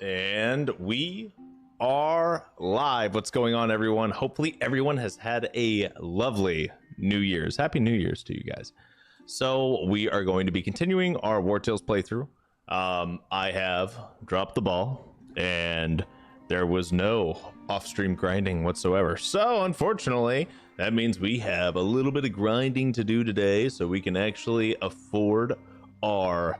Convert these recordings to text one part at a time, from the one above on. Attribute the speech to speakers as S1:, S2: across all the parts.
S1: And we are live. What's going on, everyone? Hopefully everyone has had a lovely New Year's. Happy New Year's to you guys. So we are going to be continuing our Wartales playthrough. I have dropped the ball and there was no off-stream grinding whatsoever. So unfortunately, that means we have a little bit of grinding to do today so we can actually afford our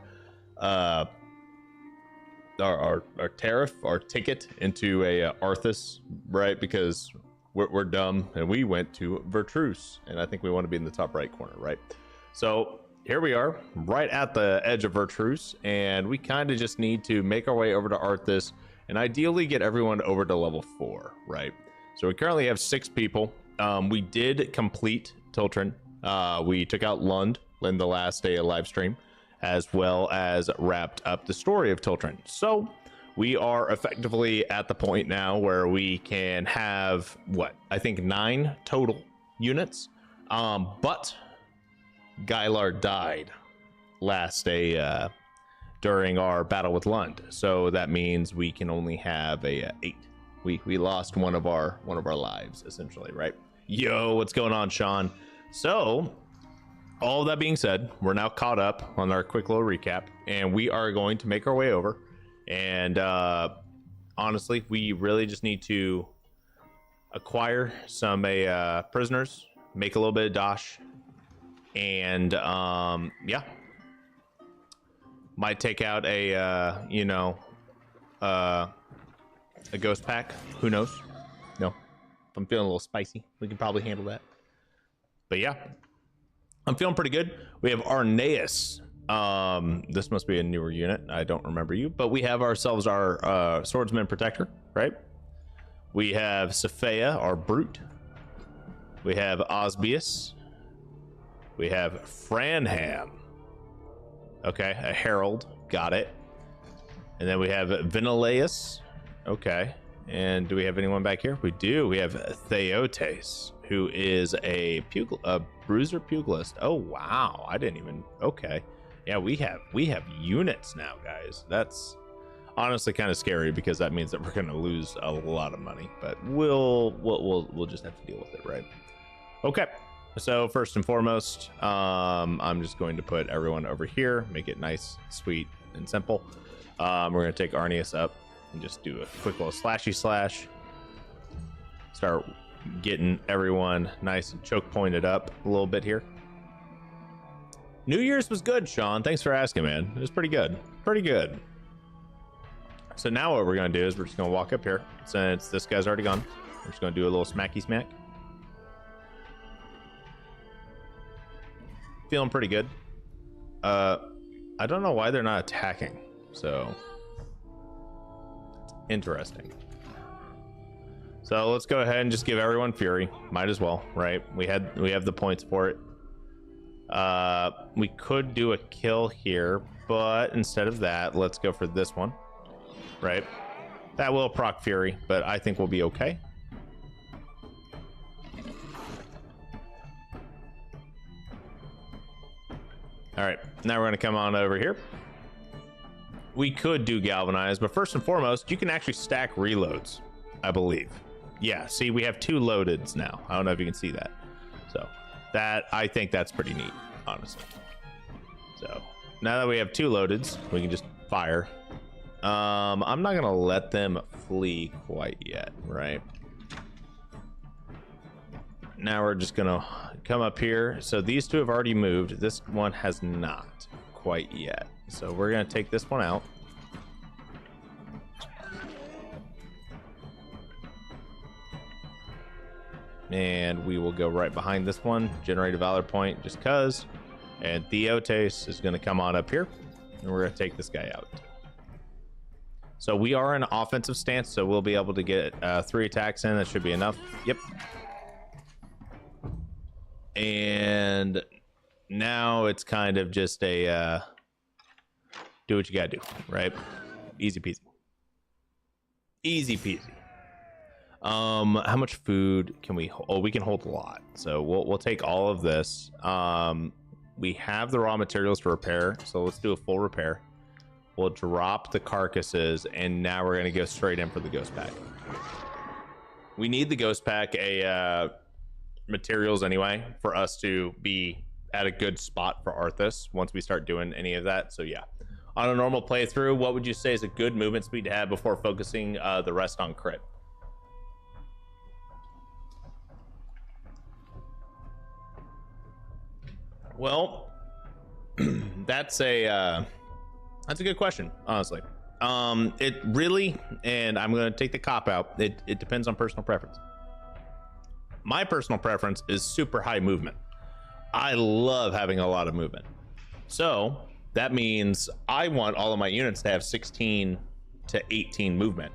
S1: tariff, our ticket into a Arthes, right? Because we're dumb and we went to Vertruse, and I think we want to be in the top right corner, right? So here we are, right at the edge of Vertruse, and we kind of just need to make our way over to Arthes and ideally get everyone over to level 4, right? So we currently have 6 people. We did complete Tiltren. We took out Lund in the last day of live stream, as well as wrapped up the story of Tiltren. So we are effectively at the point now where we can have, what, I think 9 total units. But Guylar died last day during our battle with Lund. So that means we can only have a 8. We lost one of our lives, essentially, right? Yo, what's going on, Sean? So all of that being said, we're now caught up on our quick little recap, and we are going to make our way over. And honestly, we really just need to acquire some prisoners, make a little bit of dosh, and yeah, might take out a ghost pack. Who knows? No, if I'm feeling a little spicy, we can probably handle that. But yeah, I'm feeling pretty good. We have Arthes. This must be a newer unit. I don't remember you, but we have ourselves our swordsman protector, right? We have Sophia, our brute. We have Osbius. We have Franham. Okay, a herald. Got it. And then we have Vinileus. Okay. And do we have anyone back here? We do. We have Theotes, who is a bruiser pugilist. Oh wow, I didn't even. Okay, yeah, we have units now, guys. That's honestly kind of scary because that means that we're going to lose a lot of money, but we'll just have to deal with it, right? Okay, so first and foremost, I'm just going to put everyone over here, make it nice, sweet, and simple. We're going to take Arthes up and just do a quick little slashy slash. Start getting everyone nice and choke pointed up a little bit here. New Year's was good, Sean. Thanks for asking, man. It was pretty good. Pretty good. So now what we're going to do is we're just going to walk up here. Since this guy's already gone, we're just going to do a little smacky smack. Feeling pretty good. I don't know why they're not attacking. So interesting. So let's go ahead and just give everyone fury. Might as well, right? We have the points for it. We could do a kill here, but instead of that, let's go for this one, right? That will proc fury, but I think we'll be okay. All right, now we're gonna come on over here. We could do galvanize, but first and foremost, you can actually stack reloads, I believe. Yeah, see, we have 2 loadeds now. I don't know if you can see that. So that, I think that's pretty neat, honestly. So now that we have 2 loadeds, we can just fire. I'm not gonna let them flee quite yet, right? Now we're just gonna come up here. So these 2 have already moved. This one has not quite yet. So we're gonna take this one out. And we will go right behind this one, generate a valor point just cuz. And Theotes is going to come on up here, and we're going to take this guy out. So we are in an offensive stance, so we'll be able to get 3 attacks in. That should be enough. Yep. And now it's kind of just a do what you gotta do, right? Easy peasy. Easy peasy. How much food can we hold? Oh, we can hold a lot, so we'll take all of this. We have the raw materials for repair, so let's do a full repair. We'll drop the carcasses, and now we're going to go straight in for the ghost pack. We need the ghost pack materials anyway for us to be at a good spot for Arthes once we start doing any of that. So yeah, on a normal playthrough, what would you say is a good movement speed to have before focusing the rest on crit? Well, that's a good question, honestly. It really, and I'm going to take the cop out, it depends on personal preference. My personal preference is super high movement. I love having a lot of movement. So that means I want all of my units to have 16 to 18 movement,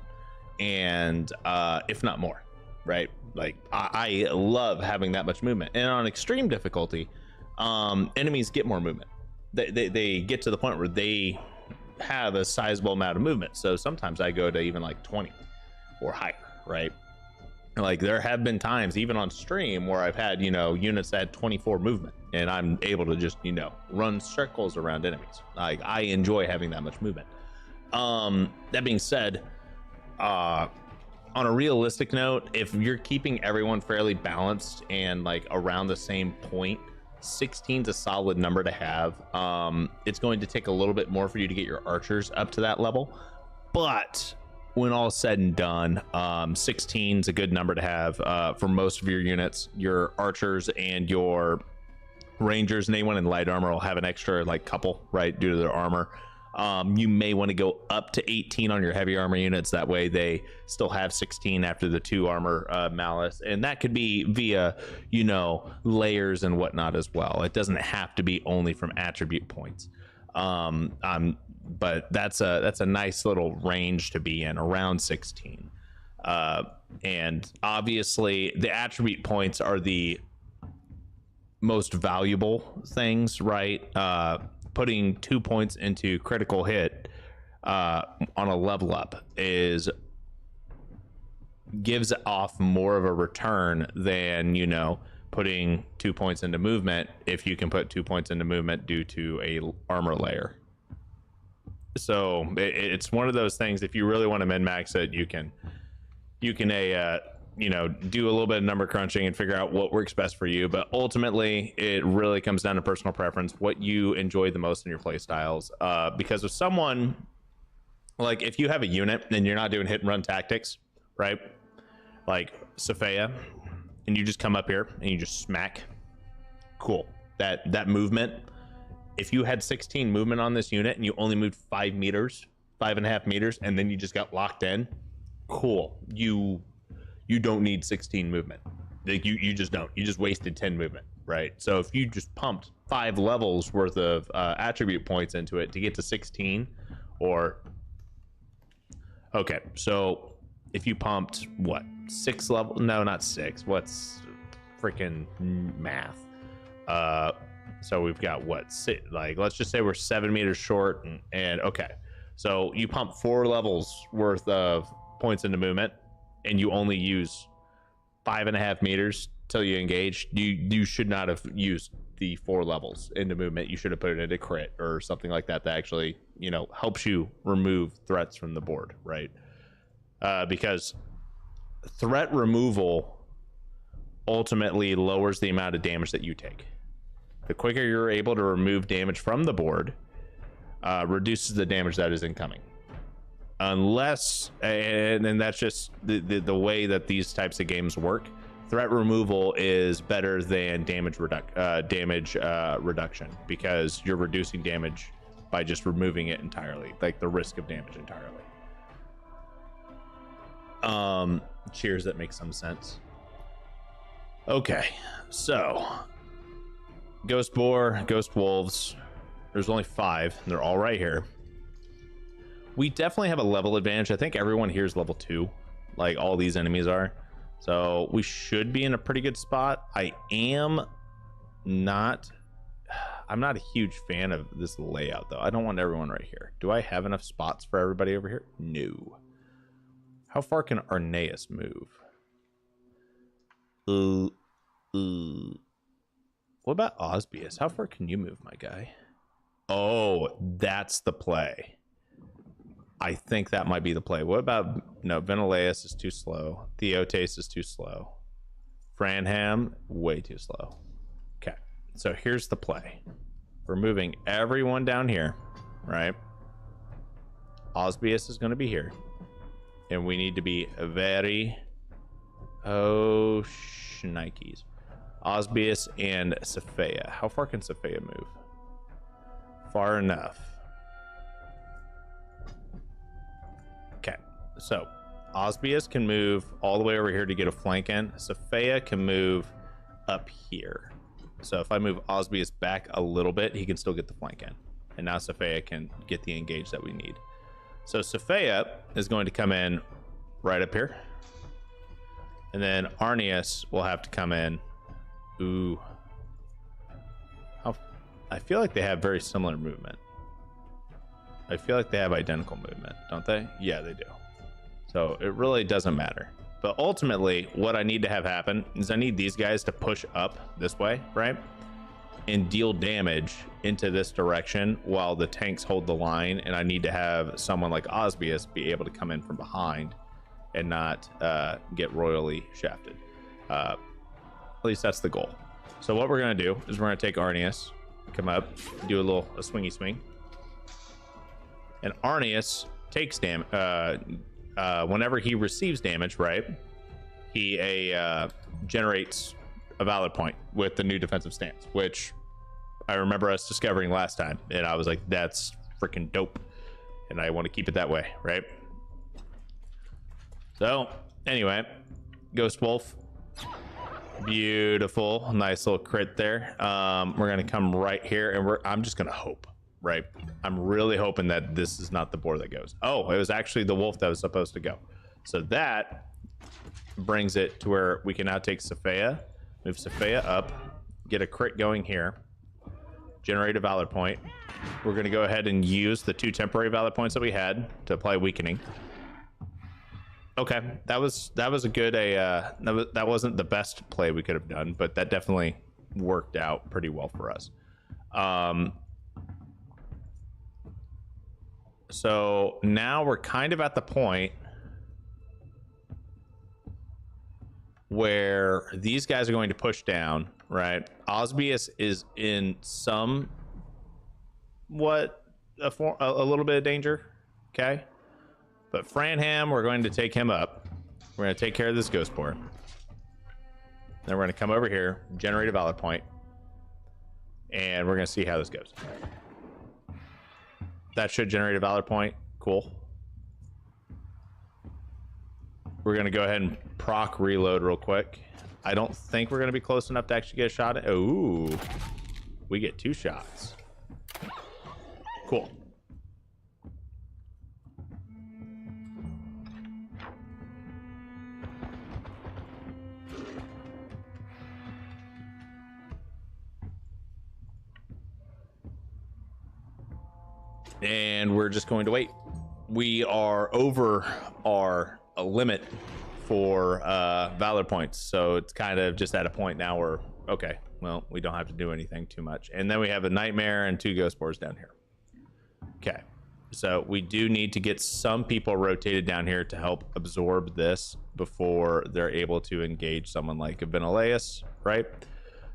S1: and if not more, right? Like I love having that much movement. And on extreme difficulty, enemies get more movement. They get to the point where they have a sizable amount of movement. So sometimes I go to even like 20 or higher, right? Like there have been times even on stream where I've had, you know, units that had 24 movement, and I'm able to just, you know, run circles around enemies. Like I enjoy having that much movement. That being said, on a realistic note, if you're keeping everyone fairly balanced and like around the same point, 16 is a solid number to have. It's going to take a little bit more for you to get your archers up to that level, but when all said and done, 16 is a good number to have for most of your units. Your archers and your rangers and anyone in light armor will have an extra like couple, right, due to their armor. You may want to go up to 18 on your heavy armor units. That way they still have 16 after the 2 armor malice, and that could be via, you know, layers and whatnot as well. It doesn't have to be only from attribute points. But that's a nice little range to be in, around 16. And obviously the attribute points are the most valuable things, right? Putting 2 points into critical hit on a level up gives off more of a return than, you know, putting 2 points into movement if you can put 2 points into movement due to a armor layer. So it's one of those things. If you really want to min max it, you can you know, do a little bit of number crunching and figure out what works best for you. But ultimately, it really comes down to personal preference, what you enjoy the most in your play styles. Because if someone, like if you have a unit and you're not doing hit and run tactics, right? Like Sophia, and you just come up here and you just smack, cool. That movement, if you had 16 movement on this unit and you only moved 5 meters, 5.5 meters, and then you just got locked in, cool. You don't need 16 movement. Like you just don't. You just wasted 10 movement, right? So if you just pumped 5 levels worth of attribute points into it to get to 16, or okay, so if you pumped what, 6 level? No, not 6. What's freaking math? So we've got what, like let's just say we're 7 meters short, and okay, so you pump 4 levels worth of points into movement, and you only use 5.5 meters till you engage. You should not have used the 4 levels into movement. You should have put it into crit or something like that actually, you know, helps you remove threats from the board, right? Because threat removal ultimately lowers the amount of damage that you take. The quicker you're able to remove damage from the board, reduces the damage that is incoming. Unless, and that's just the way that these types of games work. Threat removal is better than damage reduction, because you're reducing damage by just removing it entirely, like the risk of damage entirely. Cheers, that makes some sense. Okay, so Ghost Boar, Ghost Wolves, there's only 5, and they're all right here. We definitely have a level advantage. I think everyone here is level 2, like all these enemies are. So we should be in a pretty good spot. I'm not a huge fan of this layout, though. I don't want everyone right here. Do I have enough spots for everybody over here? No. How far can Arthes move? What about Osbius? How far can you move, my guy? Oh, that's the play. I think that might be the play. What about, no, Veneleus is too slow. Theotes is too slow. Franham, way too slow. Okay, so here's the play. We're moving everyone down here, right? Osbius is going to be here. And we need to be very... Oh, shnikes. Osbius and Sophia. How far can Sophia move? Far enough. Okay, so Osbius can move all the way over here to get a flank in. Sophia can move up here. So if I move Osbius back a little bit, he can still get the flank in. And now Sophia can get the engage that we need. So Sophia is going to come in right up here. And then Arthes will have to come in. Ooh. I feel like they have very similar movement. I feel like they have identical movement, don't they? Yeah, they do. So it really doesn't matter. But ultimately, what I need to have happen is I need these guys to push up this way, right? And deal damage into this direction while the tanks hold the line. And I need to have someone like Osbius be able to come in from behind and not get royally shafted. At least that's the goal. So what we're going to do is we're going to take Arthes, come up, do a swingy swing. And Arthes takes damage. Whenever he receives damage, right, he generates a valid point with the new defensive stance, which I remember us discovering last time. And I was like, that's freaking dope. And I want to keep it that way, right? So anyway, Ghost Wolf. Beautiful. Nice little crit there. We're going to come right here and I'm just going to hope, right? I'm really hoping that this is not the boar that goes. Oh, it was actually the wolf that was supposed to go. So that brings it to where we can now take Sophia, move Sophia up, get a crit going here, generate a valor point. We're going to go ahead and use the 2 temporary valor points that we had to apply weakening. Okay, that was a good that wasn't the best play we could have done, but that definitely worked out pretty well for us. So now we're kind of at the point where these guys are going to push down, right? Osbius is in a little bit of danger, okay? But Franham, we're going to take him up. We're going to take care of this ghost boar. Then we're going to come over here, generate a valor point, and we're going to see how this goes. That should generate a valor point. Cool. We're going to go ahead and proc reload real quick. I don't think we're going to be close enough to actually get a shot at. Ooh, we get 2 shots. Cool. And we're just going to wait. We are over our limit for valor points, so it's kind of just at a point now where, okay, well, we don't have to do anything too much. And then we have a nightmare and 2 ghost boars down here. Okay, so we do need to get some people rotated down here to help absorb this before they're able to engage someone like a Veneleus, right?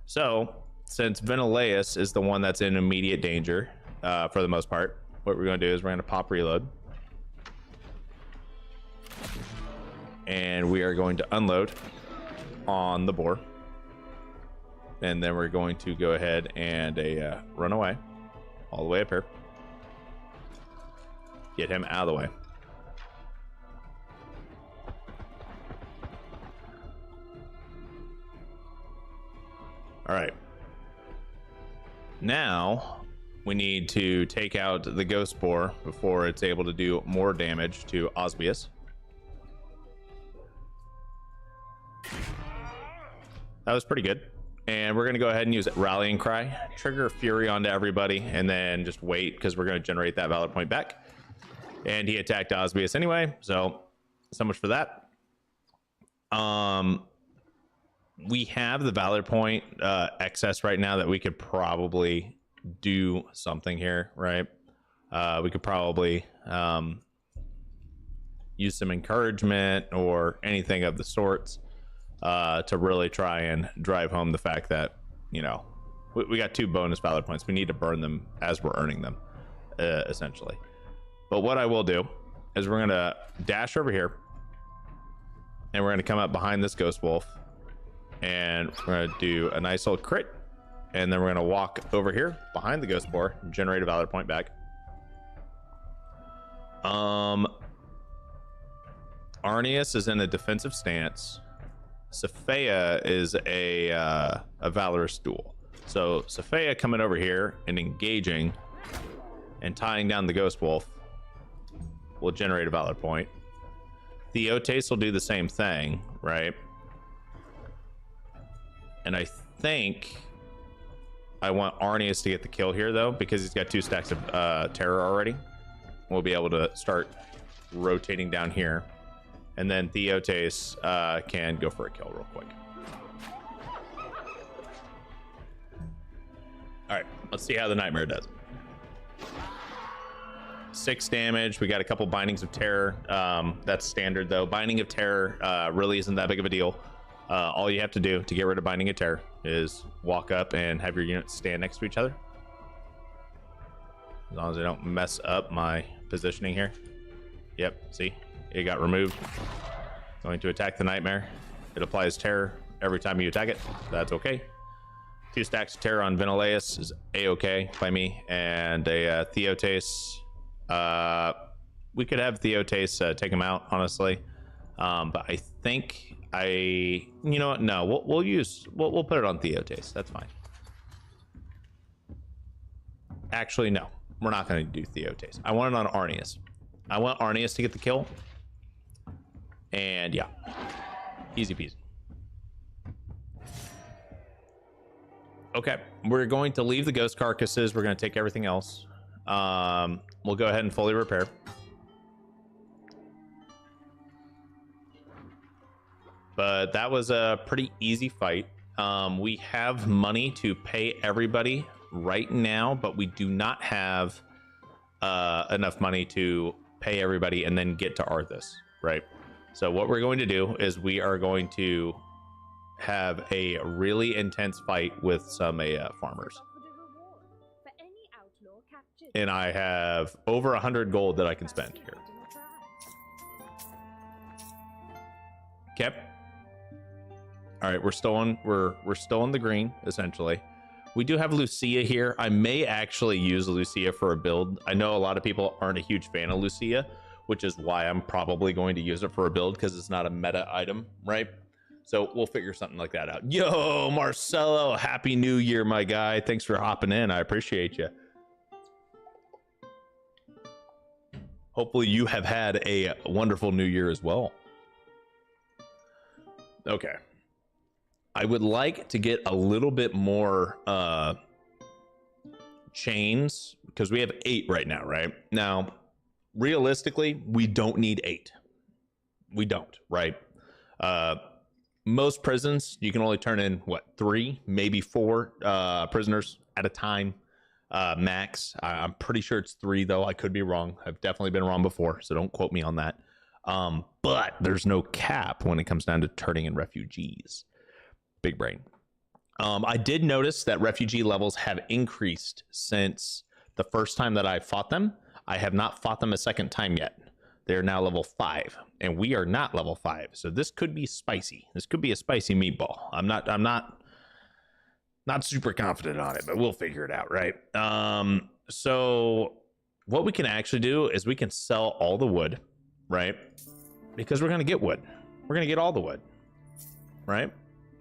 S1: So since Veneleus is the one that's in immediate danger for the most part, what we're going to do is we're going to pop reload. And we are going to unload on the boar. And then we're going to go ahead and run away all the way up here. Get him out of the way. All right. Now we need to take out the ghost boar before it's able to do more damage to Osbius. That was pretty good. And we're going to go ahead and use Rallying Cry, trigger Fury onto everybody, and then just wait because we're going to generate that valor point back. And he attacked Osbius anyway, so much for that. We have the valor point excess right now that we could probably do something here, right? We could probably use some encouragement or anything of the sorts to really try and drive home the fact that, you know, we got 2 bonus valor points. We need to burn them as we're earning them, essentially. But what I will do is we're going to dash over here, and we're going to come up behind this ghost wolf, and we're going to do a nice little crit, and then we're going to walk over here behind the ghost boar and generate a valor point back. Arthes is in a defensive stance. Sophia is a valorous duel. So Sophia coming over here and engaging and tying down the ghost wolf will generate a valor point. Theotes will do the same thing, right? And I think I want Arthes to get the kill here, though, because he's got 2 stacks of terror already. We'll be able to start rotating down here. And then Theotes can go for a kill real quick. All right, let's see how the Nightmare does. 6 damage. We got a couple Bindings of Terror. That's standard, though. Binding of Terror really isn't that big of a deal. All you have to do to get rid of Binding of Terror is walk up and have your units stand next to each other. As long as I don't mess up my positioning here. Yep, see? It got removed. Going to attack the Nightmare. It applies Terror every time you attack it. That's okay. 2 stacks of Terror on Ventilatus is a-okay by me. And a Theotes. We could have Theotes take him out, honestly. But I think you know what? No, we'll put it on Theotes. That's fine. Actually, no. We're not going to do Theotes. I want it on Arthes. I want Arthes to get the kill. And yeah, easy peasy. Okay, we're going to leave the ghost carcasses. We're going to take everything else. We'll go ahead and fully repair. But that was a pretty easy fight. We have money to pay everybody right now, but we do not have enough money to pay everybody and then get to Arthes, right? So what we're going to do is we are going to have a really intense fight with some farmers. And I have over 100 gold that I can spend here. Okay. All right, we're still in the green, essentially. We do have Lucia here. I may actually use Lucia for a build. I know a lot of people aren't a huge fan of Lucia, which is why I'm probably going to use it for a build, because it's not a meta item, right? So we'll figure something like that out. Yo, Marcelo, happy new year, my guy. Thanks for hopping in. I appreciate you. Hopefully you have had a wonderful new year as well. Okay. I would like to get a little bit more chains, because we have 8 right now, right? Now, realistically, we don't need 8. We don't, right? Most prisons, you can only turn in, what, 3, maybe 4 prisoners at a time, max. I'm pretty sure it's 3, though. I could be wrong. I've definitely been wrong before, so don't quote me on that. But there's no cap when it comes down to turning in refugees. Big brain. I did notice that refugee levels have increased since the first time that I fought them. I have not fought them a second time yet. They're now level 5, and we are not level 5. So this could be spicy. This could be a spicy meatball. I'm not super confident on it, but we'll figure it out, right? So what we can actually do is we can sell all the wood, right? Because we're going to get wood. We're going to get all the wood, right?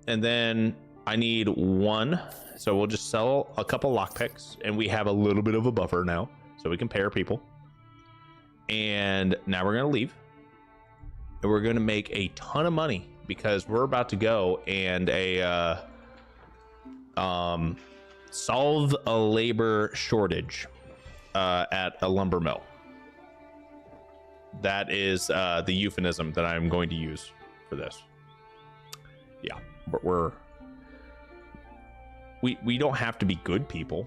S1: And then I need 1. So we'll just sell a couple lockpicks, and we have a little bit of a buffer now, so we can pay our people. And now we're going to leave, and we're going to make a ton of money, because we're about to go and solve a labor shortage at a lumber mill. That is the euphemism that I'm going to use for this. Yeah, but we don't have to be good people,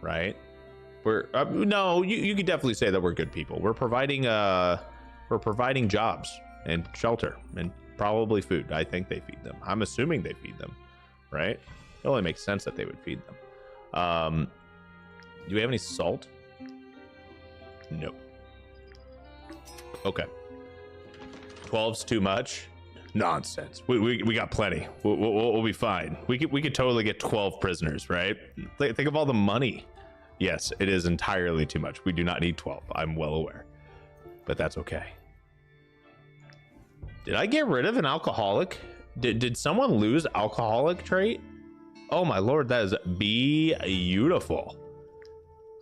S1: right? We're no, you could definitely say that we're good people. We're providing for providing jobs and shelter and probably food. I think they feed them. I'm assuming they feed them, right? It only makes sense that they would feed them. Do we have any salt? No. Okay. 12's too much. Nonsense. We got plenty. We'll be fine. We could totally get 12 prisoners, right? Think of all the money. Yes, it is entirely too much. We do not need 12. I'm well aware, but that's okay. Did I get rid of an alcoholic? Did someone lose alcoholic trait? Oh my lord, that is beautiful.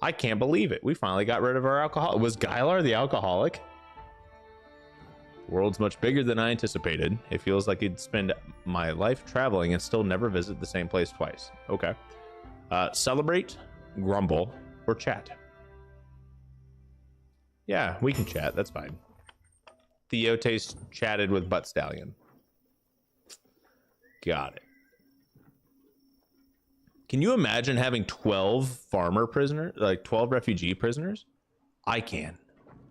S1: I can't believe it. We finally got rid of our alcohol. Was Gylar the alcoholic? The world's much bigger than I anticipated. It feels like I'd spend my life traveling and still never visit the same place twice. Okay. Celebrate, grumble, or chat. Yeah, we can chat. That's fine. Theotes chatted with Butt Stallion. Got it. Can you imagine having 12 farmer prisoners, like 12 refugee prisoners? I can.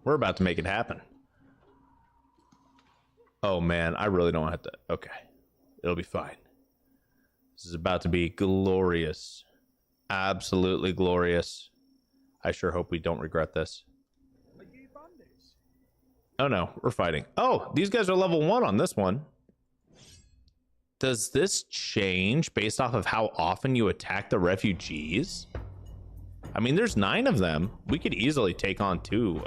S1: We're about to make it happen. Oh man, I really don't have to. Okay, it'll be fine. This is about to be glorious. Absolutely glorious. I sure hope we don't regret this. Oh no, we're fighting. Oh, these guys are level 1 on this one. Does this change based off of how often you attack the refugees? I mean, there's 9 of them. We could easily take on 2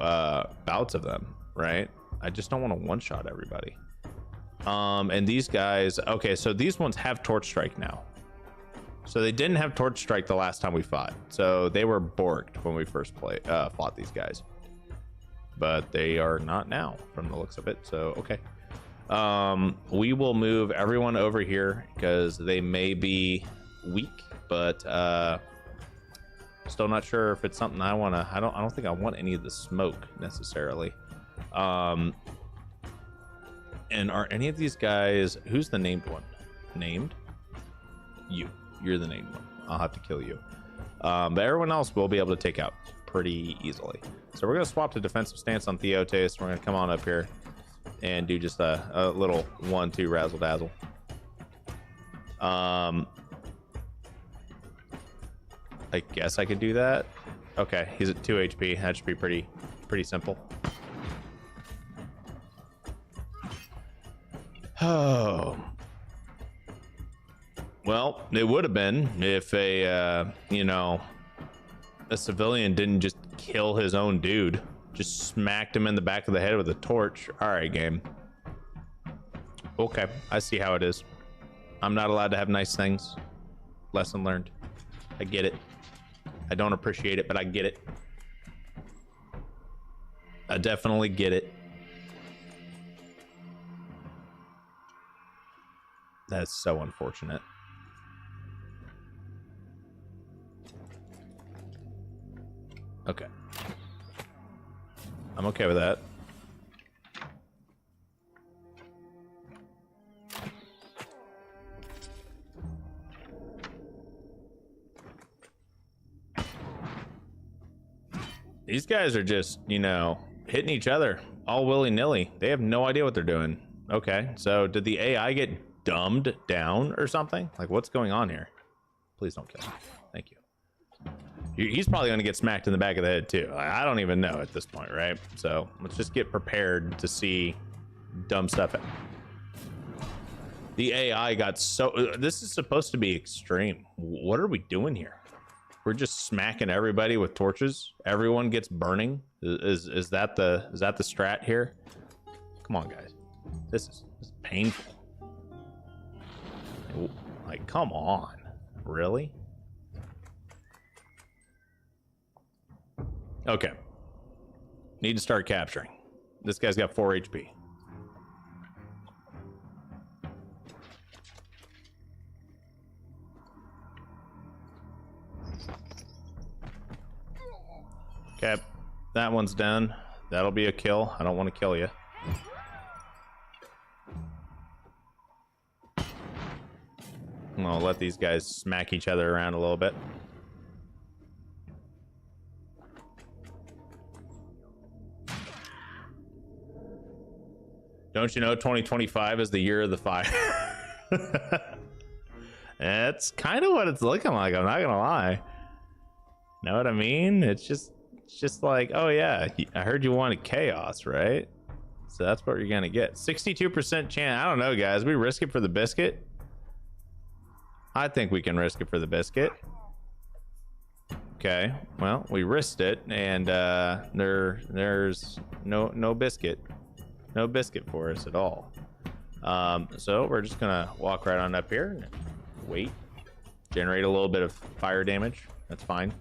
S1: bouts of them, right? I just don't want to one-shot everybody. And these guys, okay, so these ones have Torch Strike now. So they didn't have Torch Strike the last time we fought. So they were borked when we first fought these guys. But they are not now from the looks of it, so okay. We will move everyone over here because they may be weak, but still not sure if it's something I want to. I don't think I want any of the smoke necessarily. And are any of these guys, who's the named one? Named? You're the named one. I'll have to kill you. But everyone else will be able to take out pretty easily. So we're going to swap to defensive stance on Theotes. We're going to come on up here and do just a little 1-2 razzle dazzle. I guess I could do that. Okay, he's at 2 HP. That should be pretty simple. Oh. Well, it would have been if a civilian didn't just kill his own dude. Just smacked him in the back of the head with a torch. All right, game. Okay, I see how it is. I'm not allowed to have nice things. Lesson learned. I get it. I don't appreciate it, but I get it. I definitely get it. That's so unfortunate. Okay. I'm okay with that. These guys are just, hitting each other all willy-nilly. They have no idea what they're doing. Okay, so did the AI get dumbed down or something? Like, what's going on here? Please don't kill me. Thank you. He's probably going to get smacked in the back of the head too. I don't even know at this point, right? So let's just get prepared to see dumb stuff. The AI got so... This is supposed to be extreme. What are we doing here? We're just smacking everybody with torches. Everyone gets burning. Is that the strat here? Come on, guys. This is painful. Like, come on. Really? Okay. Need to start capturing. This guy's got 4 HP. Okay. That one's done. That'll be a kill. I don't want to kill you. I'll let these guys smack each other around a little bit. Don't you know 2025 is the year of the fire? That's kind of what it's looking like. I'm not gonna lie. Know what I mean? It's just like, oh yeah, I heard you wanted chaos, right? So that's what you're gonna get. 62% chance. I don't know, guys. We risk it for the biscuit. I think we can risk it for the biscuit. Okay, well, we risked it, and there's no biscuit. No biscuit for us at all. So we're just gonna walk right on up here and wait. Generate a little bit of fire damage. That's fine.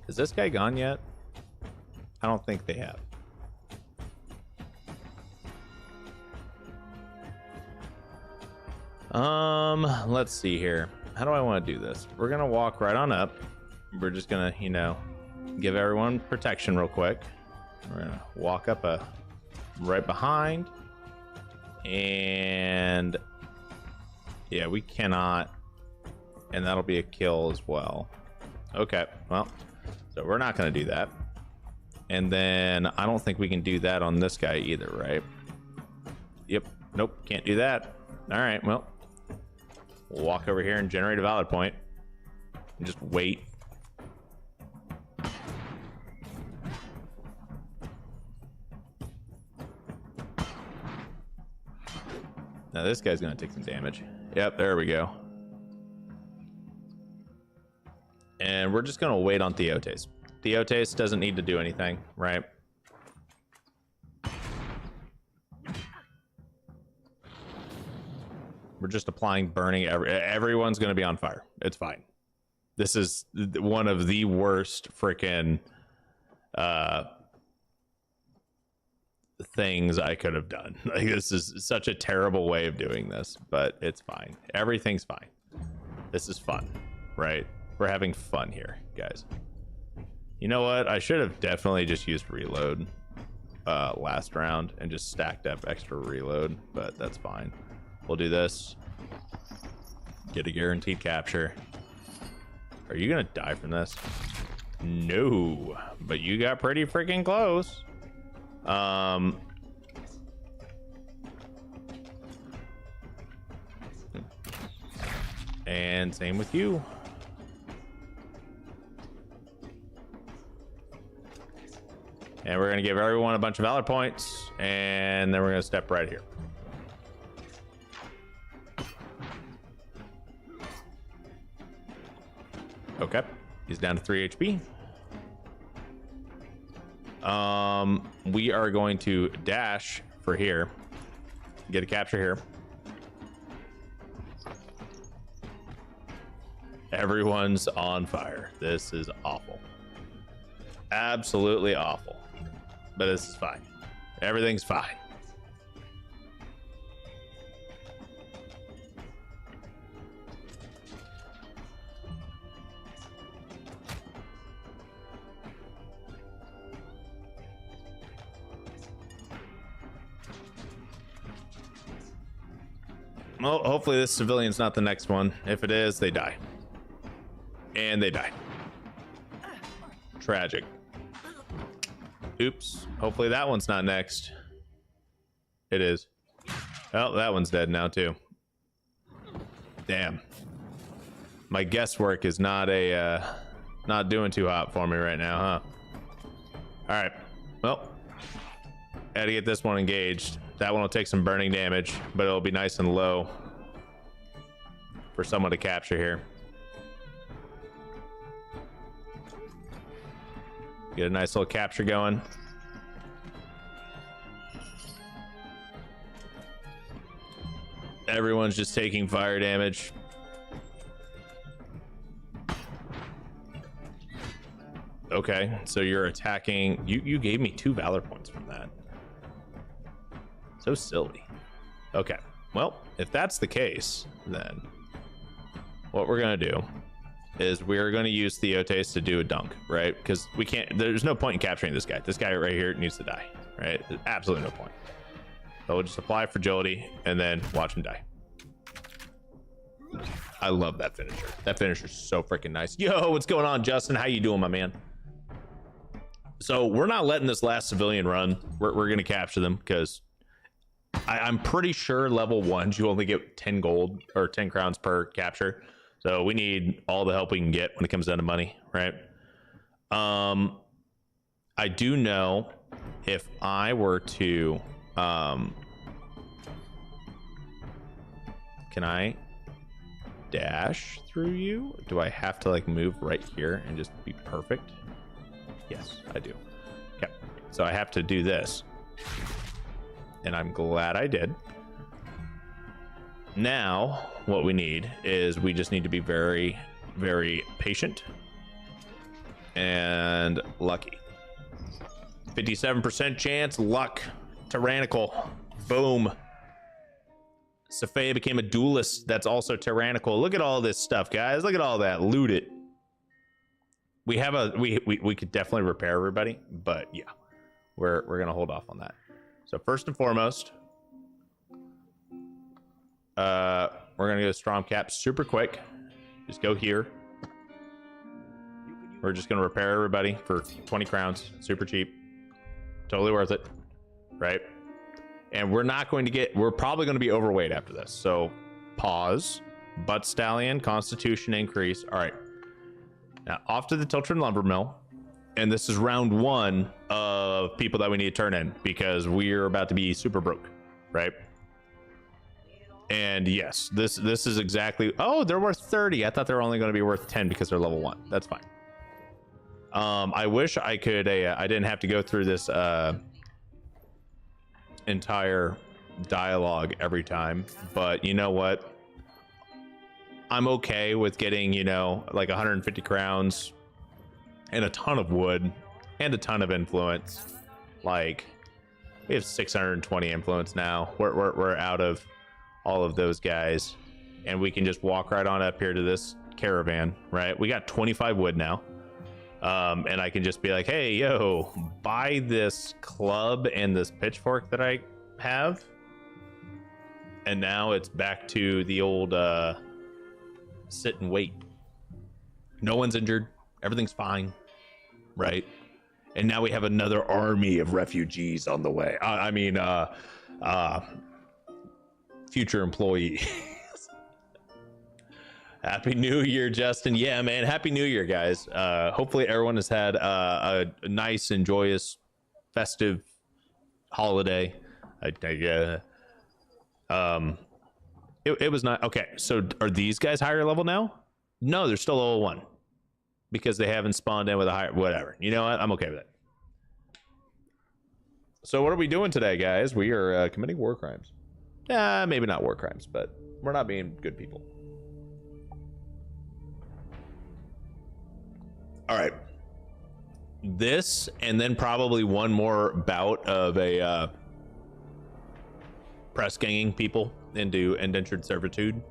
S1: Is this guy gone yet? I don't think they have. Let's see here. How do I want to do this? We're gonna walk right on up. We're just gonna, you know, give everyone protection real quick. We're gonna walk up right behind, and yeah, we cannot, and that'll be a kill as well. Okay, well, so we're not gonna do that, and then I don't think we can do that on this guy either, right? Yep, nope, can't do that. All right, well, we'll walk over here and generate a valid point and just wait. Now this guy's gonna take some damage. Yep, there we go. And we're just gonna wait on Theotes. Theotes doesn't need to do anything, right? We're just applying burning. Everyone's gonna be on fire. It's fine. This is one of the worst freaking things I could have done. Like, this is such a terrible way of doing this, but it's fine. Everything's fine. This is fun, right? We're having fun here, guys. You know what? I should have definitely just used reload last round and just stacked up extra reload, but that's fine. We'll do this. Get a guaranteed capture. Are you gonna die from this? No, but you got pretty freaking close. And same with you. And we're gonna give everyone a bunch of valor points, and then we're gonna step right here. Okay, he's down to 3 HP. We are going to dash for here. Get a capture here. Everyone's on fire. This is awful. Absolutely awful. But this is fine. Everything's fine. Well, hopefully this civilian's not the next one. If it is, they die. And they die. Tragic. Oops. Hopefully that one's not next. It is. Oh, that one's dead now too. Damn. My guesswork is not doing too hot for me right now, huh? All right. Well, had to get this one engaged. That one will take some burning damage, but it'll be nice and low for someone to capture here. Get a nice little capture going. Everyone's just taking fire damage. Okay, so you're attacking. You gave me 2 valor points from that. So silly. Okay, well, if that's the case, then what we're gonna do is we're gonna use Theotes to do a dunk, right? Because we can't, there's no point in capturing this guy. This guy right here needs to die, right? There's absolutely no point. So we'll just apply fragility and then watch him die. I love that finisher. That finisher's so freaking nice. Yo, what's going on, Justin? How you doing, my man? So we're not letting this last civilian run. We're gonna capture them because I'm pretty sure level 1s you only get 10 gold or 10 crowns per capture. So we need all the help we can get when it comes down to money, right? I do know if I were to can I dash through you? Do I have to like move right here and just be perfect? Yes, I do. Okay, so I have to do this, and I'm glad I did. Now what we need is we just need to be very, very patient and lucky. 57% chance, luck, tyrannical, boom. Safea became a duelist that's also tyrannical. Look at all this stuff, guys. Look at all that. Loot it. We have a we could definitely repair everybody, but yeah, we're gonna hold off on that. So first and foremost, we're gonna go Strom Cap super quick. Just go here. We're just gonna repair everybody for 20 crowns, super cheap, totally worth it, right? And we're not going to get, we're probably going to be overweight after this. So pause, butt stallion, constitution increase. All right. Now off to the Tiltren lumber mill. And this is round 1 of people that we need to turn in because we're about to be super broke, right? And yes, this is exactly, oh, they're worth 30. I thought they were only going to be worth 10 because they're level 1. That's fine. I wish I could, I didn't have to go through this, entire dialogue every time, but you know what, I'm okay with getting, you know, like 150 crowns and a ton of wood and a ton of influence. Like we have 620 influence now. We're out of all of those guys, and we can just walk right on up here to this caravan, right? We got 25 wood now. And I can just be like, hey, yo, buy this club and this pitchfork that I have. And now it's back to the old sit and wait. No one's injured. Everything's fine. Right? And now we have another army of refugees on the way. I mean, future employee. Happy New Year, Justin. Yeah, man. Happy New Year, guys. Hopefully everyone has had a nice and joyous festive holiday. It was not okay. So are these guys higher level now? No, they're still level 1 because they haven't spawned in with a higher whatever. You know what? I'm okay with it. So what are we doing today, guys? We are committing war crimes. Maybe not war crimes, but we're not being good people. All right, this and then probably one more bout of a press ganging people into indentured servitude,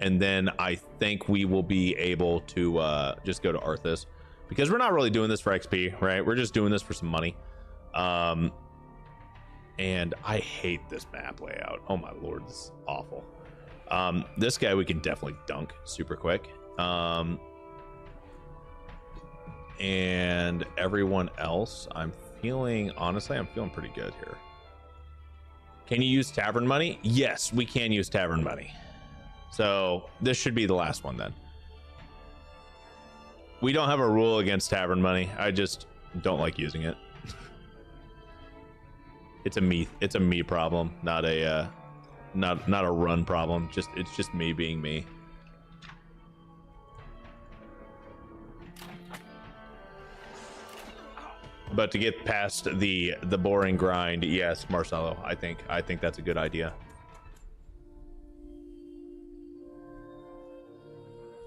S1: and then I think we will be able to just go to Arthes because we're not really doing this for XP, right? We're just doing this for some money. And I hate this map layout. Oh my lord, this is awful. This guy we can definitely dunk super quick. And everyone else, honestly, I'm feeling pretty good here. Can you use tavern money? Yes, we can use tavern money. So this should be the last one then. We don't have a rule against tavern money. I just don't like using it. It's a me problem, not a not a run problem. It's just me being me. But to get past the boring grind, yes, Marcelo, I think that's a good idea.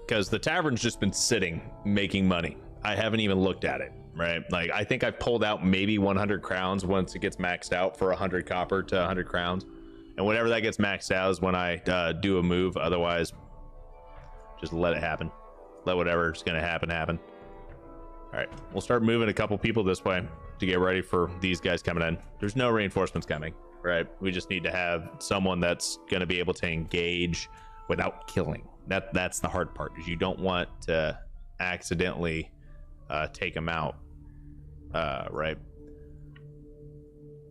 S1: Because the tavern's just been sitting, making money. I haven't even looked at it, right? Like, I think I've pulled out maybe 100 crowns once it gets maxed out for 100 copper to 100 crowns. And whenever that gets maxed out is when I do a move. Otherwise, just let it happen. Let whatever's going to happen, happen. All right, we'll start moving a couple people this way to get ready for these guys coming in. There's no reinforcements coming, right? We just need to have someone that's going to be able to engage without killing, That's the hard part, is you don't want to accidentally take them out, right?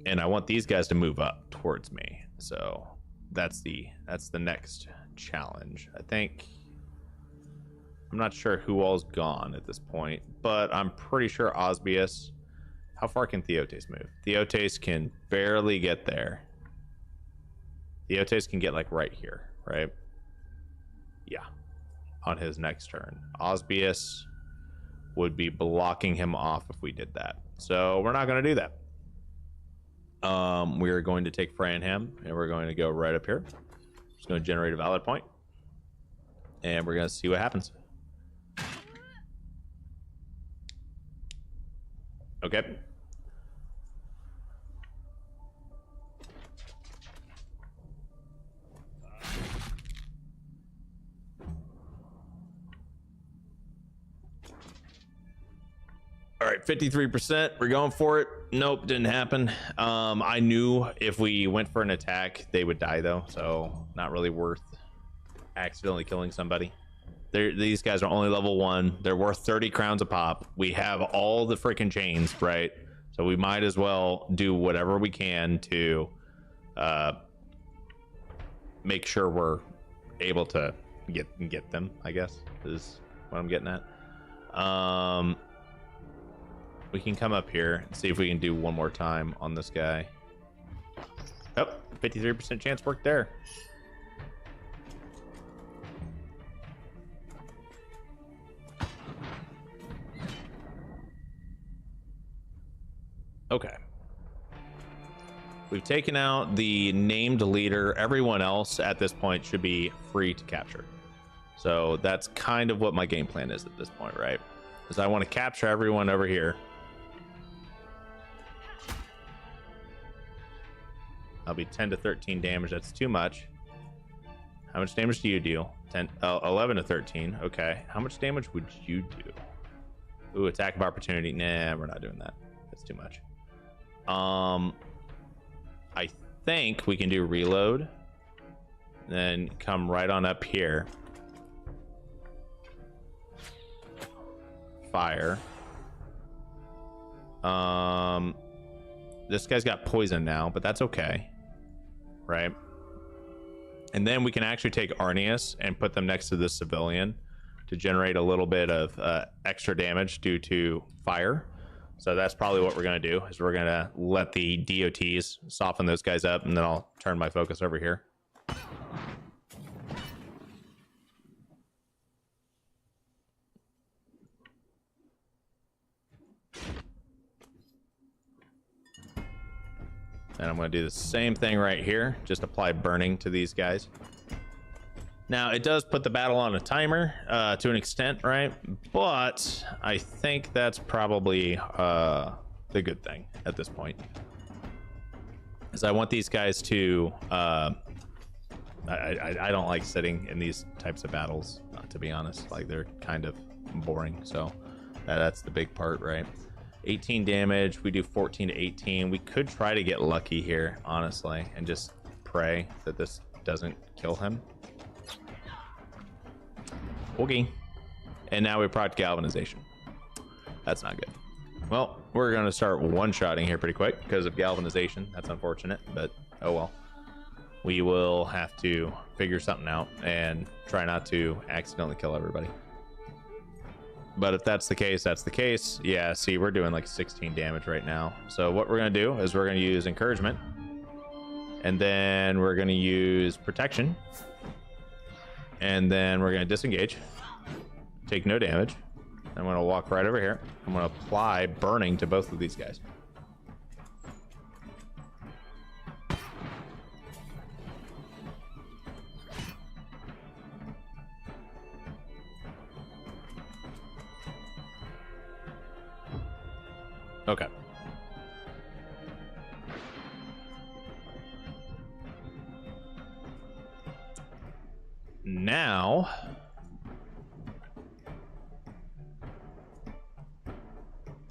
S1: And I want these guys to move up towards me. So that's the next challenge. I think, I'm not sure who all's gone at this point, but I'm pretty sure Osbius. How far can Theotes move? Theotes can barely get there. Theotes can get like right here, right? Yeah, on his next turn. Osbius would be blocking him off if we did that. So we're not going to do that. We are going to take Franham, and we're going to go right up here. Just going to generate a valid point, and we're going to see what happens. Okay. All right, 53%. We're going for it. Nope, didn't happen. I knew if we went for an attack, they would die, though. So not really worth accidentally killing somebody. These guys are only level 1. They're worth 30 crowns a pop. We have all the freaking chains, right? So we might as well do whatever we can to make sure we're able to get them, I guess, is what I'm getting at. We can come up here and see if we can do one more time on this guy. Oh, 53% chance worked there. Okay. We've taken out the named leader. Everyone else at this point should be free to capture. So that's kind of what my game plan is at this point, right? Because I want to capture everyone over here. I'll be 10 to 13 damage. That's too much. How much damage do you deal? 11 to 13. Okay. How much damage would you do? Ooh, attack of opportunity. Nah, we're not doing that. That's too much. I think we can do reload. Then come right on up here. Fire. This guy's got poison now, but that's okay. Right? And then we can actually take Arthes and put them next to this civilian to generate a little bit of extra damage due to fire. So that's probably what we're going to do, is we're going to let the DOTs soften those guys up, and then I'll turn my focus over here. And I'm going to do the same thing right here. Just apply burning to these guys. Now, it does put the battle on a timer to an extent, right? But I think that's probably the good thing at this point. Is I want these guys to... I don't like sitting in these types of battles, to be honest. Like, they're kind of boring. So that's the big part, right? 18 damage. We do 14 to 18. We could try to get lucky here, honestly, and just pray that this doesn't kill him. Okay. And now we proc galvanization. That's not good. Well, we're going to start one-shotting here pretty quick because of galvanization. That's unfortunate, but oh well. We will have to figure something out and try not to accidentally kill everybody. But if that's the case, that's the case. Yeah, see, we're doing like 16 damage right now. So what we're going to do is we're going to use encouragement. And then we're going to use protection. And then we're going to disengage. Take no damage. I'm going to walk right over here. I'm going to apply burning to both of these guys. Okay. Now,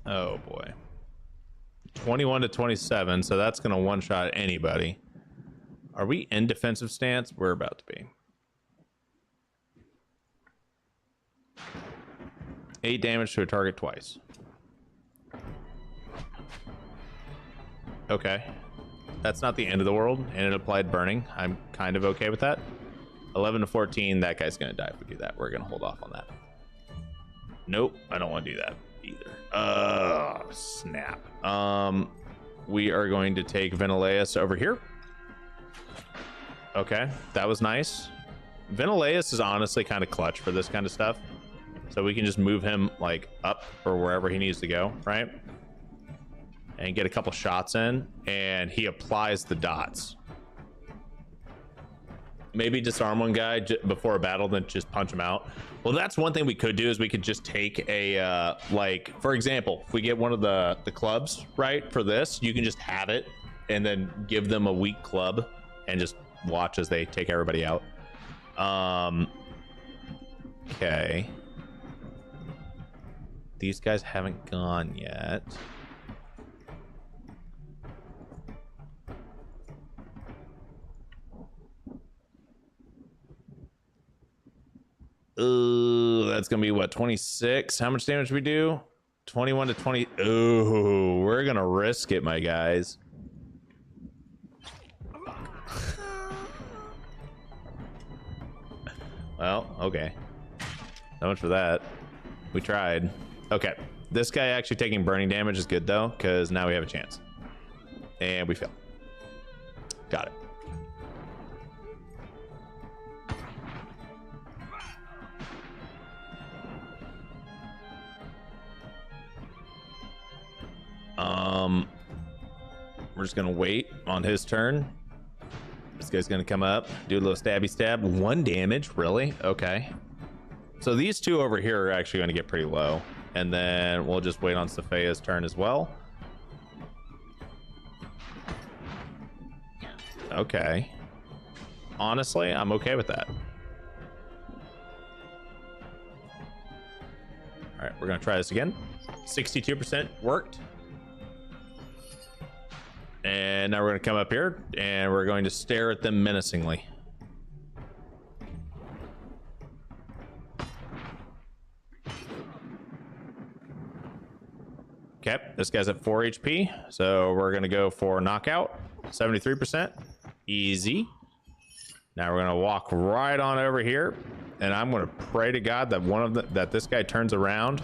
S1: oh boy, 21 to 27. So that's going to one-shot anybody. Are we in defensive stance? We're about to be. 8 damage to a target twice. Okay. That's not the end of the world, and it applied burning. I'm kind of okay with that. 11 to 14, that guy's gonna die if we do that. We're gonna hold off on that. Nope, I don't want to do that either. Snap. We are going to take Ventileus over here. Okay, that was nice. Ventileus is honestly kind of clutch for this kind of stuff. So we can just move him like up or wherever he needs to go, right? And get a couple shots in, and he applies the dots. Maybe disarm one guy before a battle, then just punch him out. Well, that's one thing we could do, is we could just take a like, for example, if we get one of the clubs, right, for this, you can just have it and then give them a weak club and just watch as they take everybody out. Okay, these guys haven't gone yet. That's gonna be what, 26? How much damage we do? 21 to 20. Oh, we're gonna risk it, my guys. Well, okay. So much for that. We tried. Okay, this guy actually taking burning damage is good though, because now we have a chance. And we fail. Got it. We're just gonna wait on his turn. This guy's gonna come up, do a little stabby stab. 1 damage, really? Okay. So these two over here are actually gonna get pretty low. And then we'll just wait on Sophia's turn as well. Okay. Honestly, I'm okay with that. All right, we're gonna try this again. 62% worked. And now we're going to come up here and we're going to stare at them menacingly. Okay, this guy's at 4 HP, so we're going to go for knockout. 73%, easy. Now we're going to walk right on over here, and I'm going to pray to God that that this guy turns around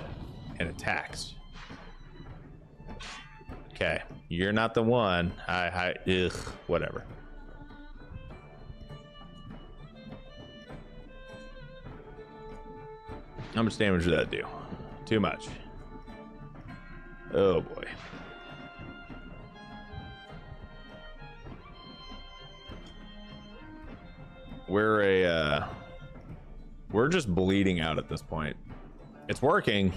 S1: and attacks. Okay, you're not the one. Ugh, whatever. How much damage did that do? Too much. Oh boy. We're just bleeding out at this point. It's working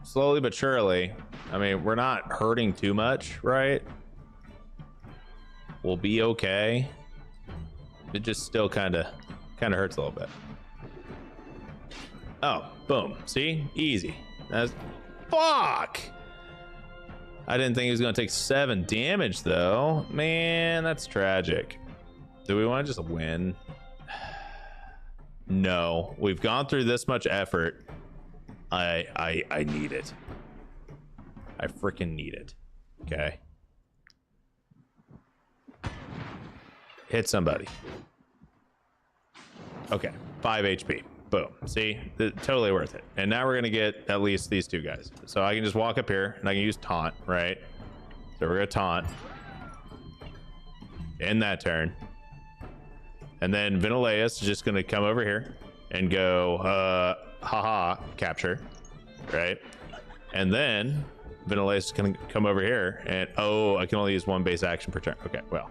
S1: slowly but surely. I mean, we're not hurting too much, right? We'll be okay. It just still kind of hurts a little bit. Oh, boom. See? Easy. That's fuck. I didn't think he was going to take 7 damage though. Man, that's tragic. Do we want to just win? No. We've gone through this much effort. I need it. I freaking need it. Okay. Hit somebody. Okay. 5 HP. Boom. See? Totally worth it. And now we're going to get at least these 2 guys. So I can just walk up here and I can use taunt, right? So we're going to taunt. In that turn. And then Ventileus is just going to come over here and go, haha, capture. Right? And then Ventileus is going to come over here and, oh, I can only use 1 base action per turn. Okay, well.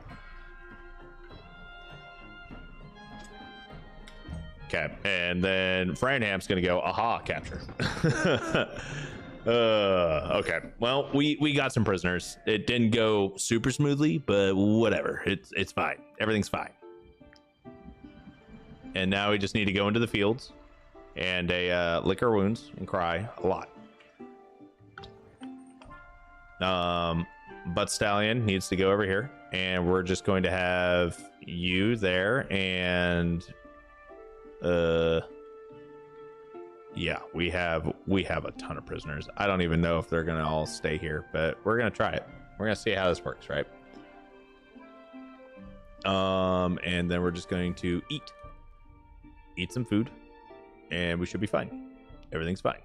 S1: Okay, and then Franham's going to go, aha, capture. Okay, well, we got some prisoners. It didn't go super smoothly, but whatever. It's fine. Everything's fine. And now we just need to go into the fields and lick our wounds and cry a lot. Butt Stallion needs to go over here, and we're just going to have you there, and Yeah, we have a ton of prisoners. I don't even know if they're gonna all stay here, but we're gonna try it. We're gonna see how this works, right? And then we're just going to eat some food, and we should be fine. Everything's fine.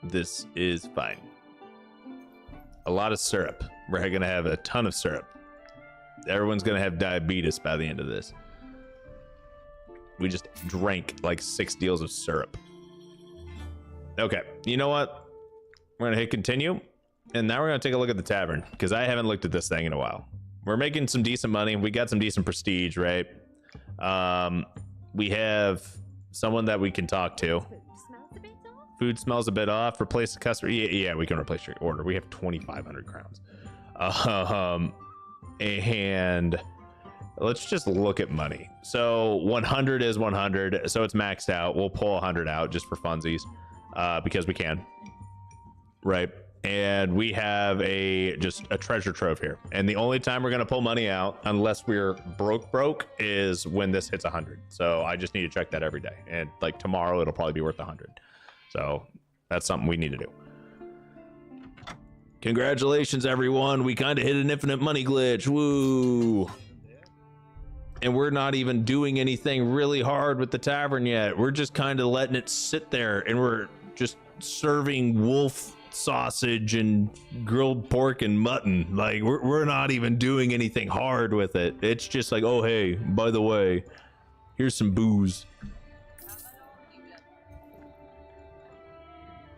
S1: This is fine. A lot of syrup. We're gonna have a ton of syrup. Everyone's gonna have diabetes by the end of this. We just drank like 6 deals of syrup. Okay, you know what? We're gonna hit continue, and now we're gonna take a look at the tavern, because I haven't looked at this thing in a while. We're making some decent money. We got some decent prestige, right? We have someone that we can talk to. Food smells a bit off. Replace the customer. Yeah, we can replace your order. We have 2,500 crowns. And let's just look at money. So 100 is 100, so it's maxed out. We'll pull 100 out just for funsies, because we can, right? And we have just a treasure trove here, and the only time we're gonna pull money out, unless we're broke, is when this hits 100. So I just need to check that every day, and like tomorrow it'll probably be worth 100. So that's something we need to do. Congratulations, everyone. We kind of hit an infinite money glitch. Woo. And we're not even doing anything really hard with the tavern yet. We're just kind of letting it sit there, and we're just serving wolf sausage and grilled pork and mutton. Like we're not even doing anything hard with it. It's just like, oh, hey, by the way, here's some booze.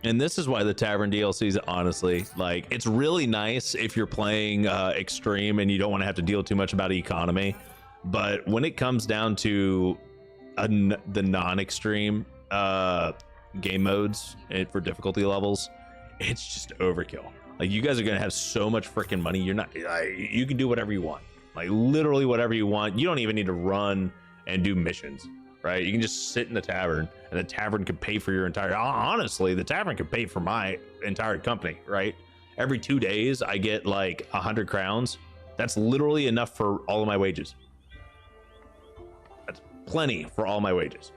S1: And this is why the Tavern DLCs, honestly, like, it's really nice if you're playing extreme and you don't want to have to deal too much about economy. But when it comes down to the non-extreme game modes for difficulty levels, it's just overkill. Like, you guys are going to have so much freaking money. You can do whatever you want. Like, literally whatever you want. You don't even need to run and do missions. Right, you can just sit in the tavern, and the tavern could pay for your entire. Honestly, the tavern could pay for my entire company. Right, every 2 days I get like 100 crowns. That's literally enough for all of my wages. That's plenty for all my wages.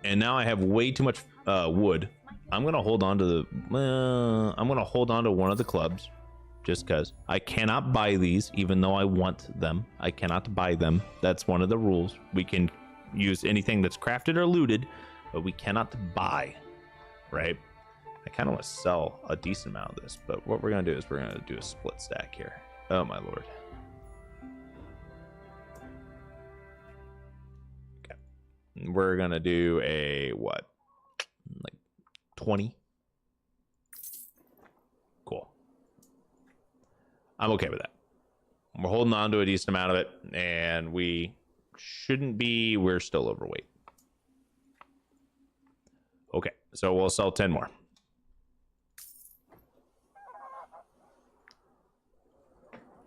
S1: And now I have way too much wood. I'm gonna hold on to I'm gonna hold on to one of the clubs. Just because I cannot buy these, even though I want them. I cannot buy them. That's one of the rules. We can use anything that's crafted or looted, but we cannot buy, right? I kind of want to sell a decent amount of this, but what we're going to do is we're going to do a split stack here. Oh, my lord. Okay. We're going to do a, what? Like 20? Cool. I'm okay with that. We're holding on to a decent amount of it, and we shouldn't be. We're still overweight. Okay, so we'll sell 10 more.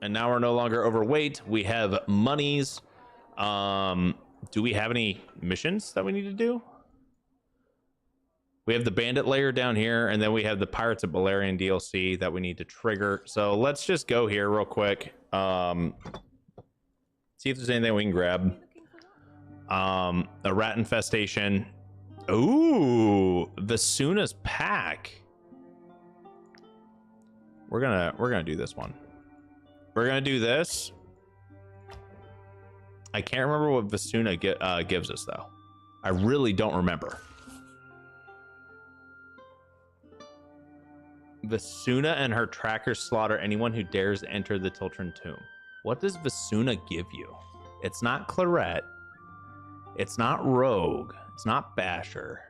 S1: And now we're no longer overweight. We have monies. Do we have any missions that we need to do? We have the bandit layer down here, and then we have the Pirates of Balerion DLC that we need to trigger. So let's just go here real quick. See if there's anything we can grab. A rat infestation. Ooh, Vesunna's pack. We're gonna do this one. We're gonna do this. I can't remember what Vesunna gives us though. I really don't remember. Vesunna and her trackers slaughter anyone who dares enter the Tiltren tomb. What does Vesunna give you? It's not Claret. It's not Rogue. It's not Basher.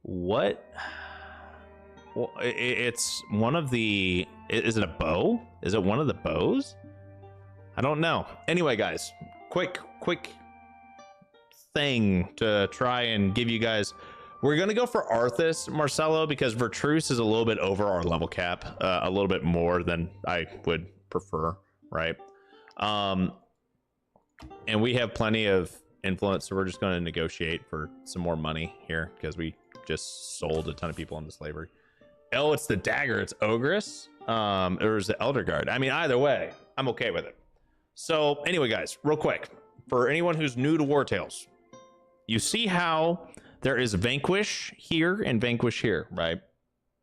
S1: What? Well, it's one of the... Is it a bow? Is it one of the bows? I don't know. Anyway, guys, quick thing to try and give you guys... We're going to go for Arthes, Marcelo, because Vertruce is a little bit over our level cap, a little bit more than I would prefer, right? And we have plenty of influence, so we're just going to negotiate for some more money here because we just sold a ton of people into slavery. Oh, it's the dagger. It's Ogress, or is the Elder Guard? I mean, either way, I'm okay with it. So anyway, guys, real quick, for anyone who's new to Wartales, you see how there is Vanquish here and Vanquish here, right?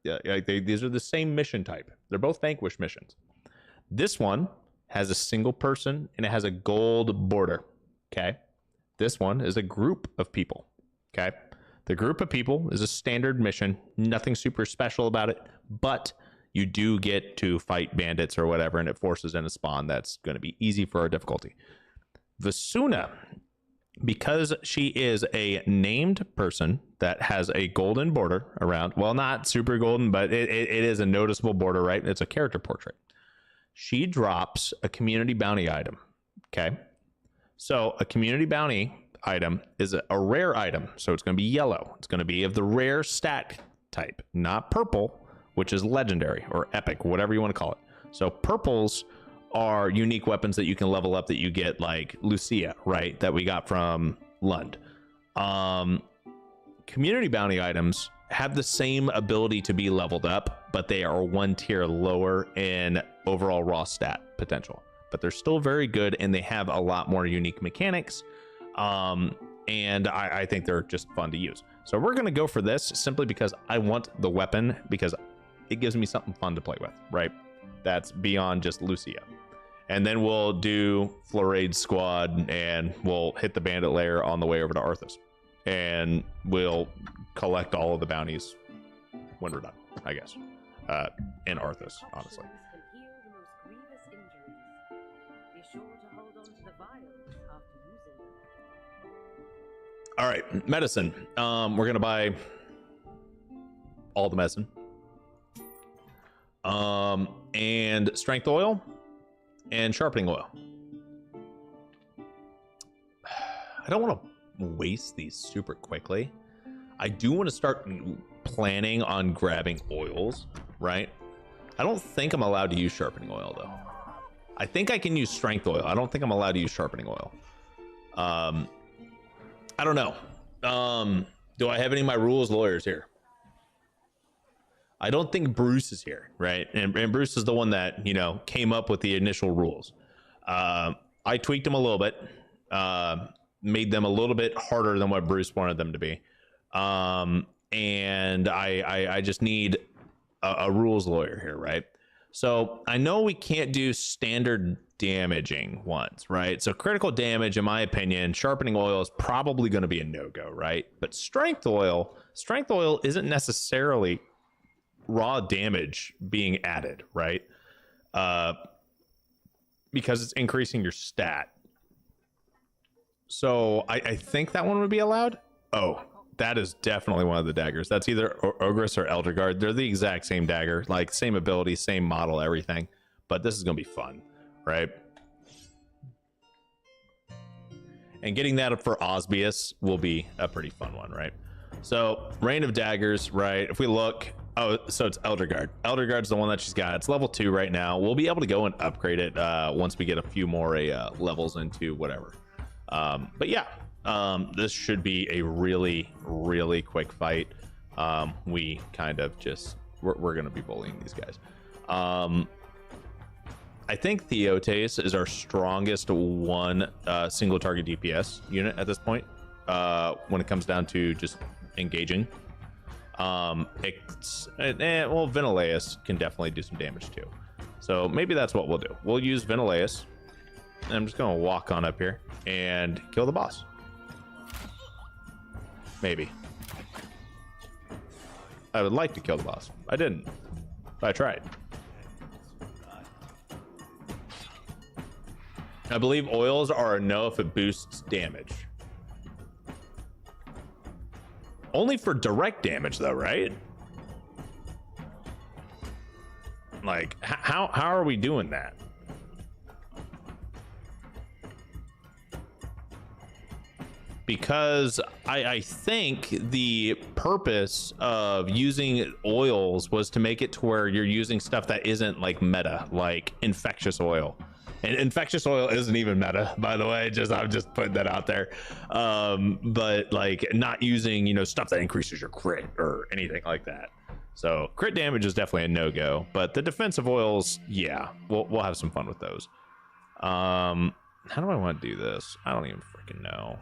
S1: Yeah, these are the same mission type. They're both Vanquish missions. This one has a single person and it has a gold border. Okay. This one is a group of people. Okay. The group of people is a standard mission, nothing super special about it, but you do get to fight bandits or whatever, and it forces in a spawn that's going to be easy for our difficulty. Vesunna, because she is a named person that has a golden border around, well, not super golden, but it is a noticeable border, right? It's a character portrait. She drops a community bounty item. Okay. So a community bounty item is a rare item. So it's going to be yellow. It's going to be of the rare stat type, not purple, which is legendary or epic, whatever you want to call it. So purples are unique weapons that you can level up that you get, like Lucia, right? That we got from Lund. Community bounty items have the same ability to be leveled up, but they are one tier lower in overall raw stat potential. But they're still very good, and they have a lot more unique mechanics. And I think they're just fun to use. So we're going to go for this simply because I want the weapon, because it gives me something fun to play with, right? That's beyond just Lucia. And then we'll do Florade Squad, and we'll hit the bandit lair on the way over to Arthes. And we'll collect all of the bounties when we're done, I guess. In Arthes, honestly. All right, medicine. We're gonna buy all the medicine. And strength oil and sharpening oil. I don't want to waste these super quickly. I do want to start planning on grabbing oils, right? I don't think I'm allowed to use sharpening oil though. I think I can use strength oil. I don't think I'm allowed to use sharpening oil. I don't know. Do I have any of my rules lawyers here? I don't think Bruce is here, right? And Bruce is the one that, you know, came up with the initial rules. I tweaked them a little bit, made them a little bit harder than what Bruce wanted them to be. And I just need a rules lawyer here, right? So I know we can't do standard damaging ones, right? So critical damage, in my opinion, sharpening oil is probably going to be a no-go, right? But strength oil isn't necessarily raw damage being added, right? Because it's increasing your stat. So I think that one would be allowed. Oh, that is definitely one of the daggers. That's either Ogress or Elderguard. They're the exact same dagger, like same ability, same model, everything. But this is going to be fun, right? And getting that up for Osbius will be a pretty fun one, right? So Rain of Daggers, right? If we look, oh, so it's Elderguard. Elderguard's the one that she's got. It's level 2 right now. We'll be able to go and upgrade it once we get a few more levels into whatever. But yeah, this should be a really, really quick fight. We kind of just, we're going to be bullying these guys. I think Theotes is our strongest one single target DPS unit at this point when it comes down to just engaging. Well, Ventileus can definitely do some damage too. So maybe that's what we'll do. We'll use Ventileus. And I'm just going to walk on up here and kill the boss. Maybe. I would like to kill the boss. I didn't, but I tried. I believe oils are a no if it boosts damage. Only for direct damage though, right? Like, how are we doing that? Because I think the purpose of using oils was to make it to where you're using stuff that isn't like meta, like infectious oil. And infectious oil isn't even meta, by the way. I'm just putting that out there. But like not using, you know, stuff that increases your crit or anything like that. So crit damage is definitely a no-go. But the defensive oils, yeah, we'll have some fun with those. How do I want to do this? I don't even freaking know.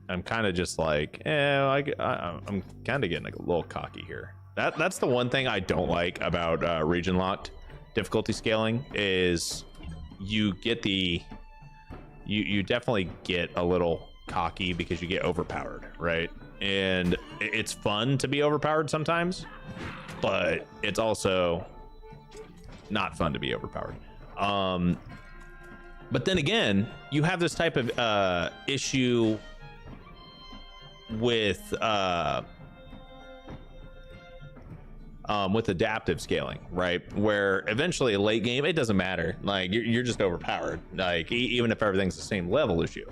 S1: I'm kind of just like, I'm kind of getting a little cocky here. That's the one thing I don't like about region locked difficulty scaling is you get you definitely get a little cocky because you get overpowered, right? And it's fun to be overpowered sometimes, but it's also not fun to be overpowered. But then again, you have this type of issue with adaptive scaling, right? Where eventually late game, it doesn't matter. Like you're just overpowered. Like even if everything's the same level as you,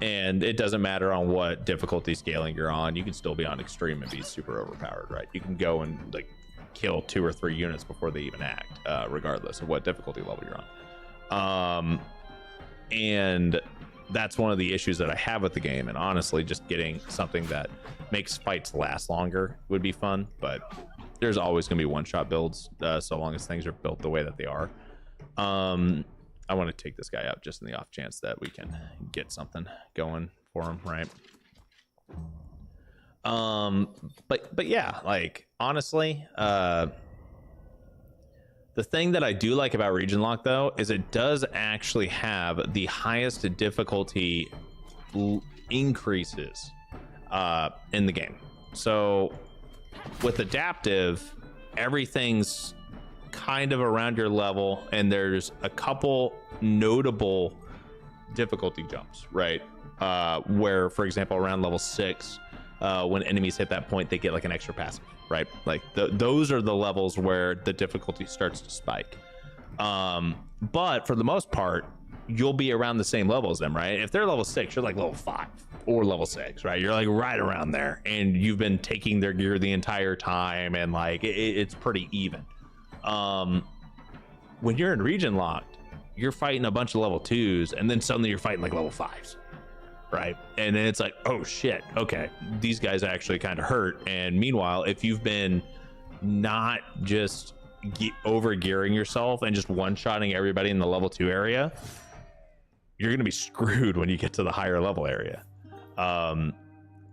S1: and it doesn't matter on what difficulty scaling you're on. You can still be on extreme and be super overpowered, right? You can go and like kill 2 or 3 units before they even act, regardless of what difficulty level you're on. And that's one of the issues that I have with the game. And honestly, just getting something that makes fights last longer would be fun, but there's always going to be one-shot builds, so long as things are built the way that they are. I want to take this guy out just in the off chance that we can get something going for him, right? But yeah, like honestly, the thing that I do like about region lock though is it does actually have the highest difficulty increases in the game. So with adaptive, everything's kind of around your level, and there's a couple notable difficulty jumps, right? Where, for example, around level 6, when enemies hit that point, they get like an extra passive, right? Like those are the levels where the difficulty starts to spike. But for the most part, you'll be around the same level as them, right? If they're level 6, you're like level 5 or level 6, right? You're like right around there, and you've been taking their gear the entire time, and like it's pretty even. When you're in region locked, you're fighting a bunch of level 2s, and then suddenly you're fighting like level 5s, right? And then it's like, oh shit, okay, these guys actually kind of hurt. And meanwhile, if you've been not just over gearing yourself and just one-shotting everybody in the level 2 area, you're gonna be screwed when you get to the higher level area,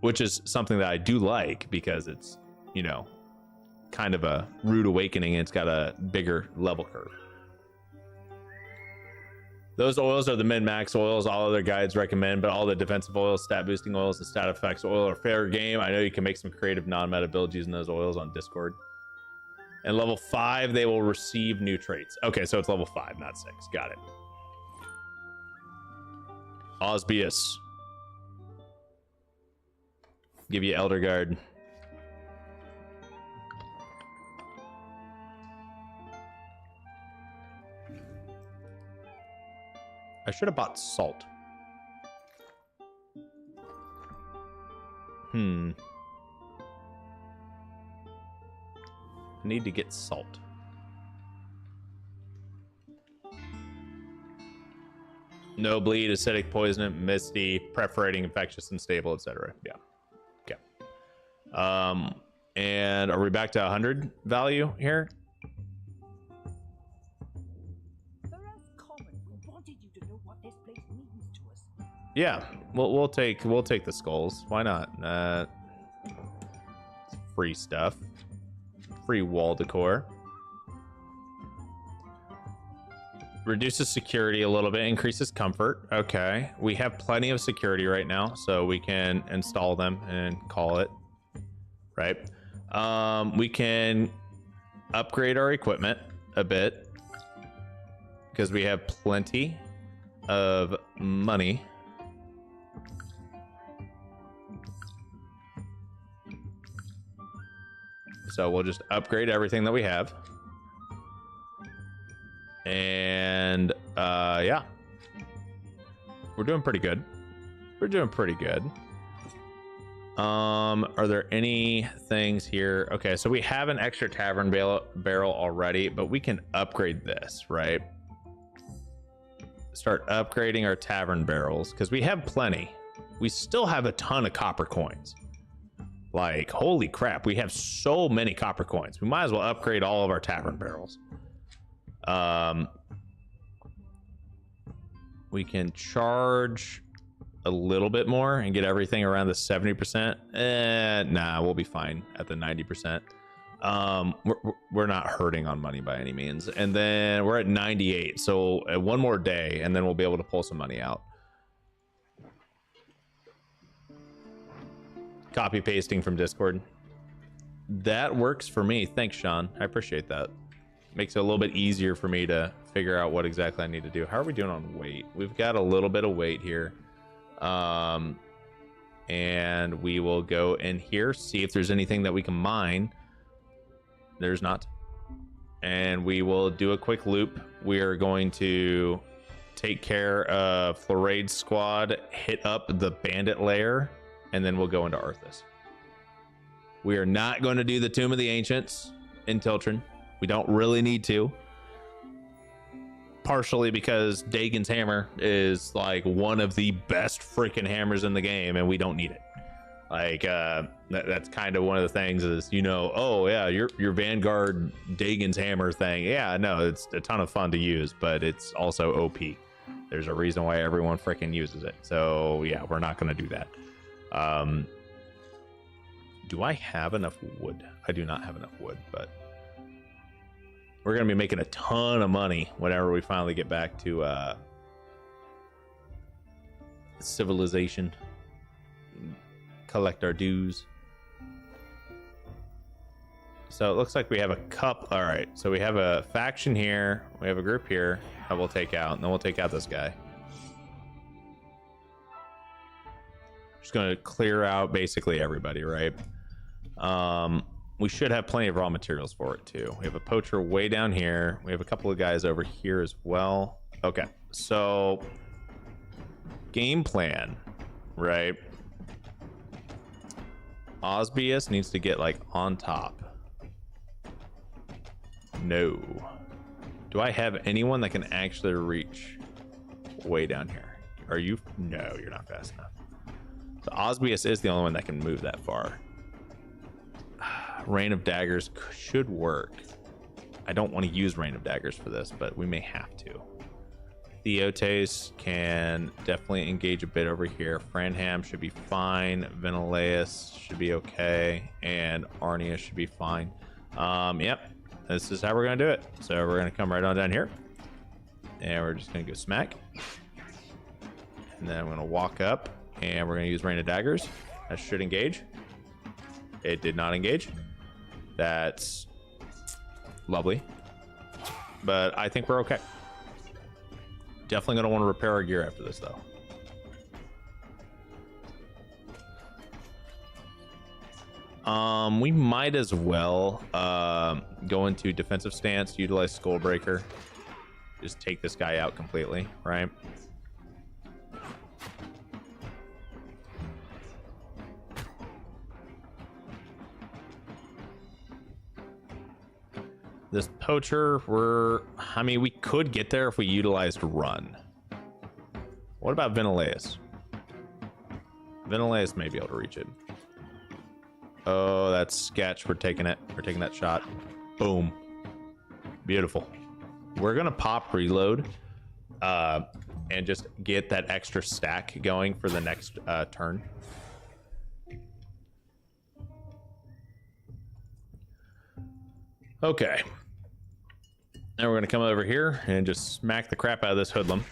S1: which is something that I do like, because it's, you know, kind of a rude awakening, and it's got a bigger level curve. Those oils are the min-max oils all other guides recommend, but all the defensive oils, stat boosting oils, and stat effects oil are fair game. I know you can make some creative non-meta builds using those oils on Discord. And level 5, they will receive new traits. Okay, so it's level 5, not 6. Got it. Osbius. Give you Elder Guard. I should have bought salt. I need to get salt. No bleed, acidic, poison, misty, preparating, infectious, unstable, etc. Yeah. Okay. And are we back to 100 value here? Yeah, we'll take the skulls. Why not? Free stuff, free wall decor. Reduces security a little bit, increases comfort. Okay, we have plenty of security right now, so we can install them and call it. Right. We can upgrade our equipment a bit because we have plenty of money. So we'll just upgrade everything that we have. And yeah, we're doing pretty good. Are there any things here? Okay, so we have an extra tavern barrel already, but we can upgrade this, right? Start upgrading our tavern barrels because we have plenty. We still have a ton of copper coins. Like, holy crap, we have so many copper coins. We might as well upgrade all of our tavern barrels. We can charge a little bit more and get everything around the 70%. Nah, we'll be fine at the 90%. We're not hurting on money by any means. And then we're at 98. So one more day, and then we'll be able to pull some money out. Copy pasting from Discord. That works for me. Thanks, Sean. I appreciate that. Makes it a little bit easier for me to figure out what exactly I need to do. How are we doing on weight? We've got a little bit of weight here. And we will go in here, see if there's anything that we can mine. There's not. And we will do a quick loop. We are going to take care of Floraide's squad, hit up the bandit lair, and then we'll go into Arthes. We are not going to do the Tomb of the Ancients in Tiltren. We don't really need to. Partially because Dagon's hammer is like one of the best freaking hammers in the game, and we don't need it. Like that's kind of one of the things is, you know, oh yeah, your Vanguard Dagon's hammer thing. Yeah, no, it's a ton of fun to use, but it's also OP. There's a reason why everyone freaking uses it. So yeah, we're not going to do that. Do I have enough wood? I do not have enough wood, but we're going to be making a ton of money whenever we finally get back to civilization. Collect our dues. So it looks like we have a cup. All right, so we have a faction here. We have a group here that we'll take out, and then we'll take out this guy. Just going to clear out basically everybody, right? We should have plenty of raw materials for it too. We have a poacher way down here. We have a couple of guys over here as well. Okay, so game plan, right? Osbius needs to get like on top. No. Do I have anyone that can actually reach way down here? Are you? No, you're not fast enough. So Osbius is the only one that can move that far. Rain of Daggers should work. I don't want to use Rain of Daggers for this, but we may have to. Theotes can definitely engage a bit over here. Franham should be fine. Veneleus should be okay. And Arnia should be fine. Yep. This is how we're going to do it. So we're going to come right on down here. And we're just going to go smack. And then I'm going to walk up. And we're going to use Rain of Daggers. That should engage. It did not engage. That's lovely. But I think we're okay. Definitely going to want to repair our gear after this, though. We might as well go into defensive stance, utilize Skullbreaker. Just take this guy out completely, right? This poacher, I mean, we could get there if we utilized run. What about Veneleus? Veneleus may be able to reach it. Oh, that's sketch. We're taking it. We're taking that shot. Boom. Beautiful. We're going to pop reload and just get that extra stack going for the next turn. Okay. Now we're going to come over here and just smack the crap out of this hoodlum.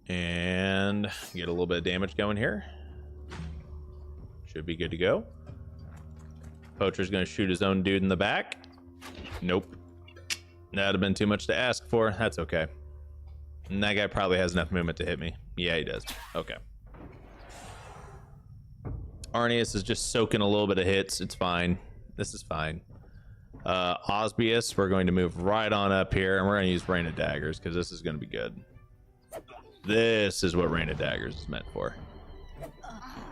S1: And get a little bit of damage going here. Should be good to go. Poacher's going to shoot his own dude in the back. Nope. That'd have been too much to ask for. That's okay. And that guy probably has enough movement to hit me. Yeah, he does. Okay. Arnius is just soaking a little bit of hits. It's fine. This is fine. Osbius, we're going to move right on up here, and we're going to use Rain of Daggers because this is going to be good. This is what Rain of Daggers is meant for.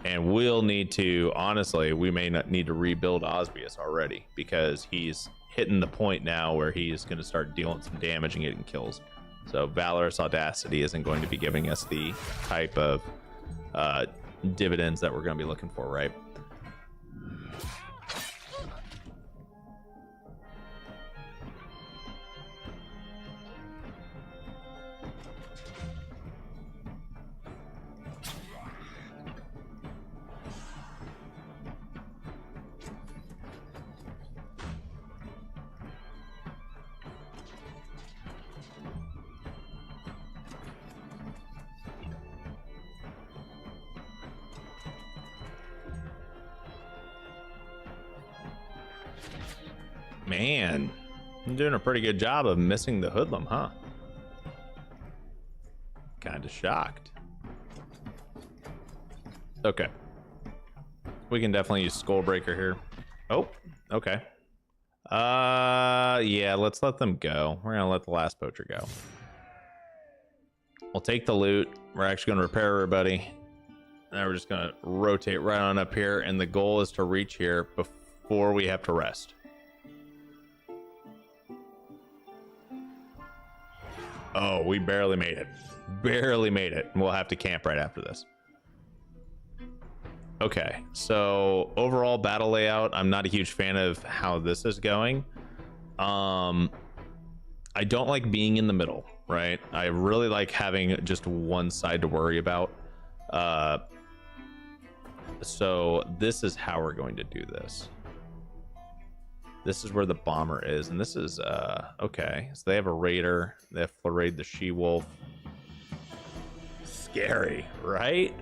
S1: And we'll need to, honestly, we may not need to rebuild Osbius already, because he's hitting the point now where he's going to start dealing some damage and getting kills. So Valorous Audacity isn't going to be giving us the type of dividends that we're going to be looking for, right? Man, I'm doing a pretty good job of missing the hoodlum, huh? Kind of shocked. Okay. We can definitely use Skullbreaker here. Oh, okay. Yeah, let's let them go. We're gonna let the last poacher go. We'll take the loot. We're actually gonna repair everybody. And then we're just gonna rotate right on up here, and the goal is to reach here before we have to rest. Oh, we barely made it. Barely made it. We'll have to camp right after this. Okay, so overall battle layout, I'm not a huge fan of how this is going. I don't like being in the middle, right? I really like having just one side to worry about. So this is how we're going to do this. This is where the bomber is, and this is okay. So they have a raider. They have Flurried the she-wolf. Scary, right?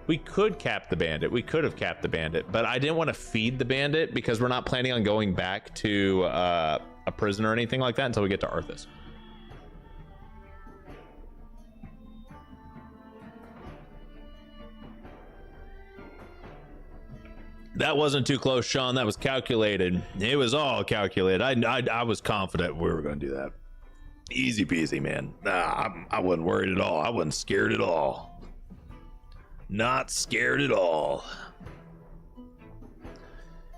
S1: We could cap the bandit. We could have capped the bandit, but I didn't want to feed the bandit because we're not planning on going back to a prison or anything like that until we get to Arthes. That wasn't too close, Sean. That was calculated. It was all calculated. I was confident we were going to do that. Easy peasy, man. Nah, I wasn't worried at all. I wasn't scared at all. Not scared at all.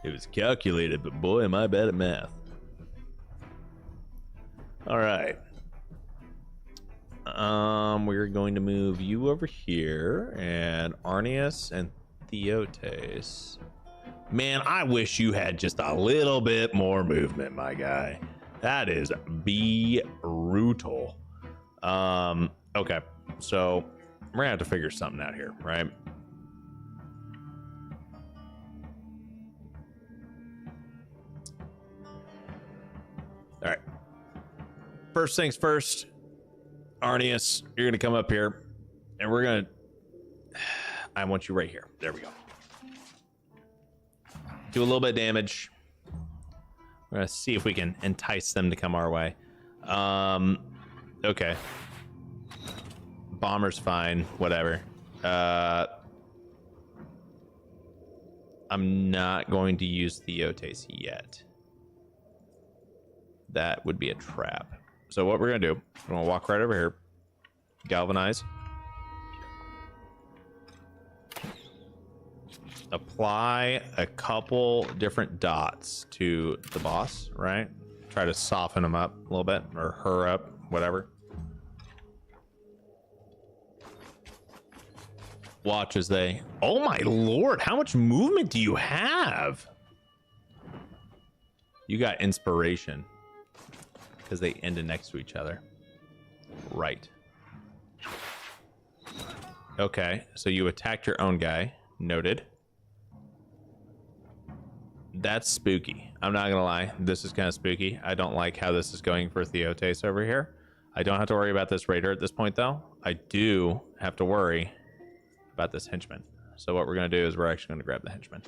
S1: It was calculated, but boy, am I bad at math. All right. We're going to move you over here, and Arthes and Theotes. Man, I wish you had just a little bit more movement, my guy. That is brutal. Okay, so we're gonna have to figure something out here, right? All right. First things first, Arthes, you're gonna come up here, and we're gonna. I want you right here. There we go. Do a little bit of damage. We're gonna see if we can entice them to come our way. Okay. Bomber's fine, whatever. I'm not going to use Theotes yet. That would be a trap. So what we're gonna do, we're gonna walk right over here, galvanize, apply a couple different dots to the boss, right? Try to soften him up a little bit, or her up, whatever. Watch as they... Oh my lord, how much movement do you have? You got inspiration. Because they ended next to each other. Right. Okay, so you attacked your own guy. Noted. That's spooky. I'm not gonna lie. This is kind of spooky. I don't like how this is going for Theotes over here. I don't have to worry about this raider at this point, though. I do have to worry about this henchman. So what we're gonna do is we're actually gonna grab the henchman.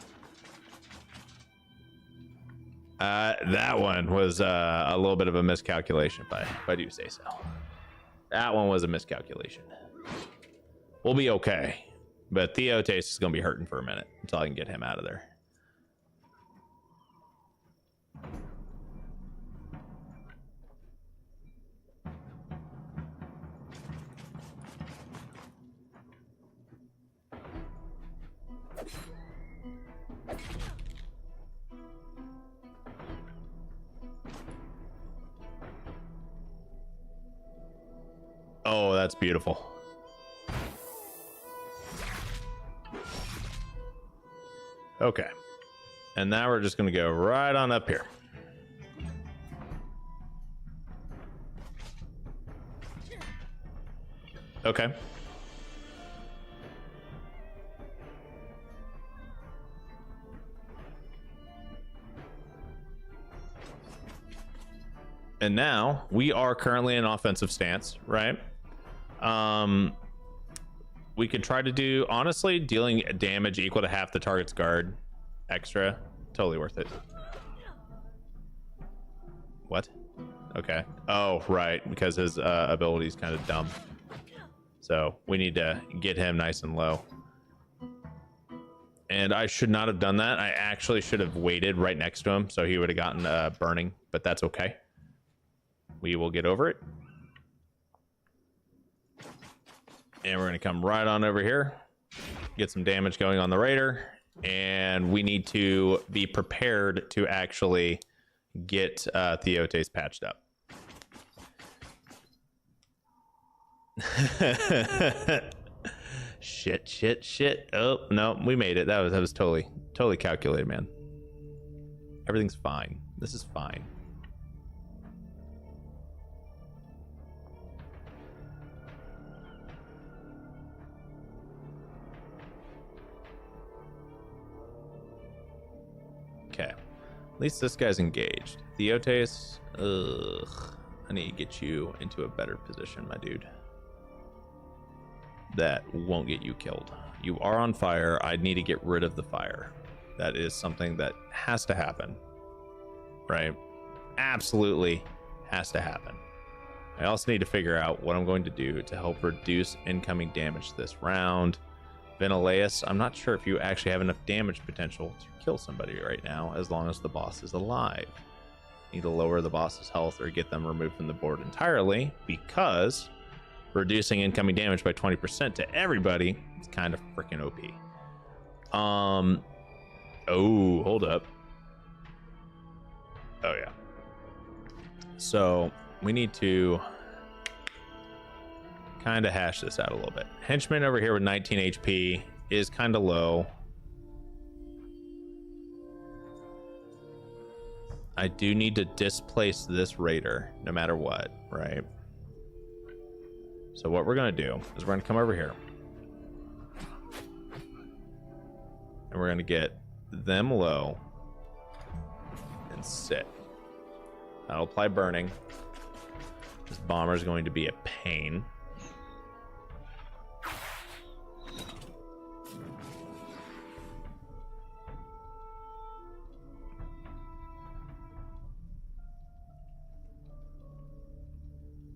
S1: That one was a little bit of a miscalculation, if I do say so. That one was a miscalculation. We'll be okay, but Theotes is gonna be hurting for a minute until I can get him out of there. Oh, that's beautiful. Okay. And now we're just going to go right on up here. Okay. And now we are currently in offensive stance, right? We could try to do, honestly, dealing damage equal to half the target's guard extra. Totally worth it. What? Okay. Oh, right. Because his ability is kind of dumb. So we need to get him nice and low. And I should not have done that. I actually should have waited right next to him so he would have gotten burning, but that's okay. We will get over it. And we're going to come right on over here, get some damage going on the raider, and we need to be prepared to actually get Theotes patched up. Shit. Oh, no, we made it. That was totally calculated, man. Everything's fine. This is fine. Okay, at least this guy's engaged. Theotes, I need to get you into a better position, my dude. That won't get you killed. You are on fire. I need to get rid of the fire. That is something that has to happen, right? Absolutely has to happen. I also need to figure out what I'm going to do to help reduce incoming damage this round. Vesunna, I'm not sure if you actually have enough damage potential to kill somebody right now, as long as the boss is alive. Need to lower the boss's health or get them removed from the board entirely, because reducing incoming damage by 20% to everybody is kind of freaking OP. Oh, hold up. Oh yeah. So we need to kind of hash this out a little bit. Henchman over here with 19 HP is kind of low. I do need to displace this raider no matter what, right? So what we're going to do is we're going to come over here. And we're going to get them low and sit. That'll apply burning. This bomber is going to be a pain.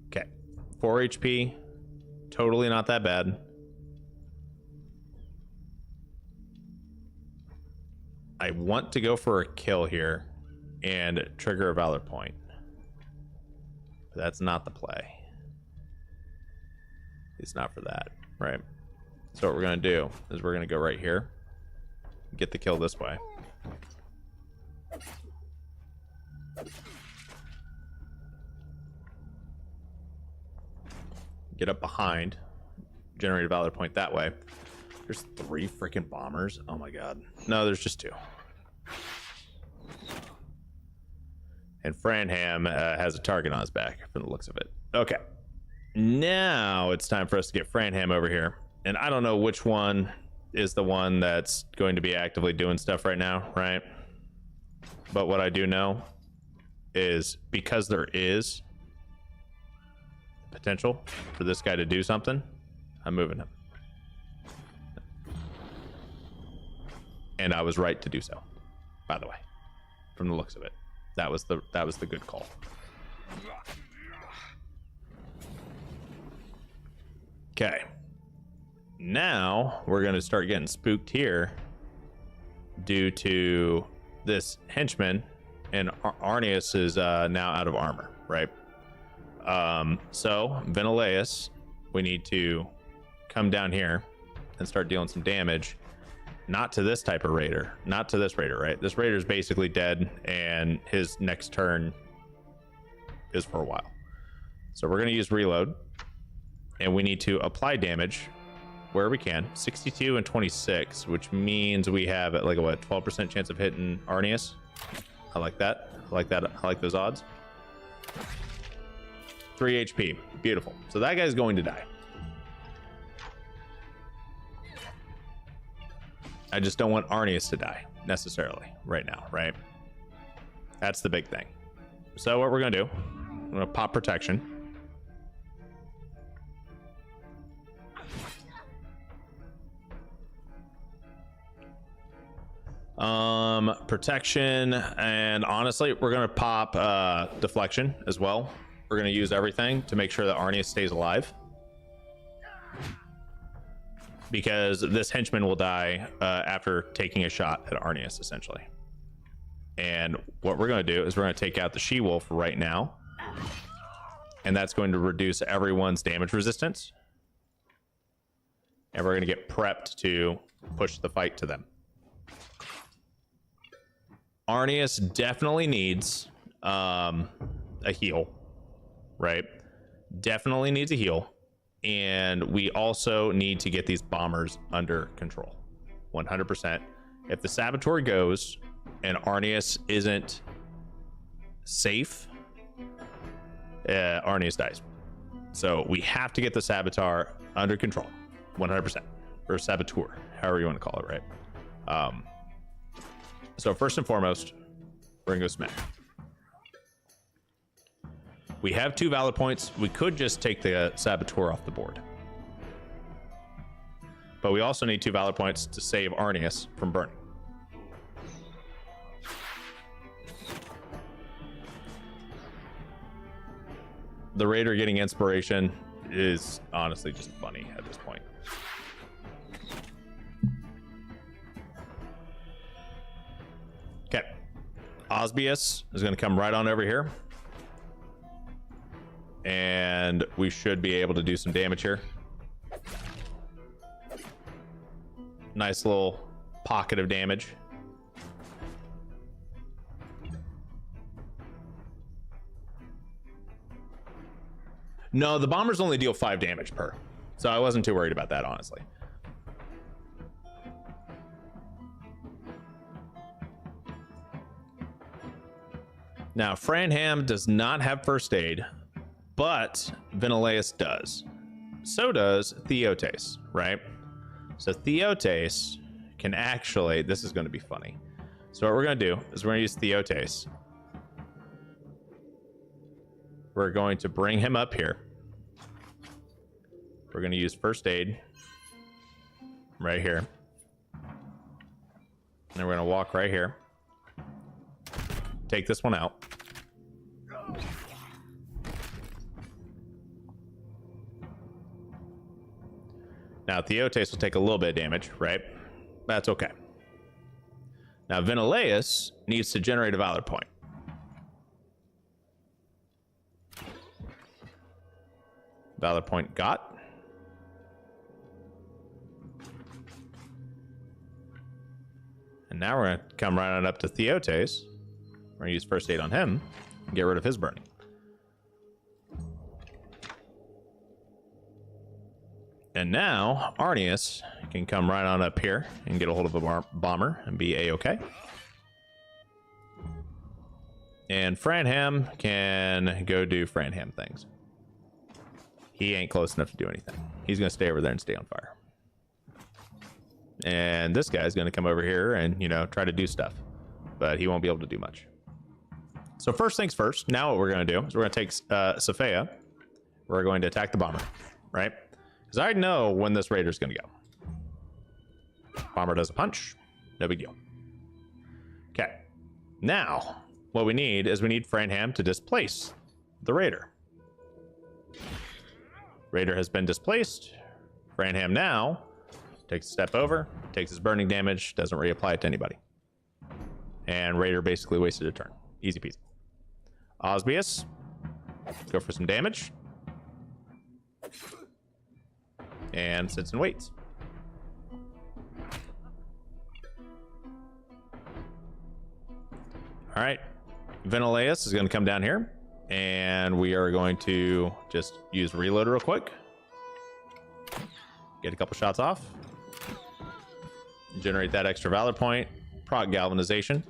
S1: Okay, 4 HP, totally not that bad. I want to go for a kill here and trigger a valor point. But that's not the play. It's not for that, right? So what we're gonna do is we're gonna go right here, get the kill this way. Get up behind, generate a valor point that way. There's 3 freaking bombers. Oh my god. No, there's just 2. And Franham has a target on his back from the looks of it. Okay. Now it's time for us to get Franham over here. And I don't know which one is the one that's going to be actively doing stuff right now, right? But what I do know is, because there is potential for this guy to do something, I'm moving him. And I was right to do so, by the way, from the looks of it. That was the good call. Okay. Now we're going to start getting spooked here due to this henchman, and Arthes is now out of armor, right? So Vesunna, we need to come down here and start dealing some damage. Not to this type of raider, not to this raider, right? This raider is basically dead, and his next turn is for a while. So we're going to use reload. and we need to apply damage where we can. 62 and 26, which means we have like a what, 12% chance of hitting Arthes. I like that. I like that. I like those odds. 3 HP. Beautiful. So that guy's going to die. I just don't want Arthes to die necessarily right now, right? That's the big thing. So what we're going to do, I'm going to pop protection. Protection, and honestly, we're going to pop deflection as well. We're going to use everything to make sure that Arthes stays alive. Because this henchman will die after taking a shot at Arthes, essentially. And what we're going to do is we're going to take out the she-wolf right now. And that's going to reduce everyone's damage resistance. And we're going to get prepped to push the fight to them. Arthes definitely needs a heal, right? Definitely needs a heal. And we also need to get these bombers under control 100%. If the saboteur goes and Arthes isn't safe, Arthes dies. So we have to get the saboteur under control 100%, or saboteur, however you want to call it, right? So first and foremost, we're gonna go smack. We have 2 valor points. We could just take the saboteur off the board. But we also need 2 valor points to save Arthes from burning. The Raider getting inspiration is honestly just funny at this point. Okay. Osbius is going to come right on over here. And we should be able to do some damage here. Nice little pocket of damage. No, the bombers only deal 5 damage per. So I wasn't too worried about that, honestly. Now, Franham does not have first aid, but Vesunna does. So does Theotes, right? So Theotes can actually, this is going to be funny. So what we're going to do is we're going to use Theotes. We're going to bring him up here. We're going to use first aid right here. And we're going to walk right here. Take this one out. Now, Theotes will take a little bit of damage, right? That's okay. Now, Vesunna needs to generate a valor point. Valor point got. And now we're going to come right on up to Theotes. We're going to use first aid on him and get rid of his burning. And now Arthes can come right on up here and get a hold of a bomber and be a-okay. And Franham can go do Franham things. He ain't close enough to do anything. He's going to stay over there and stay on fire. And this guy's going to come over here and, you know, try to do stuff. But he won't be able to do much. So first things first, now what we're going to do is we're going to take Sophia. We're going to attack the bomber, right? Because I know when this Raider's going to go. Bomber does a punch. No big deal. Okay. Now, what we need is we need Franham to displace the Raider. Raider has been displaced. Franham now takes a step over, takes his burning damage, doesn't reapply it to anybody. And Raider basically wasted a turn. Easy peasy. Osbius, go for some damage. And sits and waits. All right. Vesunna is going to come down here. And we are going to just use reload real quick. Get a couple shots off. Generate that extra valor point. Proc galvanization.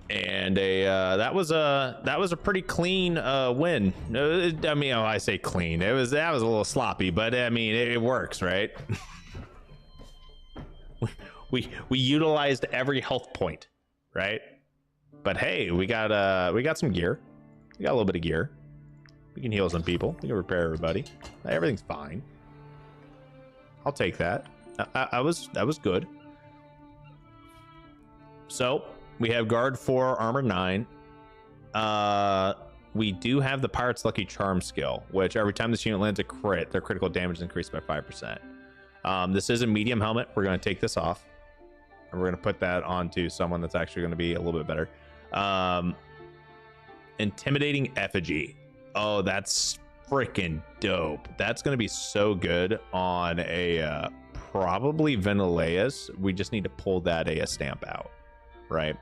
S1: And that was a pretty clean win. I mean, I say clean. That was a little sloppy, but I mean, it works, right? we utilized every health point, right? But hey, we got some gear. We got a little bit of gear. We can heal some people. We can repair everybody. Everything's fine. I'll take that. That was good. So we have guard 4, armor 9. We do have the pirate's lucky charm skill, which every time this unit lands a crit, their critical damage is increased by 5%. This is a medium helmet. We're going to take this off, and we're going to put that onto someone that's actually going to be a little bit better. Intimidating effigy. Oh, that's freaking dope. That's going to be so good on a probably Ventileus. We just need to pull that a stamp out, right?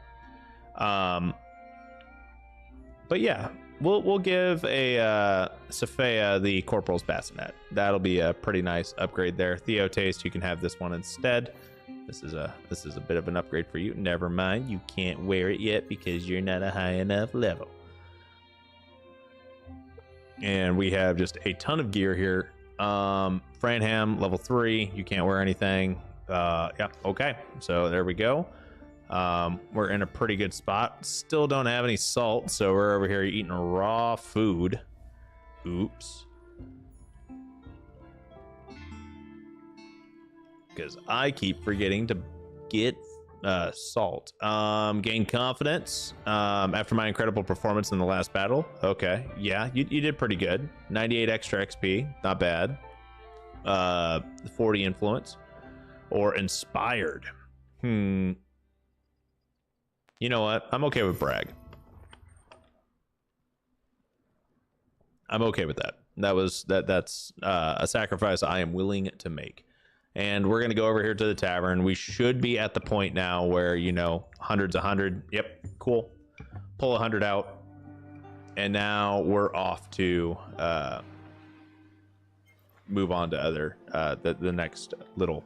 S1: But yeah, we'll give a Sophia the Corporal's Bassinet. That'll be a pretty nice upgrade there. Theo Taste, you can have this one instead. This is a bit of an upgrade for you. Never mind, you can't wear it yet because you're not a high enough level. And we have just a ton of gear here. Franham, level 3. You can't wear anything. Yeah, okay. So there we go. We're in a pretty good spot. Still don't have any salt, so we're over here eating raw food. Oops. Because I keep forgetting to get salt. Gain confidence after my incredible performance in the last battle. Okay, yeah, you did pretty good. 98 extra XP, not bad. 40 influence or inspired. You know what? I'm okay with brag. I'm okay with that. That's a sacrifice I am willing to make. And we're going to go over here to the tavern. We should be at the point now where, you know, hundreds, 100. Yep, cool. Pull 100 out. And now we're off to move on to other, the next little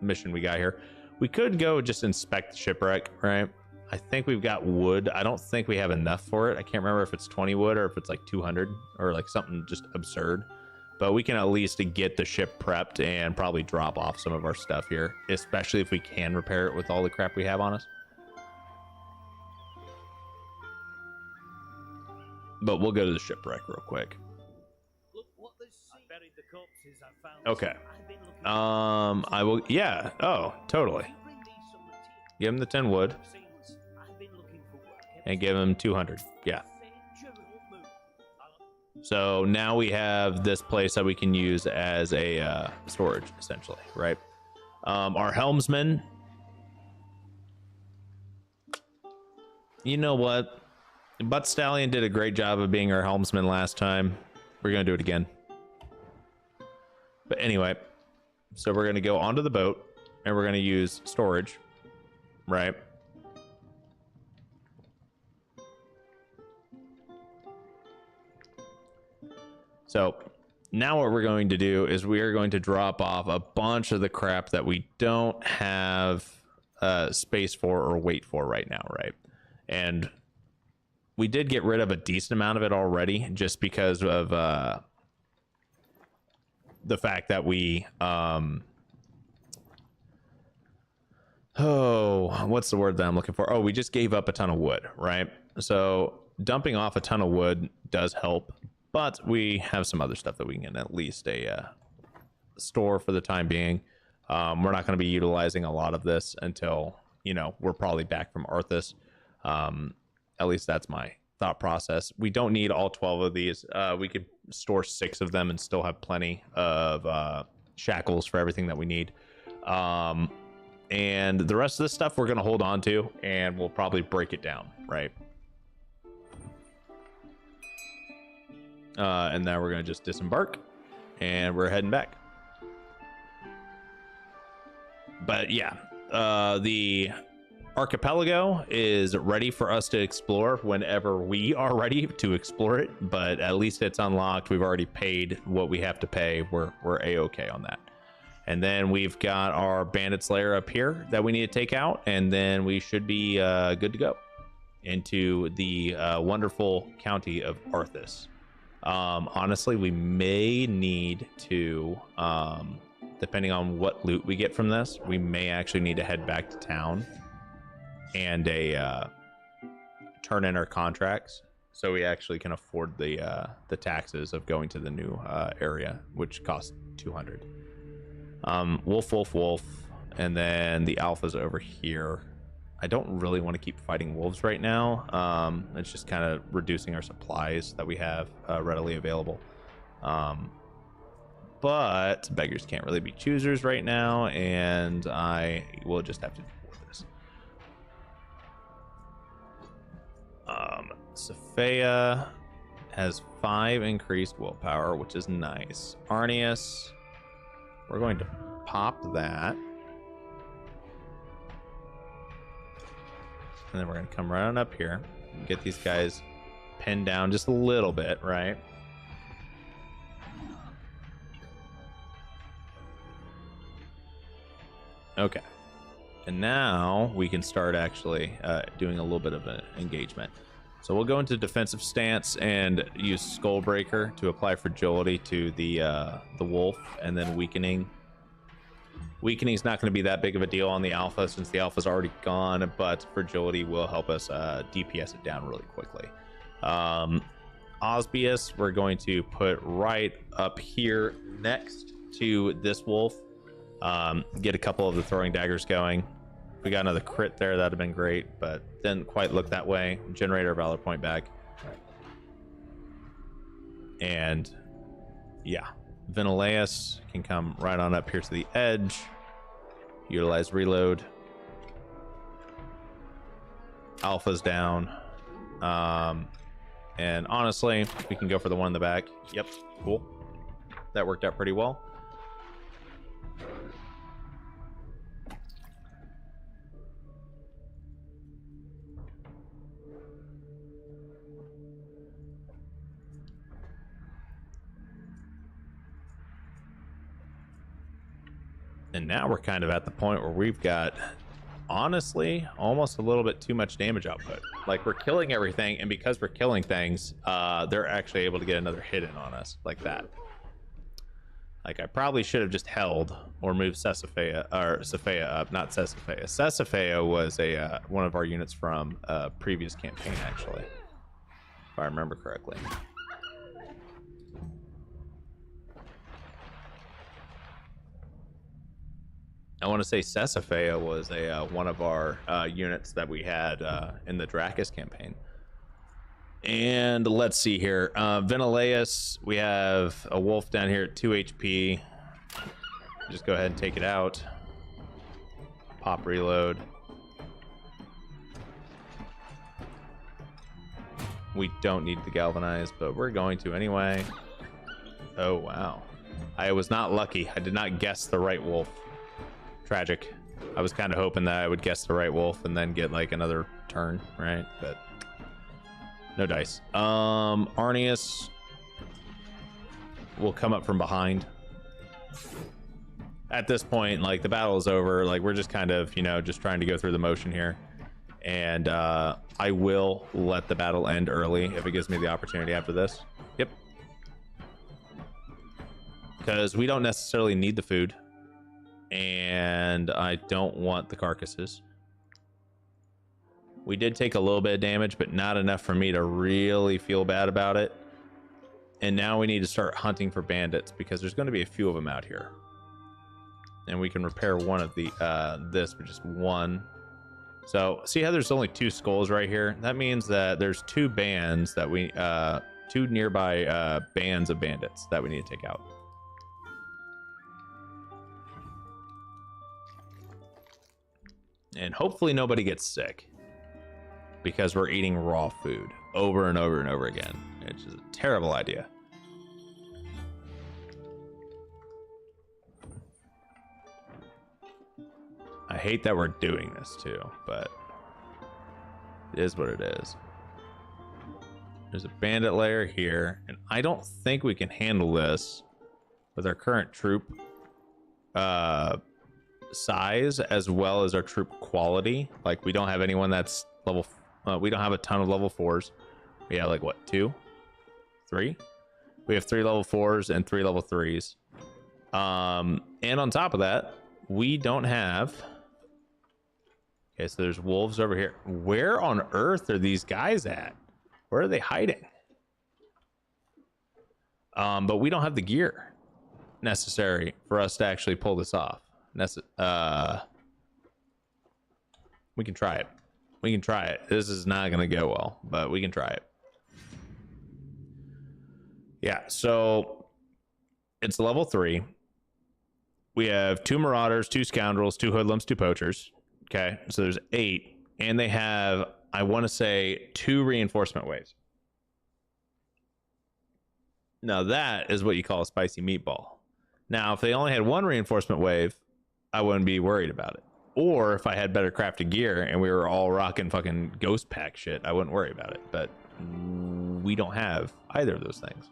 S1: mission we got here. We could go just inspect the shipwreck, right? I think we've got wood. I don't think we have enough for it. I can't remember if it's 20 wood or if it's like 200 or like something just absurd. But we can at least get the ship prepped and probably drop off some of our stuff here, especially if we can repair it with all the crap we have on us. But we'll go to the shipwreck real quick. Okay. I will. Yeah. Oh, totally. Give him the 10 wood. And give him 200. Yeah. So now we have this place that we can use as a storage, essentially, right? Our helmsman. You know what? Butt Stallion did a great job of being our helmsman last time. We're going to do it again. But anyway, so we're going to go onto the boat and we're going to use storage, right? So now what we're going to do is we are going to drop off a bunch of the crap that we don't have space for or weight for right now, right? And we did get rid of a decent amount of it already just because of the fact that we what's the word that I'm looking for? Oh, we just gave up a ton of wood, right? So dumping off a ton of wood does help. But we have some other stuff that we can at least store for the time being. We're not going to be utilizing a lot of this until, you know, we're probably back from Arthes. At least that's my thought process. We don't need all 12 of these. We could store 6 of them and still have plenty of shackles for everything that we need. And the rest of this stuff we're going to hold on to, and we'll probably break it down, right? And now we're going to just disembark and we're heading back. But yeah, the Archipelago is ready for us to explore whenever we are ready to explore it, but at least it's unlocked. We've already paid what we have to pay. We're a-okay on that. And then we've got our bandits lair up here that we need to take out, and then we should be good to go into the wonderful county of Arthes. Honestly, we may need to, depending on what loot we get from this, we may actually need to head back to town and turn in our contracts so we actually can afford the taxes of going to the new area, which costs 200. Wolf, and then the alpha's over here. I don't really want to keep fighting wolves right now. It's just kind of reducing our supplies that we have readily available. But beggars can't really be choosers right now, and I will just have to deal with this. Sophia has 5 increased willpower, which is nice. Arrhenius, we're going to pop that. And then we're going to come right on up here and get these guys pinned down just a little bit, right? Okay. And now we can start actually doing a little bit of an engagement. So we'll go into defensive stance and use Skullbreaker to apply fragility to the wolf, and then weakening. Weakening is not going to be that big of a deal on the alpha since the alpha's already gone, but fragility will help us DPS it down really quickly. Osbius, we're going to put right up here next to this wolf. Get a couple of the throwing daggers going. If we got another crit there, that'd have been great, but didn't quite look that way. Generate our valor point back. And yeah, Venileus can come right on up here to the edge. Utilize reload. Alpha's down. And honestly, we can go for the one in the back. Yep, cool. That worked out pretty well. And now we're kind of at the point where we've got, honestly, almost a little bit too much damage output. Like, we're killing everything, and because we're killing things, they're actually able to get another hit in on us, like that. Like, I probably should have just held or moved Sesafea, or Safea up, not Sesafea. Sesafea was a one of our units from a previous campaign, actually, if I remember correctly. I want to say Sesafea was a one of our units that we had in the Dracus campaign. And let's see here. Venileus, we have a wolf down here at 2 HP. Just go ahead and take it out. Pop reload. We don't need the galvanize, but we're going to anyway. Oh, wow. I was not lucky. I did not guess the right wolf. Tragic. I was kind of hoping that I would guess the right wolf and then get like another turn, right? But no dice. Arrhenius will come up from behind. At this point, like, the battle is over. Like, we're just kind of, you know, just trying to go through the motion here. And I will let the battle end early if it gives me the opportunity after this. Yep. Because we don't necessarily need the food. And I don't want the carcasses. We did take a little bit of damage, but not enough for me to really feel bad about it. And now we need to start hunting for bandits because there's going to be a few of them out here. And we can repair one of the this with just one. So see how there's only 2 skulls right here? That means that there's 2 bands that we 2 nearby bands of bandits that we need to take out. And hopefully nobody gets sick because we're eating raw food over and over and over again. It's just a terrible idea. I hate that we're doing this too, but It is what it is. There's a bandit layer here, and I don't think we can handle this with our current troop size as well as our troop quality. Like, we don't have anyone that's level we don't have a ton of level 4s. We have like what, 2 3? We have 3 level 4s and 3 level 3s, and on top of that we don't have. Okay, so there's wolves over here. Where on earth are these guys at? Where are they hiding? But we don't have the gear necessary for us to actually pull this off. We can try it. We can try it. This is not going to go well, but we can try it. Yeah, so it's level 3. We have 2 marauders, 2 scoundrels, 2 hoodlums, 2 poachers. Okay, so there's 8, and they have, I want to say, 2 reinforcement waves. Now that is what you call a spicy meatball. Now, if they only had 1 reinforcement wave, I wouldn't be worried about it. Or if I had better crafted gear and we were all rocking fucking ghost pack shit, I wouldn't worry about it. But we don't have either of those things.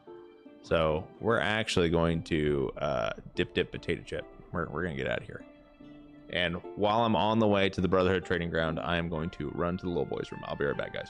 S1: So we're actually going to dip potato chip. We're going to get out of here. And while I'm on the way to the Brotherhood Trading Ground, I am going to run to the little boys' room. I'll be right back, guys.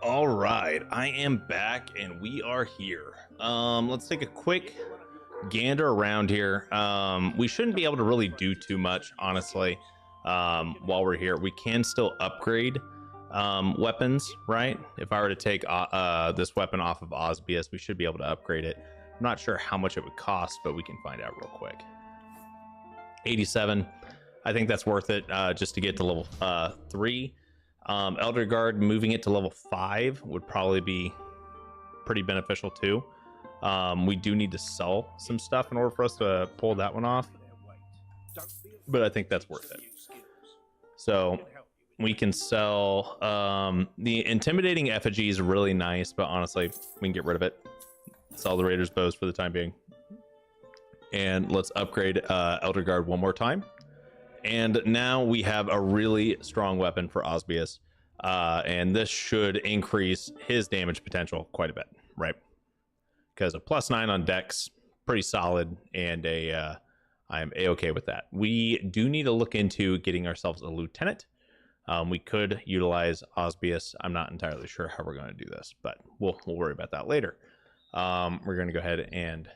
S1: All right, I am back and we are here. Let's take a quick gander around here. We shouldn't be able to really do too much, honestly, while we're here. We can still upgrade weapons, right? If I were to take this weapon off of Osbius, we should be able to upgrade it. I'm not sure how much it would cost, but we can find out real quick. 87. I think that's worth it just to get to level 3. Elder Guard, moving it to level 5 would probably be pretty beneficial too. We do need to sell some stuff in order for us to pull that one off, but I think that's worth it. So we can sell the intimidating effigy is really nice, but honestly we can get rid of it. Sell the Raiders bows for the time being, and let's upgrade Elder Guard one more time. And now we have a really strong weapon for Osbius, and this should increase his damage potential quite a bit, right? Because a +9 on Dex, pretty solid, and I'm a-okay with that. We do need to look into getting ourselves a lieutenant. We could utilize Osbius. I'm not entirely sure how we're going to do this, but we'll worry about that later. We're going to go ahead and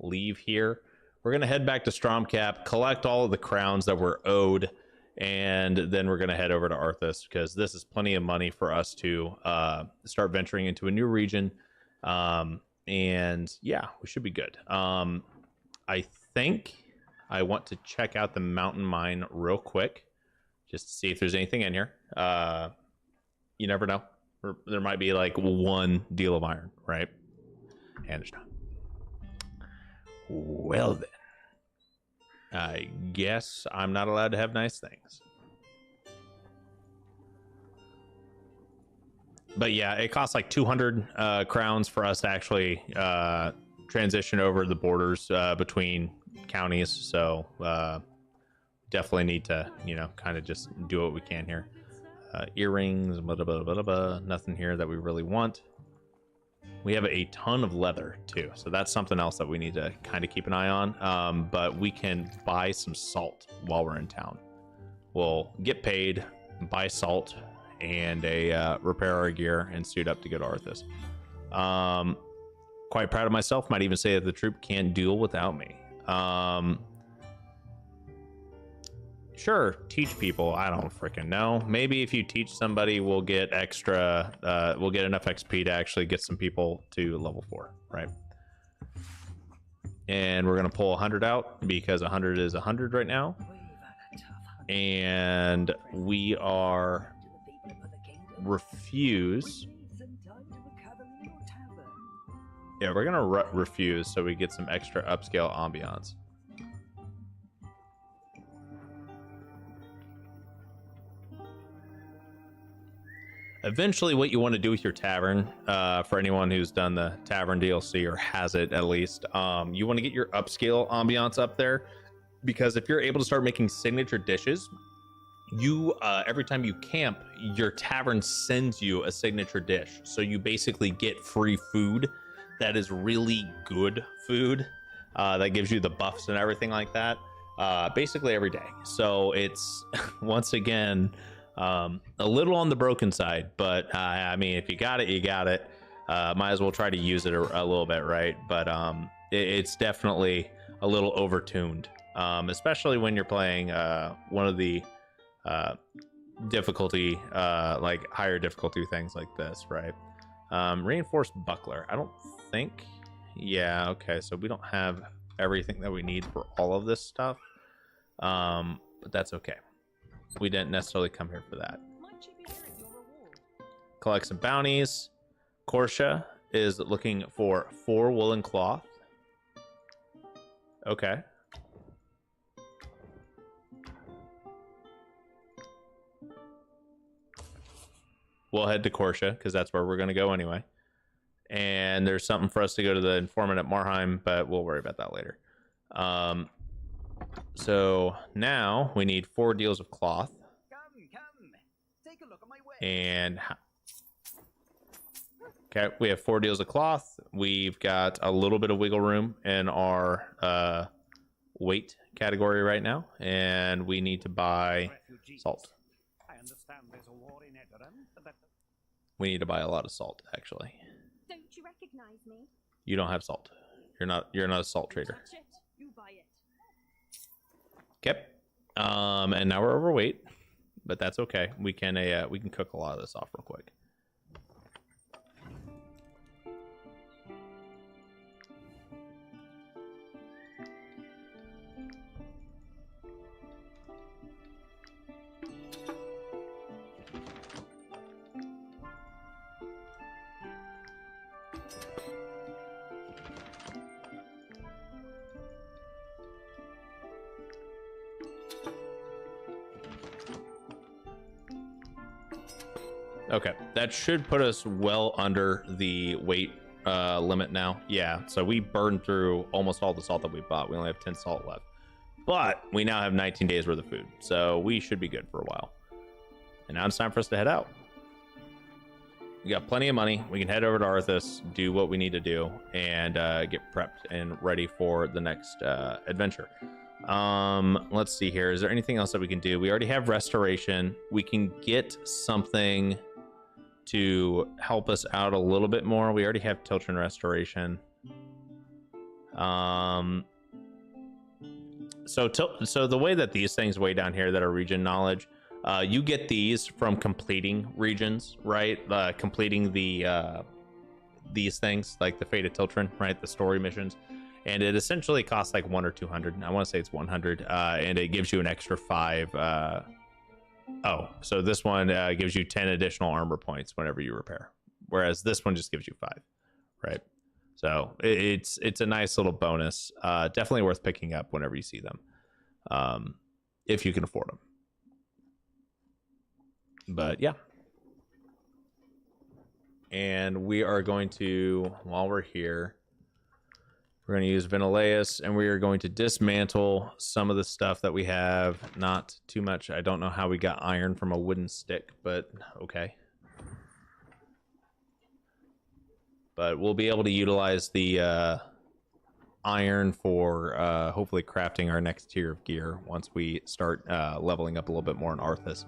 S1: leave here. We're going to head back to Stromcap, collect all of the crowns that were owed, and then we're going to head over to Arthes, because this is plenty of money for us to start venturing into a new region. And yeah, we should be good. I think I want to check out the mountain mine real quick, just to see if there's anything in here. You never know. There might be like one deal of iron, right? And there's not. Well then, I guess I'm not allowed to have nice things. But yeah, it costs like 200 crowns for us to actually transition over the borders between counties. So definitely need to, kind of just do what we can here. Earrings, blah, blah, blah, blah, blah. Nothing here that we really want. We have a ton of leather too, so that's something else that we need to kind of keep an eye on. But we can buy some salt while we're in town. We'll get paid, buy salt, and repair our gear and suit up to go to Arthes. Quite proud of myself. Might even say that the troop can't duel without me. Sure, teach people. I don't freaking know. Maybe if you teach somebody, we'll get extra. We'll get enough XP to actually get some people to level 4, right? And we're gonna pull 100 out because 100 is 100 right now, and we are refuse. Yeah, we're gonna refuse so we get some extra upscale ambiance. Eventually, what you want to do with your tavern, for anyone who's done the Tavern DLC or has it at least, you want to get your upscale ambiance up there, because if you're able to start making signature dishes, you every time you camp, your tavern sends you a signature dish. So you basically get free food that is really good food that gives you the buffs and everything like that, basically every day. So it's once again a little on the broken side, but I mean, if you got it, you got it. Might as well try to use it a little bit, right? But it's definitely a little overtuned, especially when you're playing one of the difficulty, like higher difficulty things like this, right? Reinforced buckler. I don't think. Yeah, okay. So we don't have everything that we need for all of this stuff, but that's okay. We didn't necessarily come here for that. Collect some bounties. Corsia is looking for 4 woolen cloth. Okay. We'll head to Corsia because that's where we're going to go anyway. And there's something for us to go to the informant at Marheim, but we'll worry about that later. So now we need 4 deals of cloth. Come. Take a look at my way. And okay, we have 4 deals of cloth. We've got a little bit of wiggle room in our weight category right now, and we need to buy salt. I understand there's a war in Tavern. We need to buy a lot of salt, actually.
S2: Don't you recognize me?
S1: You don't have salt. You're not a salt trader.
S2: You buy it.
S1: Okay. And now we're overweight, but that's okay. We can cook a lot of this off real quick. Okay, that should put us well under the weight limit now. Yeah, so we burned through almost all the salt that we bought. We only have 10 salt left, but we now have 19 days worth of food, so we should be good for a while. And now it's time for us to head out. We got plenty of money. We can head over to Arthes, do what we need to do, and get prepped and ready for the next adventure. Let's see here. Is there anything else that we can do? We already have restoration. We can get something to help us out a little bit more. We already have Tiltren Restoration. So the way that these things way down here that are region knowledge, you get these from completing regions, right? Completing these things like the Fate of Tiltren, right? The story missions, and it essentially costs like 100 or 200. I want to say it's 100, and it gives you an extra 5. Oh, so this one gives you 10 additional armor points whenever you repair, whereas this one just gives you 5, right? So it's a nice little bonus. Definitely worth picking up whenever you see them, if you can afford them. But yeah. And we are going to, while we're here, we're going to use Ventileus, and we are going to dismantle some of the stuff that we have. Not too much. I don't know how we got iron from a wooden stick, but okay. But we'll be able to utilize the iron for hopefully crafting our next tier of gear once we start leveling up a little bit more in Arthes.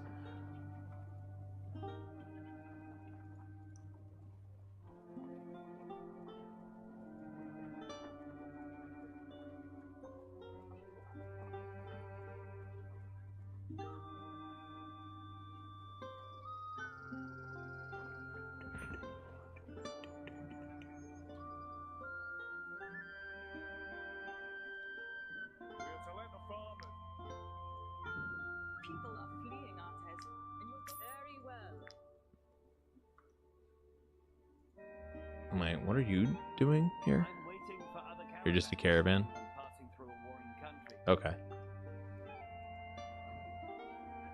S2: People are fleeing Arthes, and you're very well.
S1: Wait, what are you doing here? You're just a caravan? Okay.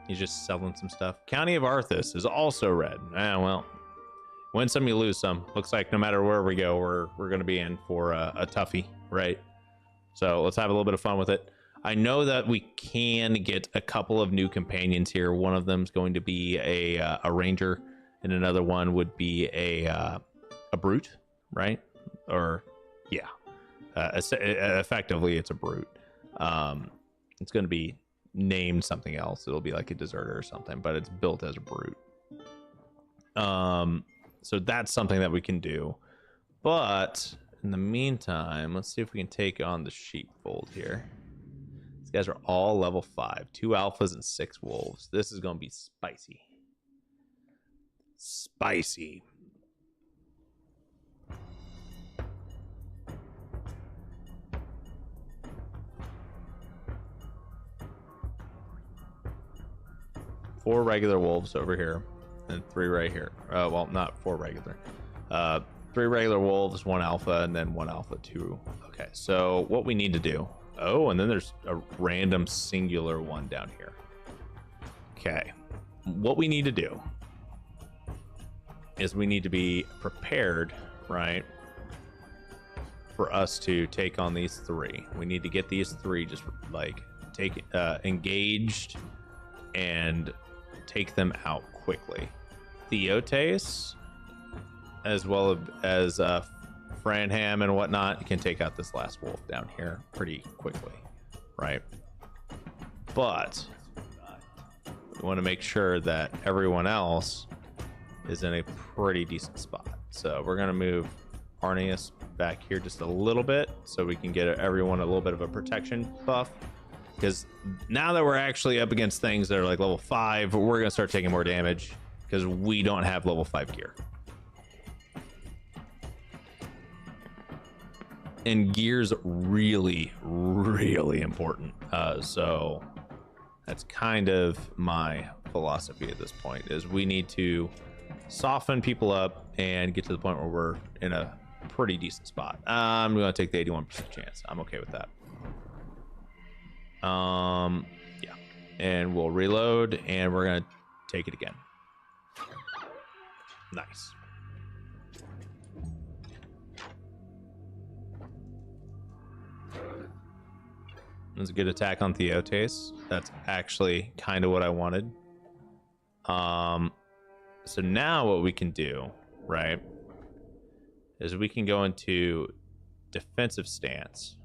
S1: He's just selling some stuff. County of Arthes is also red. Ah, well. Win some, you lose some. Looks like no matter where we go, we're going to be in for a toughie, right? So let's have a little bit of fun with it. I know that we can get a couple of new companions here. One of them is going to be a ranger, and another one would be a brute, right? Or yeah, effectively it's a brute. It's going to be named something else. It'll be like a deserter or something, but it's built as a brute. So that's something that we can do. But in the meantime, let's see if we can take on the sheepfold here. These guys are all level 5. 2 alphas and 6 wolves. This is going to be spicy. Spicy. Four regular wolves over here and 3 right here. Well, not 4 regular. 3 regular wolves, 1 alpha, and then 1 alpha 2. Okay, so what we need to do. Oh, and then there's a random singular one down here. Okay, what we need to do is we need to be prepared, right, for us to take on these 3. We need to get these 3 just like engaged and take them out quickly. Theotes, as well as Franham and whatnot, can take out this last wolf down here pretty quickly, right? But we want to make sure that everyone else is in a pretty decent spot. So we're going to move Arthes back here just a little bit so we can get everyone a little bit of a protection buff. Because now that we're actually up against things that are like level 5, we're going to start taking more damage because we don't have level 5 gear. And gear's really, really important. So that's kind of my philosophy at this point, is we need to soften people up and get to the point where we're in a pretty decent spot. I'm going to take the 81% chance. I'm okay with that. Yeah, and we'll reload, and we're gonna take it again. Nice. That's a good attack on Theotes. That's actually kind of what I wanted. So now what we can do, right, is we can go into defensive stance.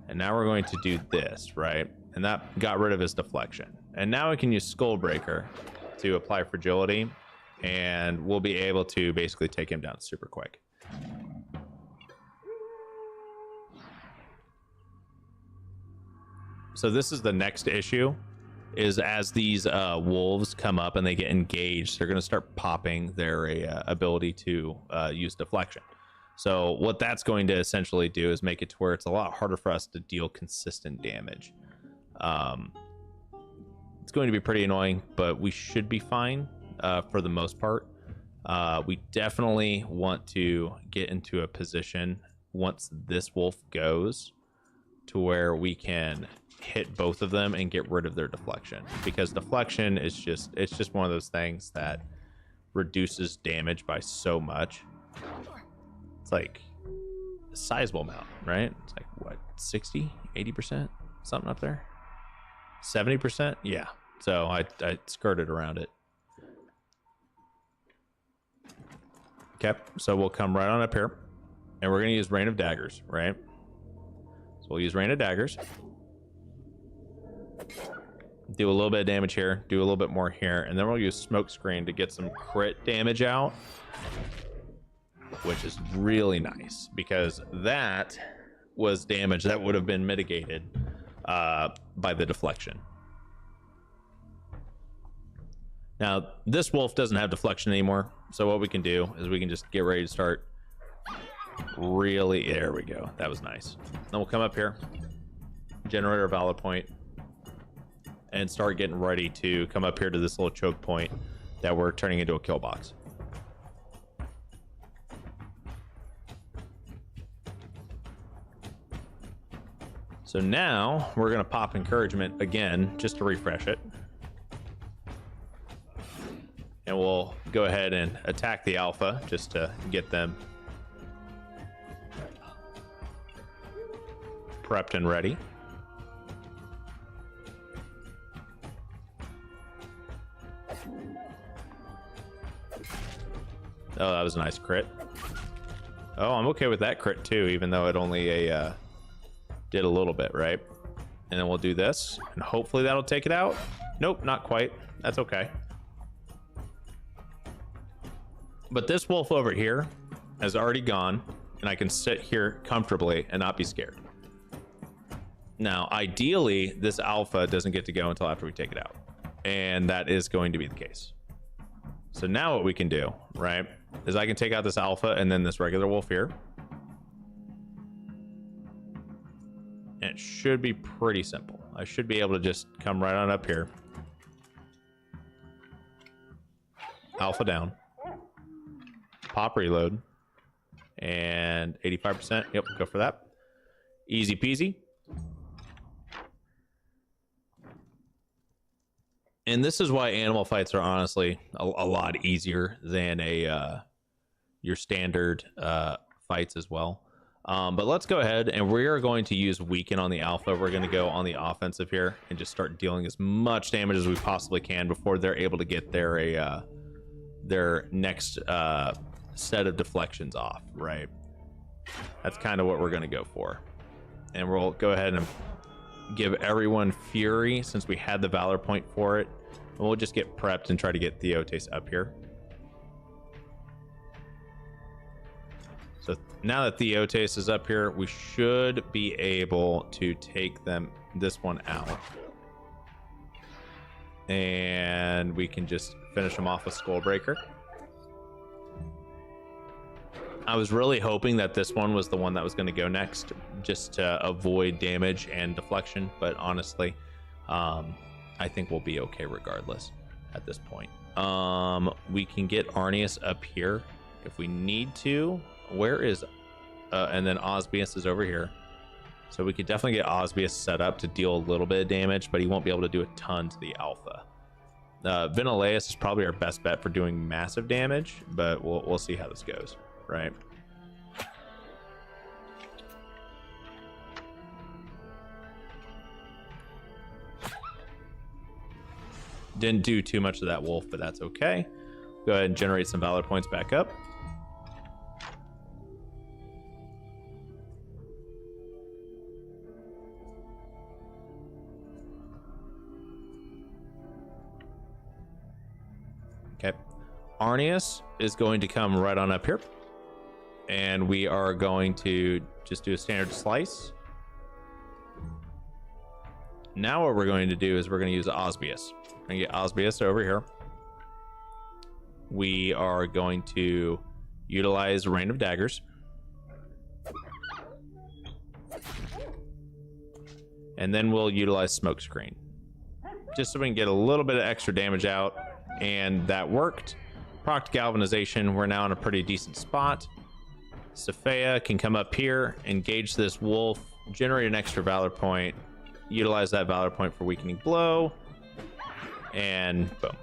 S1: And now we're going to do this, right? And that got rid of his deflection. And now we can use Skullbreaker to apply fragility and we'll be able to basically take him down super quick. So this is the next issue, is as these wolves come up and they get engaged, they're going to start popping their ability to use deflection. So what that's going to essentially do is make it to where it's a lot harder for us to deal consistent damage. It's going to be pretty annoying, but we should be fine for the most part. We definitely want to get into a position once this wolf goes to where we can hit both of them and get rid of their deflection, because deflection is just one of those things that reduces damage by so much. It's like a sizable amount, right? It's like what, 60-80%, something up there, 70%. Yeah, so I skirted around it. Okay, so we'll come right on up here and we're gonna use Rain of Daggers, right? So we'll use Rain of Daggers, do a little bit of damage here, do a little bit more here, and then we'll use Smoke Screen to get some crit damage out, which is really nice because that was damage that would have been mitigated by the deflection. Now this wolf doesn't have deflection anymore, so what we can do is we can just get ready to start really, there we go, that was nice. Then we'll come up here, generate our valor point, and start getting ready to come up here to this little choke point that we're turning into a kill box. So now we're gonna pop encouragement again just to refresh it, and we'll go ahead and attack the alpha just to get them prepped and ready. Oh, that was a nice crit. Oh, I'm okay with that crit too, even though it only did a little bit, right? And then we'll do this, and hopefully that'll take it out. Nope, not quite. That's okay. But this wolf over here has already gone, and I can sit here comfortably and not be scared. Now, ideally, this alpha doesn't get to go until after we take it out, and that is going to be the case. So now what we can do, right, is I can take out this alpha and then this regular wolf here. And it should be pretty simple. I should be able to just come right on up here. Alpha down. Pop reload. And 85%. Yep, go for that. Easy peasy. And this is why animal fights are honestly a lot easier than your standard fights as well. But let's go ahead and we are going to use weaken on the alpha. We're going to go on the offensive here and just start dealing as much damage as we possibly can before they're able to get their next set of deflections off, right? That's kind of what we're going to go for. And we'll go ahead and give everyone fury since we had the valor point for it, and we'll just get prepped and try to get Theotes up here. So now that Theotes is up here, we should be able to take this one out, and we can just finish him off with Skullbreaker. I was really hoping that this one was the one that was going to go next, just to avoid damage and deflection, but honestly, I think we'll be okay regardless at this point. We can get Arthes up here if we need to. Where is and then Osbius is over here, so we could definitely get Osbius set up to deal a little bit of damage, but he won't be able to do a ton to the alpha. Vinileus is probably our best bet for doing massive damage, but we'll see how this goes, right? Didn't do too much of that wolf, but that's okay. Go ahead and generate some valor points back up. Okay. Arthes is going to come right on up here. And we are going to just do a standard slice. Now what we're going to do is we're going to use Osbius. We're going to get Osbius over here. We are going to utilize Rain of Daggers. And then we'll utilize Smokescreen. Just so we can get a little bit of extra damage out. And that worked. Proc Galvanization, we're now in a pretty decent spot. Sophia can come up here, engage this wolf, generate an extra Valor point, utilize that Valor point for Weakening Blow, and boom.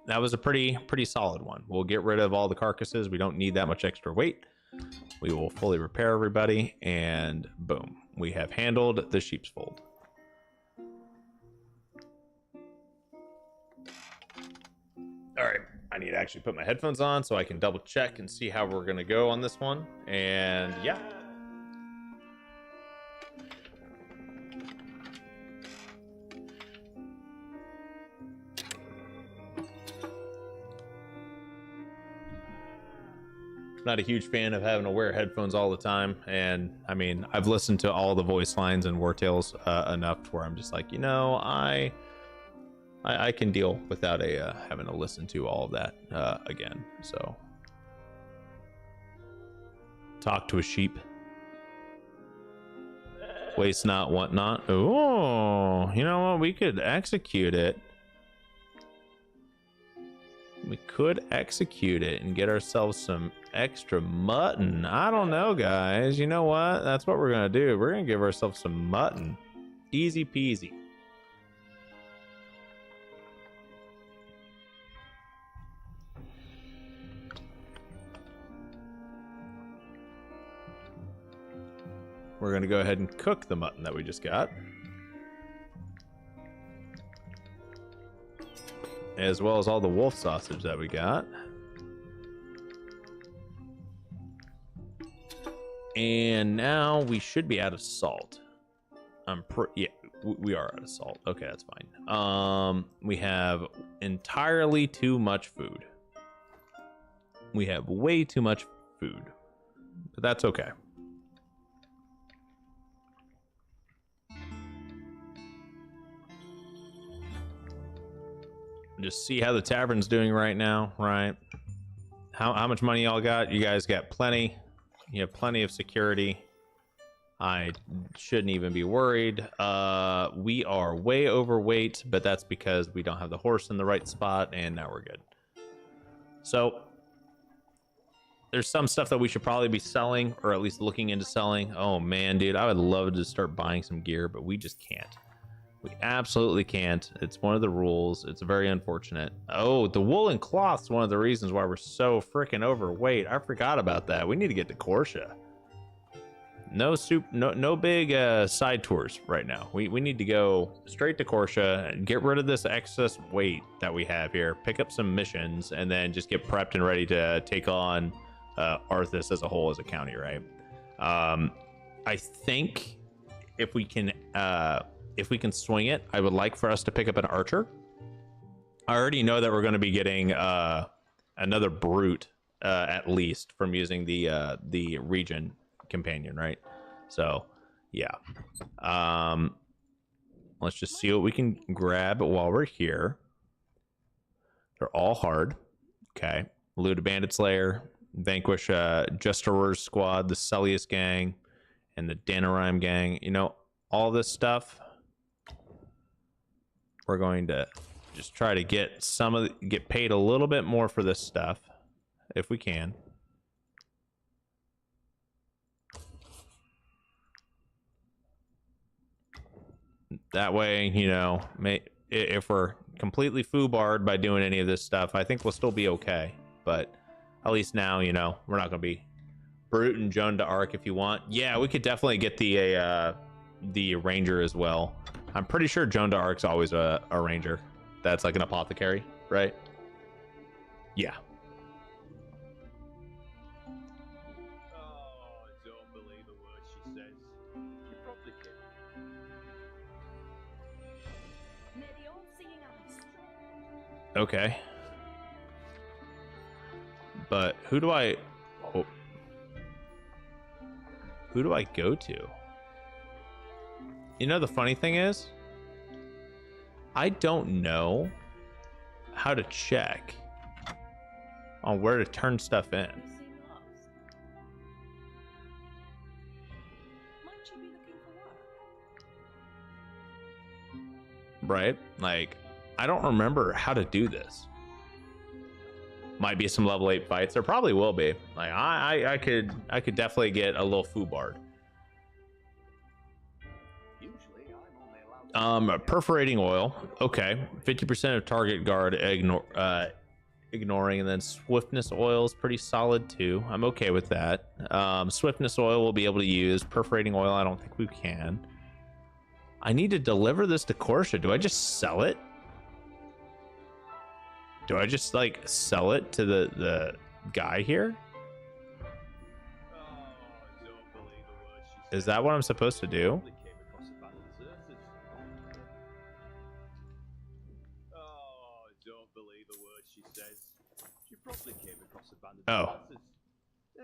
S1: That was a pretty solid one. We'll get rid of all the carcasses. We don't need that much extra weight. We will fully repair everybody, and boom. We have handled the Sheep's Fold. All right, I need to actually put my headphones on so I can double check and see how we're gonna go on this one. And yeah. Not a huge fan of having to wear headphones all the time. And I mean, I've listened to all the voice lines in Wartales enough to where I'm just like, you know, I can deal without having to listen to all of that again. So, talk to a sheep. Waste not, want not. Oh, you know what? We could execute it. We could execute it and get ourselves some extra mutton. I don't know, guys. You know what? That's what we're gonna do. We're gonna give ourselves some mutton. Easy peasy. We're going to go ahead and cook the mutton that we just got. As well as all the wolf sausage that we got. And now we should be out of salt. Yeah, we are out of salt. Okay, that's fine. We have entirely too much food. We have way too much food. But that's okay. Just see how the tavern's doing right now, right? How much money y'all got? You guys got plenty. You have plenty of security. I shouldn't even be worried. We are way overweight, but that's because we don't have the horse in the right spot, and now we're good. So there's some stuff that we should probably be selling, or at least looking into selling. Oh man, dude, I would love to start buying some gear, but we just can't. We absolutely can't. It's one of the rules. It's very unfortunate. Oh, the woolen cloth's one of the reasons why we're so freaking overweight. I forgot about that. We need to get to Corsia. No big side tours right now. We need to go straight to Corsia and get rid of this excess weight that we have here. Pick up some missions and then just get prepped and ready to take on Arthes as a whole as a county, right? I think if we can swing it, I would like for us to pick up an archer. I already know that we're going to be getting another brute at least from using the region companion, right? So yeah, let's just see what we can grab while we're here. They're all hard. Okay, loot a bandit slayer, vanquish Justerer's squad, the Cellius gang, and the Danarime gang. You know, all this stuff. We're going to just try to get get paid a little bit more for this stuff if we can. That way, you know, if we're completely foobarred by doing any of this stuff, I think we'll still be okay. But at least now, you know, we're not going to be Brute and Joan d'Arc if you want. Yeah, we could definitely get the ranger as well. I'm pretty sure Joan d'Arc's always a ranger. That's like an apothecary, right? Yeah.
S3: Oh, I don't believe a word she says. You probably can.
S2: May the all-seeing eyes.
S1: Okay. But who do I go to? You know, the funny thing is, I don't know how to check on where to turn stuff in.
S2: You seem lost. Might you be looking for work?
S1: Right? Like, I don't remember how to do this. Might be some level 8 fights. There probably will be. Like, I could definitely get a little foobard.
S3: Usually, I'm only allowed
S1: Perforating oil. Okay. 50% of target guard ignoring, and then swiftness oil is pretty solid too. I'm okay with that. Swiftness oil we'll be able to use. Perforating oil, I don't think we can. I need to deliver this to Korsha. Do I just sell it? Do I just like sell it to the guy here?
S3: Oh, don't believe a word she
S1: Is that what I'm supposed to do?
S3: probably came across a band of deserters. Oh, don't believe a word she says. She probably came across a band of deserters.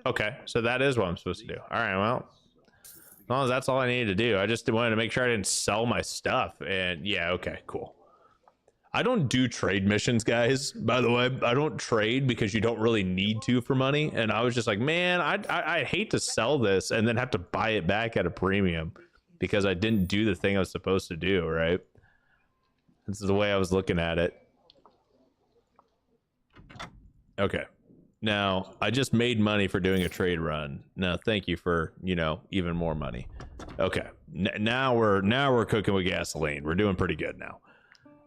S1: Okay, so that is what I'm supposed to do. All right, well, as long as that's all I needed to do. I just wanted to make sure I didn't sell my stuff. And yeah, okay, cool. I don't do trade missions, guys. By the way, I don't trade because you don't really need to for money. And I was just like, man, I hate to sell this and then have to buy it back at a premium because I didn't do the thing I was supposed to do, right? This is the way I was looking at it. Okay. Now, I just made money for doing a trade run. Now, thank you for, you know, even more money. Okay. Now we're cooking with gasoline. We're doing pretty good now.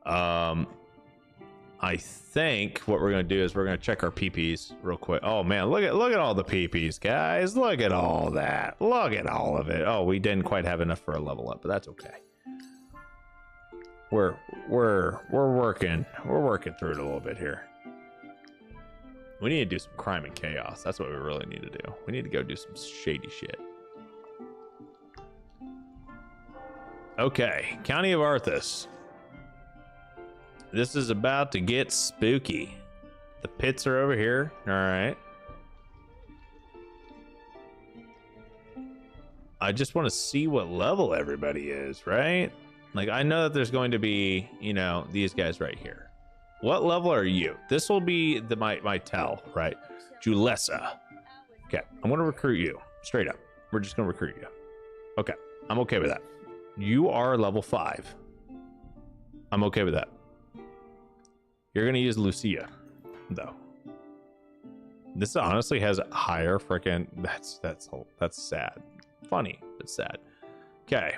S1: I think what we're gonna do is we're gonna check our PPs real quick. Oh man, look at all the PPs, guys. Look at all that. Look at all of it. Oh, we didn't quite have enough for a level up, but that's okay. We're working through it a little bit here. We need to do some crime and chaos. That's what we really need to do. We need to go do some shady shit. Okay, County of Arthes. This is about to get spooky. The pits are over here. All right. I just want to see what level everybody is, right? Like, I know that there's going to be, you know, these guys right here. What level are you? This will be my tell, right? Julessa. Okay, I'm going to recruit you. Straight up. We're just going to recruit you. Okay, I'm okay with that. You are level 5. I'm okay with that. You're going to use Lucia, though. This honestly has higher freaking... That's sad. Funny, but sad. Okay.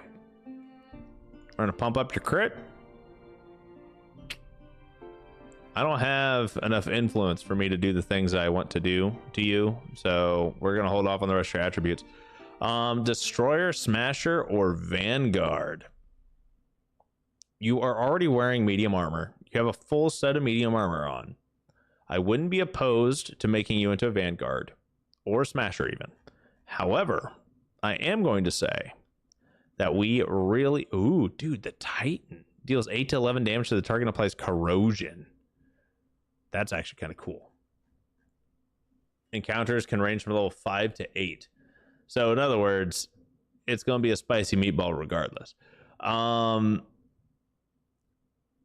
S1: We're going to pump up your crit. I don't have enough influence for me to do the things I want to do to you, so we're going to hold off on the rest of your attributes. Destroyer, Smasher, or Vanguard. You are already wearing medium armor. You have a full set of medium armor on. I wouldn't be opposed to making you into a Vanguard or Smasher even. However, I am going to say that we really... Ooh, dude, the Titan deals 8 to 11 damage to the target and applies corrosion. That's actually kind of cool. Encounters can range from level 5 to 8. So in other words, it's going to be a spicy meatball regardless.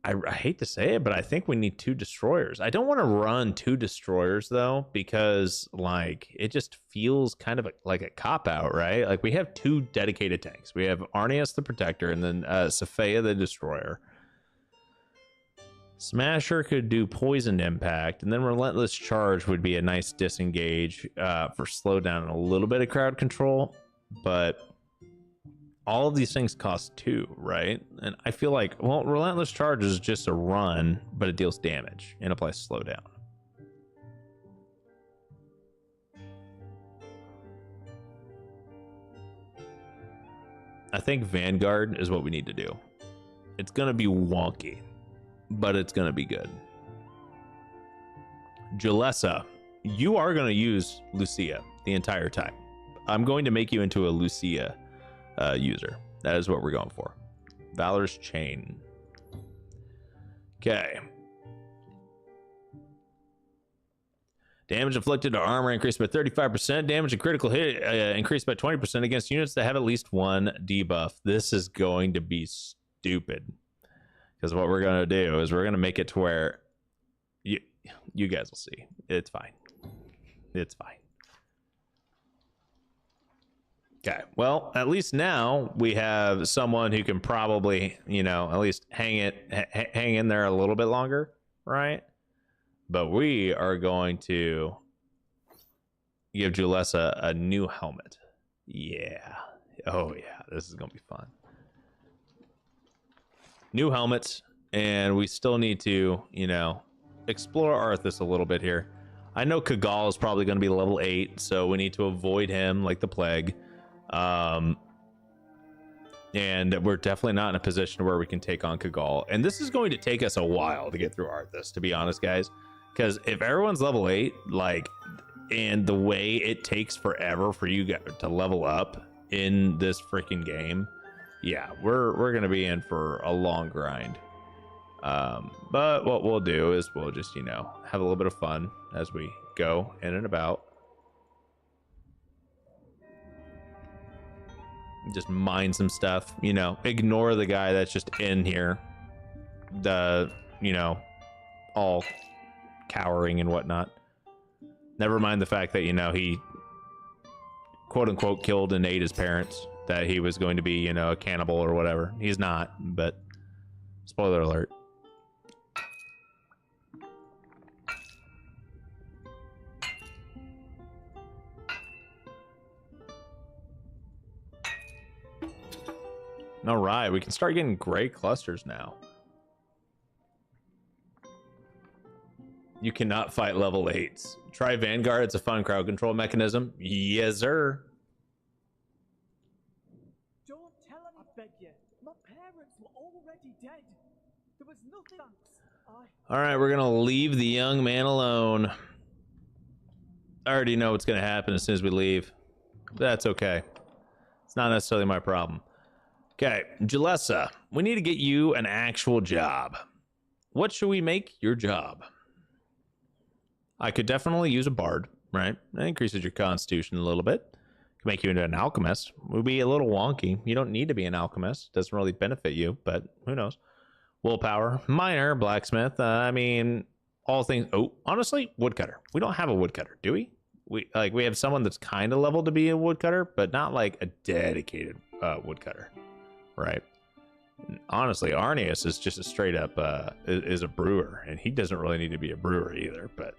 S1: I hate to say it, but I think we need 2 destroyers. I don't want to run 2 destroyers though, because like it just feels kind of like a cop out, right? Like we have 2 dedicated tanks. We have Arthes the Protector and then Sophia the Destroyer. Smasher could do poisoned impact, and then Relentless Charge would be a nice disengage for slowdown and a little bit of crowd control, but all of these things cost 2, right? And I feel like, well, Relentless Charge is just a run, but it deals damage and applies slowdown. I think Vanguard is what we need to do. It's going to be wonky, but it's going to be good. Julessa, you are going to use Lucia the entire time. I'm going to make you into a Lucia user. That is what we're going for. Valor's Chain. Okay. Damage inflicted to armor increased by 35%. Damage and critical hit increased by 20% against units that have at least one debuff. This is going to be stupid. Because what we're going to do is we're going to make it to where you guys will see. It's fine. It's fine. Okay. Well, at least now we have someone who can probably, you know, at least hang in there a little bit longer, right? But we are going to give Julessa a new helmet. Yeah. Oh, yeah. This is going to be fun. New helmets. And we still need to, you know, explore Arthes a little bit here. I know Kagal is probably going to be level 8. So we need to avoid him like the plague. And we're definitely not in a position where we can take on Kagal. And this is going to take us a while to get through Arthes, to be honest, guys. Because if everyone's level 8, like, and the way it takes forever for you to level up in this freaking game, yeah, we're gonna be in for a long grind. But what we'll do is we'll just, you know, have a little bit of fun as we go in and about. Just mine some stuff, you know, ignore the guy that's just in here. The, you know, all cowering and whatnot. Never mind the fact that, you know, he quote unquote killed and ate his parents, that he was going to be, you know, a cannibal or whatever. He's not, but spoiler alert. All right, we can start getting gray clusters now. You cannot fight level 8s. Try Vanguard. It's a fun crowd control mechanism. Yes, sir.
S4: Don't tell him, I beg you. My parents were already dead. There was nothing.
S1: All right, we're gonna leave the young man alone. I already know what's gonna happen as soon as we leave. That's okay. It's not necessarily my problem. Okay, Julessa, we need to get you an actual job. What should we make your job? I could definitely use a bard, right? That increases your constitution a little bit. Can make you into an alchemist. Would be a little wonky. You don't need to be an alchemist. Doesn't really benefit you, but who knows? Willpower, miner, blacksmith. I mean, all things. Oh, honestly, woodcutter. We don't have a woodcutter, do we? We have someone that's kind of leveled to be a woodcutter, but not like a dedicated woodcutter, right? And honestly, Arthes is just a straight up is a brewer, and he doesn't really need to be a brewer either, but.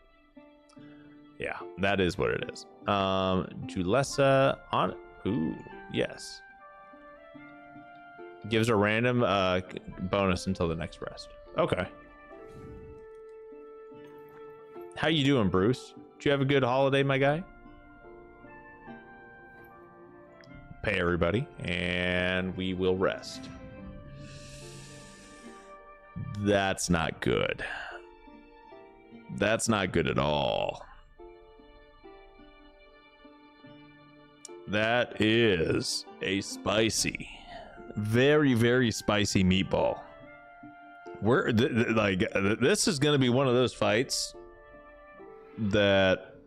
S1: Yeah, that is what it is. Julessa on. Ooh, yes. Gives a random bonus until the next rest. Okay. How you doing, Bruce? Did you have a good holiday, my guy? Pay everybody, and we will rest. That's not good. That's not good at all. That is a spicy, very, very spicy meatball. This is going to be one of those fights that,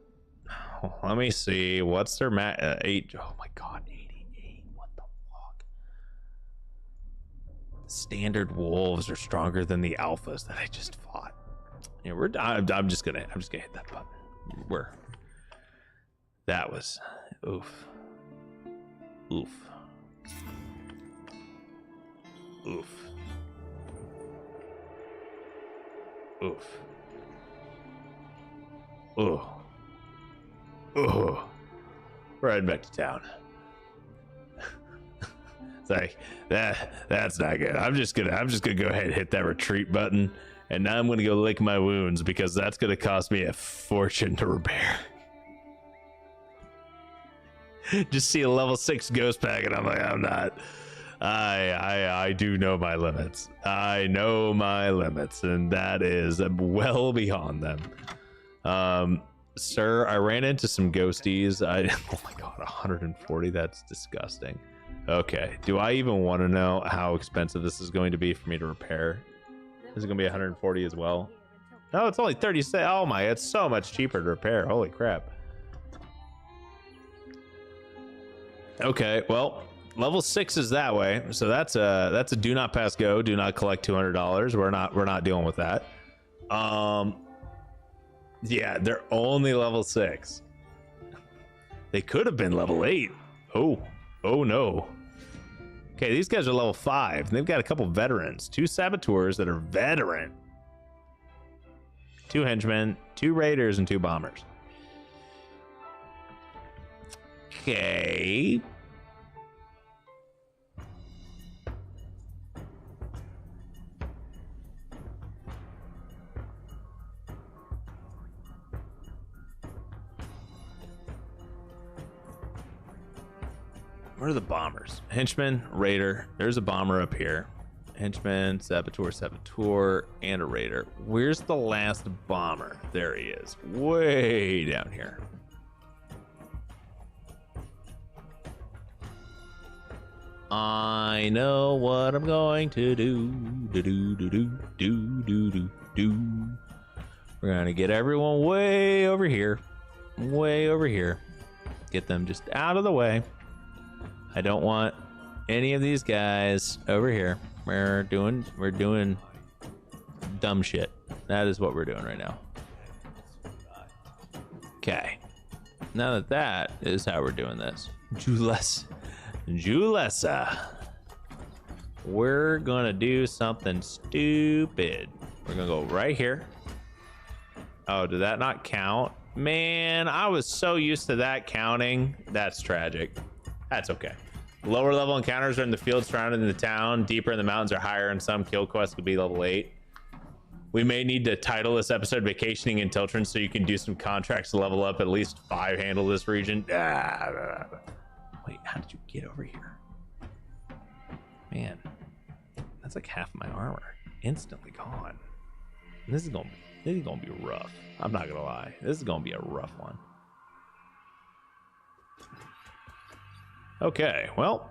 S1: let me see, what's their 8? Oh my God, 88. What the fuck? Standard wolves are stronger than the alphas that I just fought. Yeah, I'm just gonna hit that button. That was oof. Oof. Oof. Oof. Oh. Oh. Right back to town. It's like that's not good. I'm just gonna go ahead and hit that retreat button, and now I'm gonna go lick my wounds because that's gonna cost me a fortune to repair. Just see a level 6 ghost pack, and I'm like, I'm not. I do know my limits. I know my limits, and that is well beyond them. Sir, I ran into some ghosties. Oh my God, 140. That's disgusting. Okay, do I even want to know how expensive this is going to be for me to repair? Is it going to be 140 as well? Oh, it's only 36. Oh my, it's so much cheaper to repair. Holy crap. Okay, well, level 6 is that way. So that's a do not pass go, do not collect $200. We're not dealing with that. Yeah, they're only level 6. They could have been level 8. Oh no. Okay, these guys are level 5. And they've got a couple veterans, 2 saboteurs that are veteran, 2 henchmen, 2 raiders, and 2 bombers. Okay. Where are the bombers? Henchman, raider. There's a bomber up here. Henchman, saboteur, and a raider. Where's the last bomber? There he is. Way down here. I know what I'm going to do. We're gonna get everyone way over here. Way over here. Get them just out of the way. I don't want any of these guys over here. We're doing dumb shit. That is what we're doing right now. Okay. Now that is how we're doing this. Julessa. We're gonna do something stupid. We're gonna go right here. Oh, did that not count? Man, I was so used to that counting. That's tragic. That's okay. Lower level encounters are in the field surrounding the town. Deeper in the mountains are higher, and some kill quests could be level 8. We may need to title this episode Vacationing in Tiltren so you can do some contracts to level up at least 5 handle this region. Wait, how did you get over here? Man, that's like half my armor. Instantly gone. This is gonna be rough. I'm not gonna lie. This is gonna be a rough one. Okay, well,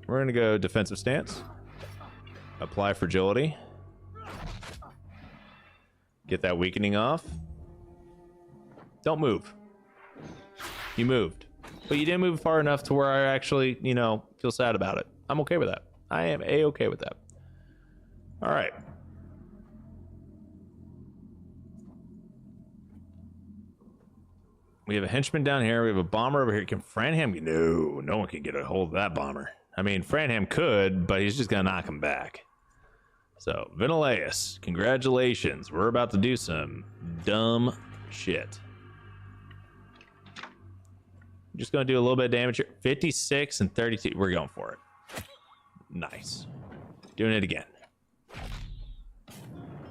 S1: we're gonna go defensive stance, apply fragility, get that weakening off. Don't move. You moved, but you didn't move far enough to where I actually, feel sad about it. I'm okay with that. I am a-okay with that. All right. We have a henchman down here. We have a bomber over here. Can Franham? No one can get a hold of that bomber. I mean, Franham could, but he's just going to knock him back. So, Vinileus, congratulations. We're about to do some dumb shit. I'm just going to do a little bit of damage here. 56 and 32. We're going for it. Nice. Doing it again.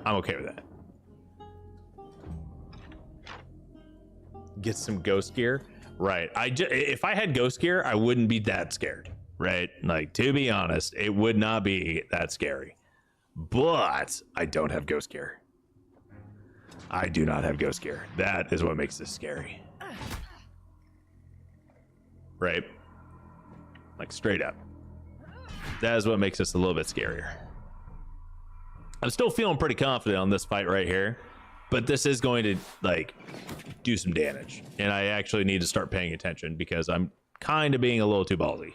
S1: I'm okay with that. Get some ghost gear. Right. If I had ghost gear, I wouldn't be that scared. Right? Like, to be honest, it would not be that scary. But I don't have ghost gear. I do not have ghost gear. That is what makes this scary. Right? Like, straight up. That is what makes this a little bit scarier. I'm still feeling pretty confident on this fight right here. But this is going to, like, do some damage. And I actually need to start paying attention because I'm kind of being a little too ballsy.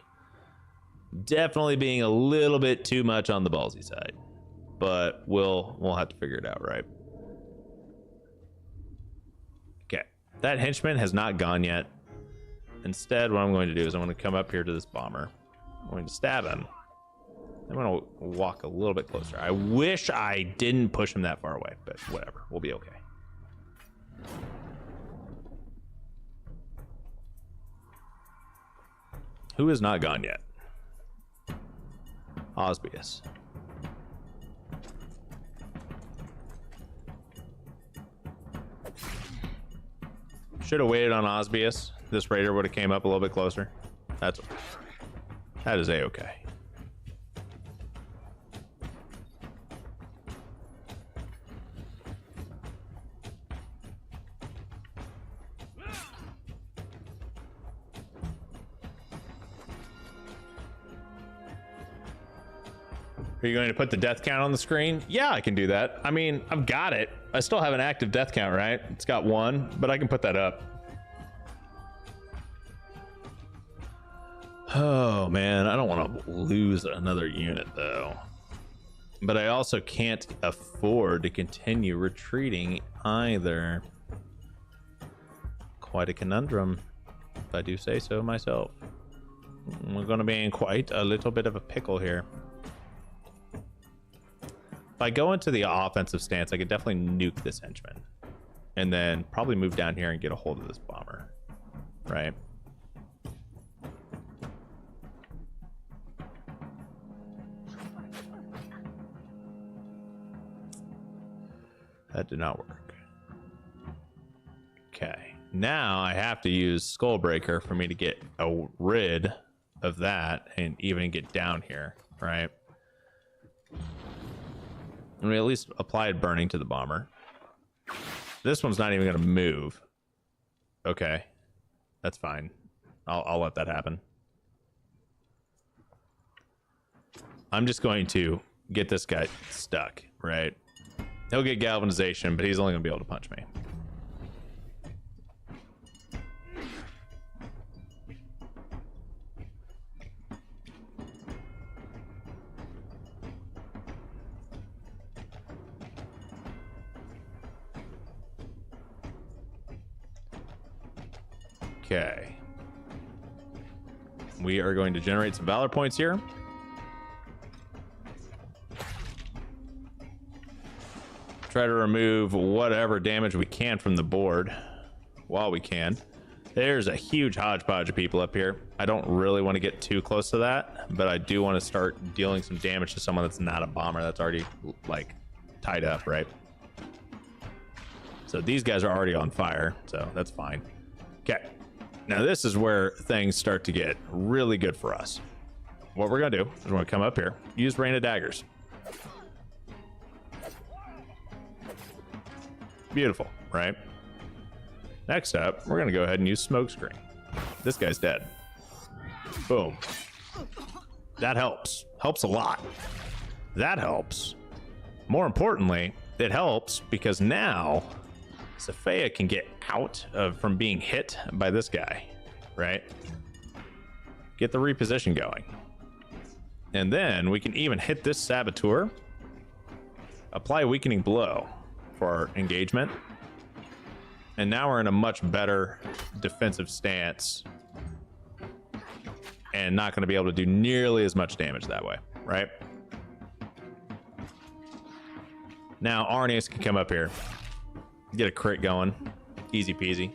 S1: Definitely being a little bit too much on the ballsy side. But we'll have to figure it out, right? Okay. That henchman has not gone yet. Instead, what I'm going to do is I'm going to come up here to this bomber. I'm going to stab him. I'm going to walk a little bit closer. I wish I didn't push him that far away, but whatever. We'll be okay. Who has not gone yet? Osbius. Should have waited on Osbius. This raider would have came up a little bit closer. That is a-okay. Are you going to put the death count on the screen? Yeah, I can do that. I mean, I've got it. I still have an active death count, right? It's got 1, but I can put that up. Oh man, I don't want to lose another unit though. But I also can't afford to continue retreating either. Quite a conundrum, if I do say so myself. We're going to be in quite a little bit of a pickle here. If I go into the offensive stance, I could definitely nuke this henchman. And then probably move down here and get a hold of this bomber. Right? That did not work. Okay. Now I have to use Skullbreaker for me to get rid of that and even get down here, right? I mean, at least applied burning to the bomber. This one's not even going to move. Okay. That's fine. I'll let that happen. I'm just going to get this guy stuck, right? He'll get galvanization, but he's only going to be able to punch me. Okay. We are going to generate some valor points here. Try to remove whatever damage we can from the board while we can. There's a huge hodgepodge of people up here. I don't really want to get too close to that, but I do want to start dealing some damage to someone that's not a bomber that's already like tied up, right? So these guys are already on fire, so that's fine. Okay. Now this is where things start to get really good for us. What we're gonna do is we're gonna come up here, use Rain of Daggers. Beautiful, right? Next up, we're gonna go ahead and use Smokescreen. This guy's dead. Boom. That helps. Helps a lot. That helps. More importantly, it helps because now Sophia can get out of from being hit by this guy, right? Get the reposition going. And then we can even hit this saboteur. Apply a weakening blow for our engagement. And now we're in a much better defensive stance and not going to be able to do nearly as much damage that way, right? Now Arthes can come up here, get a crit going, easy peasy.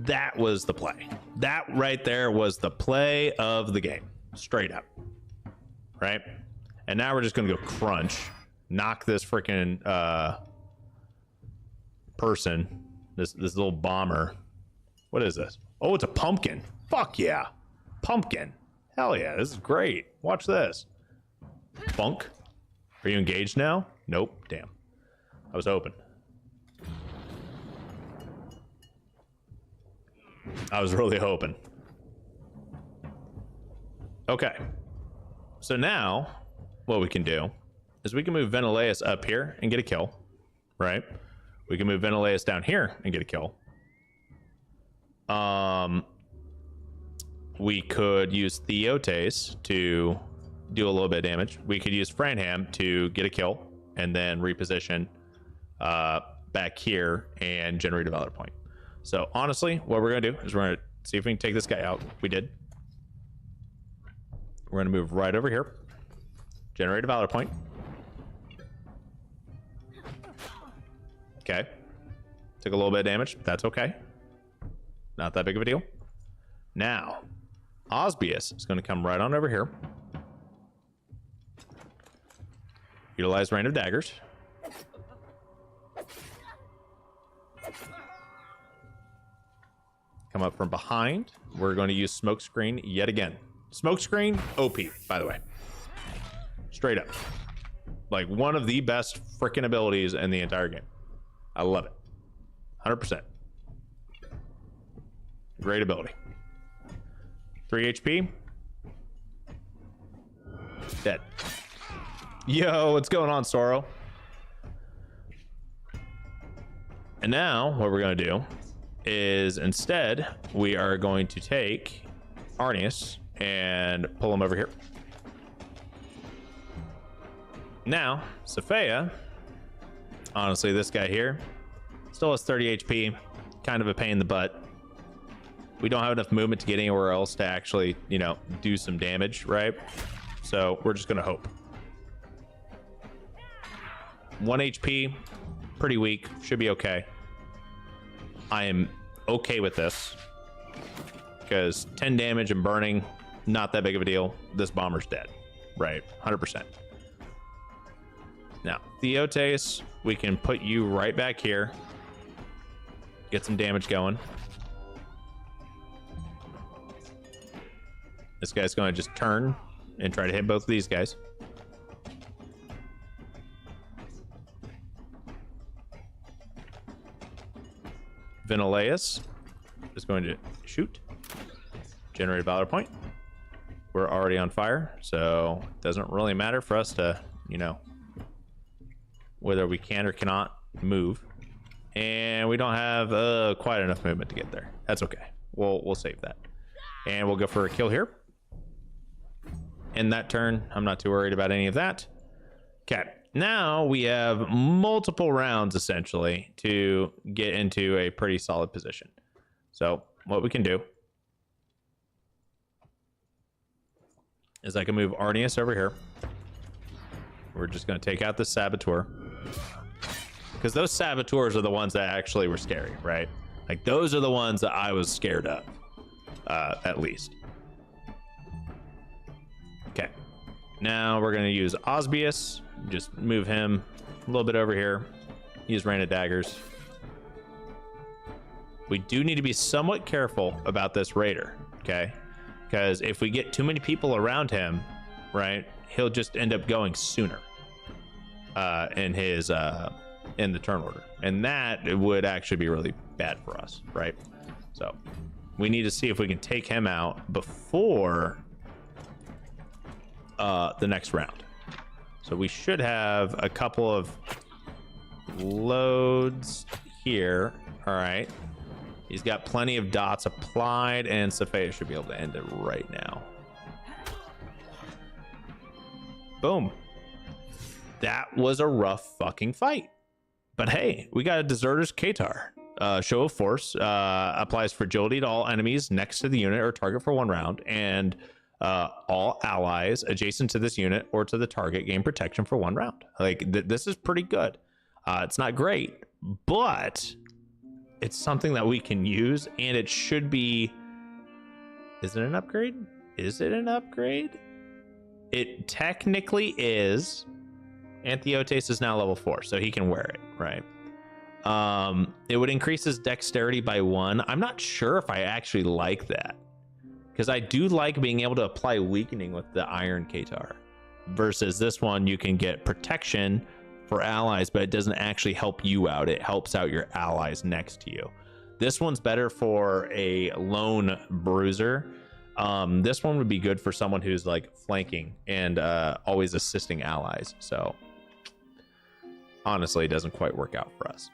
S1: That was the play. That right there was the play of the game, straight up, right? And now we're just going to go crunch, knock this freaking person, this little bomber. What is this? Oh, it's a pumpkin. Fuck yeah, pumpkin. Hell yeah, this is great. Watch this. Funk. Are you engaged now? Nope. Damn. I was hoping. I was really hoping. Okay. So now what we can do is we can move Vesunna up here and get a kill, right? We can move Vesunna down here and get a kill. We could use Theotes to do a little bit of damage. We could use Franham to get a kill and then reposition back here and generate a valor point. So honestly, what we're gonna do is we're gonna see if we can take this guy out. We did. We're gonna move right over here, generate a valor point. Okay. Took a little bit of damage. That's okay. Not that big of a deal. Now, Osbius is going to come right on over here. Utilize Rain of Daggers. Come up from behind. We're going to use Smokescreen yet again. Smokescreen, OP, by the way. Straight up. Like one of the best freaking abilities in the entire game. I love it. 100%. Great ability. 3 HP. Dead. Yo, what's going on, Sorrow? And now what we're going to do is instead we are going to take Arthes and pull him over here. Now, Sophia, honestly, this guy here still has 30 HP, kind of a pain in the butt. We don't have enough movement to get anywhere else to actually, you know, do some damage, right? So we're just gonna hope. 1 HP, pretty weak, should be okay. I am okay with this because 10 damage and burning, not that big of a deal. This bomber's dead, right? 100%. Now, Theotes, we can put you right back here. Get some damage going. This guy's going to just turn and try to hit both of these guys. Vinileus is going to shoot. Generate a valor point. We're already on fire, so it doesn't really matter for us to, you know, whether we can or cannot move. And we don't have quite enough movement to get there. That's okay. We'll save that. And we'll go for a kill here. In that turn, I'm not too worried about any of that. Okay, now we have multiple rounds essentially to get into a pretty solid position. So what we can do is I can move Arthes over here. We're just going to take out the saboteur, because those saboteurs are the ones that actually were scary, right? Like those are the ones that I was scared of, at least. Okay, now we're going to use Osbius. Just move him a little bit over here. Use Rain of Daggers. We do need to be somewhat careful about this raider, okay? Because if we get too many people around him, right, he'll just end up going sooner in his in the turn order, and that would actually be really bad for us, right? So we need to see if we can take him out before the next round. So we should have a couple of loads here. All right, he's got plenty of dots applied, and Sophia should be able to end it right now. Boom. That was a rough fucking fight, but hey, we got a deserter's Qatar. Show of force applies fragility to all enemies next to the unit or target for 1 round, and all allies adjacent to this unit or to the target gain protection for 1 round. Like this is pretty good. It's not great, but it's something that we can use, and it should be. Is it an upgrade? Is it an upgrade? It technically is. Theotes is now level 4, so he can wear it, right? It would increase his dexterity by 1. I'm not sure if I actually like that, because I do like being able to apply weakening with the Iron Qatar, versus this one you can get protection for allies, but it doesn't actually help you out. It helps out your allies next to you. This one's better for a lone bruiser. This one would be good for someone who's like flanking and always assisting allies. So honestly, it doesn't quite work out for us.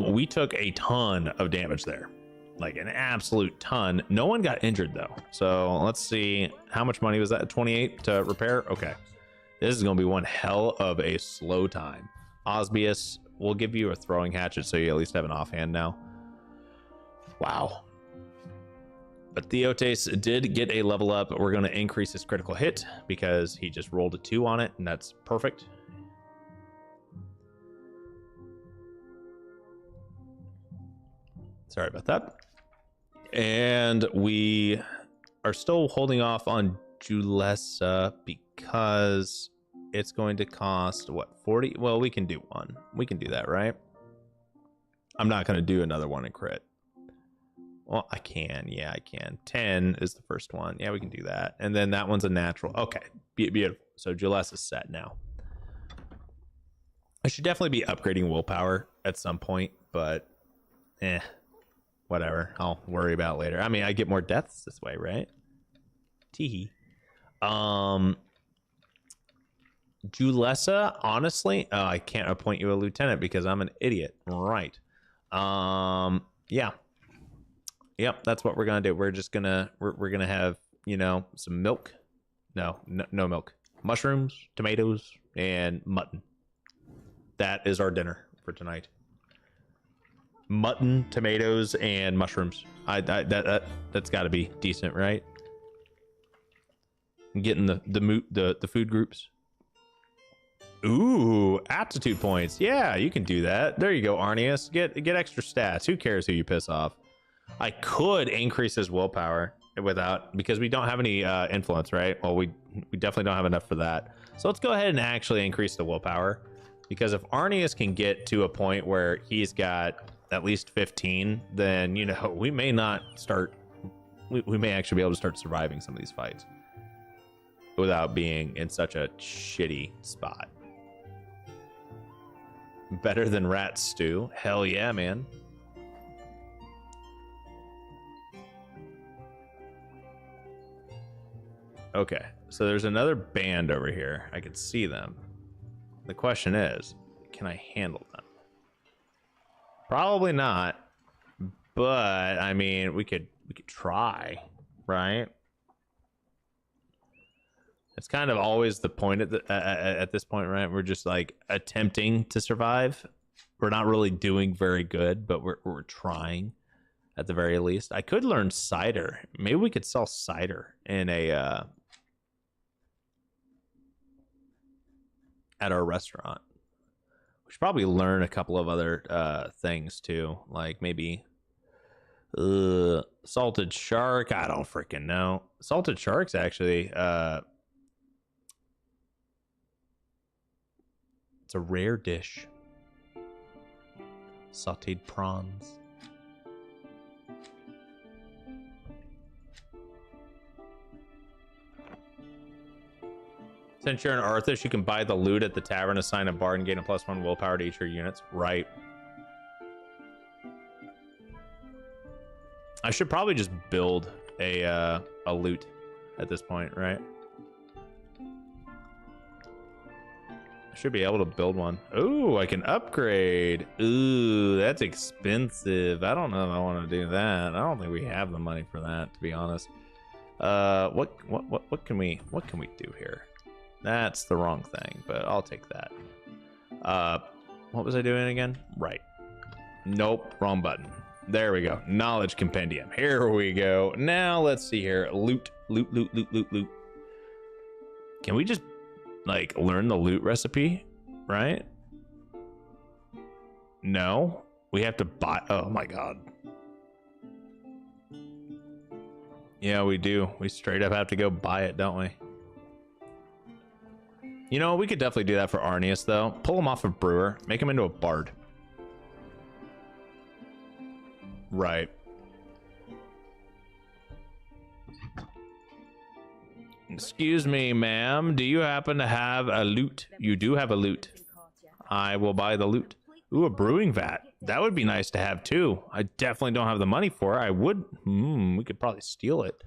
S1: We took a ton of damage there, like an absolute ton. No one got injured though. So let's see, how much money was that? 28 to repair. Okay, this is gonna be one hell of a slow time. Osbius, we'll give you a throwing hatchet so you at least have an offhand now. Wow. But Theotes did get a level up. We're going to increase his critical hit because he just rolled a 2 on it, and that's perfect. Sorry about that. And we are still holding off on Julessa because it's going to cost, what, 40? Well, we can do one. We can do that, right? I'm not going to do another one in crit. Well, I can. Yeah, I can. 10 is the first one. Yeah, we can do that. And then that one's a natural. Okay, beautiful. So Julessa is set now. I should definitely be upgrading willpower at some point, but whatever. I'll worry about it later. I mean, I get more deaths this way, right? Teehee. Julessa, honestly, I can't appoint you a lieutenant because I'm an idiot. Right. Yeah. Yep, that's what we're gonna do. We're just gonna we're gonna have, you know, some milk. No milk. Mushrooms, tomatoes, and mutton. That is our dinner for tonight. Mutton, tomatoes, and mushrooms. That's got to be decent, right? Getting the food groups. Ooh, aptitude points. Yeah, you can do that. There you go, Arthes. Get extra stats. Who cares who you piss off? I could increase his willpower without, because we don't have any influence, right? Well, we definitely don't have enough for that. So let's go ahead and actually increase the willpower, because if Arthes can get to a point where he's got at least 15, then, you know, we may not start. We may actually be able to start surviving some of these fights without being in such a shitty spot. Better than rat stew. Hell yeah, man. Okay, so there's another band over here. I can see them. The question is, can I handle them? Probably not, but I mean, we could try, right? It's kind of always the point at this point, right? We're just like attempting to survive. We're not really doing very good, but we're trying at the very least. I could learn cider. Maybe we could sell cider in a at our restaurant. We should probably learn a couple of other things too, like maybe salted shark. I don't freaking know. Salted shark's actually it's a rare dish. Sauteed prawns. Since you're an Arthes, you can buy the loot at the tavern, assign a bar, and gain a +1 willpower to each of your units. Right. I should probably just build a loot at this point, right? I should be able to build one. Ooh, I can upgrade. Ooh, that's expensive. I don't know if I want to do that. I don't think we have the money for that, to be honest. What can we do here? That's the wrong thing, but I'll take that. What was I doing again? Right. Nope, wrong button. There we go. Knowledge compendium. Here we go. Now let's see here. Loot. Can we just like learn the loot recipe? Right? No. We have to buy. Oh my god. Yeah, we do. We straight up have to go buy it, don't we? You know, we could definitely do that for Arthes, though. Pull him off of Brewer. Make him into a bard. Right. Excuse me, ma'am. Do you happen to have a loot? You do have a loot. I will buy the loot. Ooh, a brewing vat. That would be nice to have, too. I definitely don't have the money for it. I would... we could probably steal it.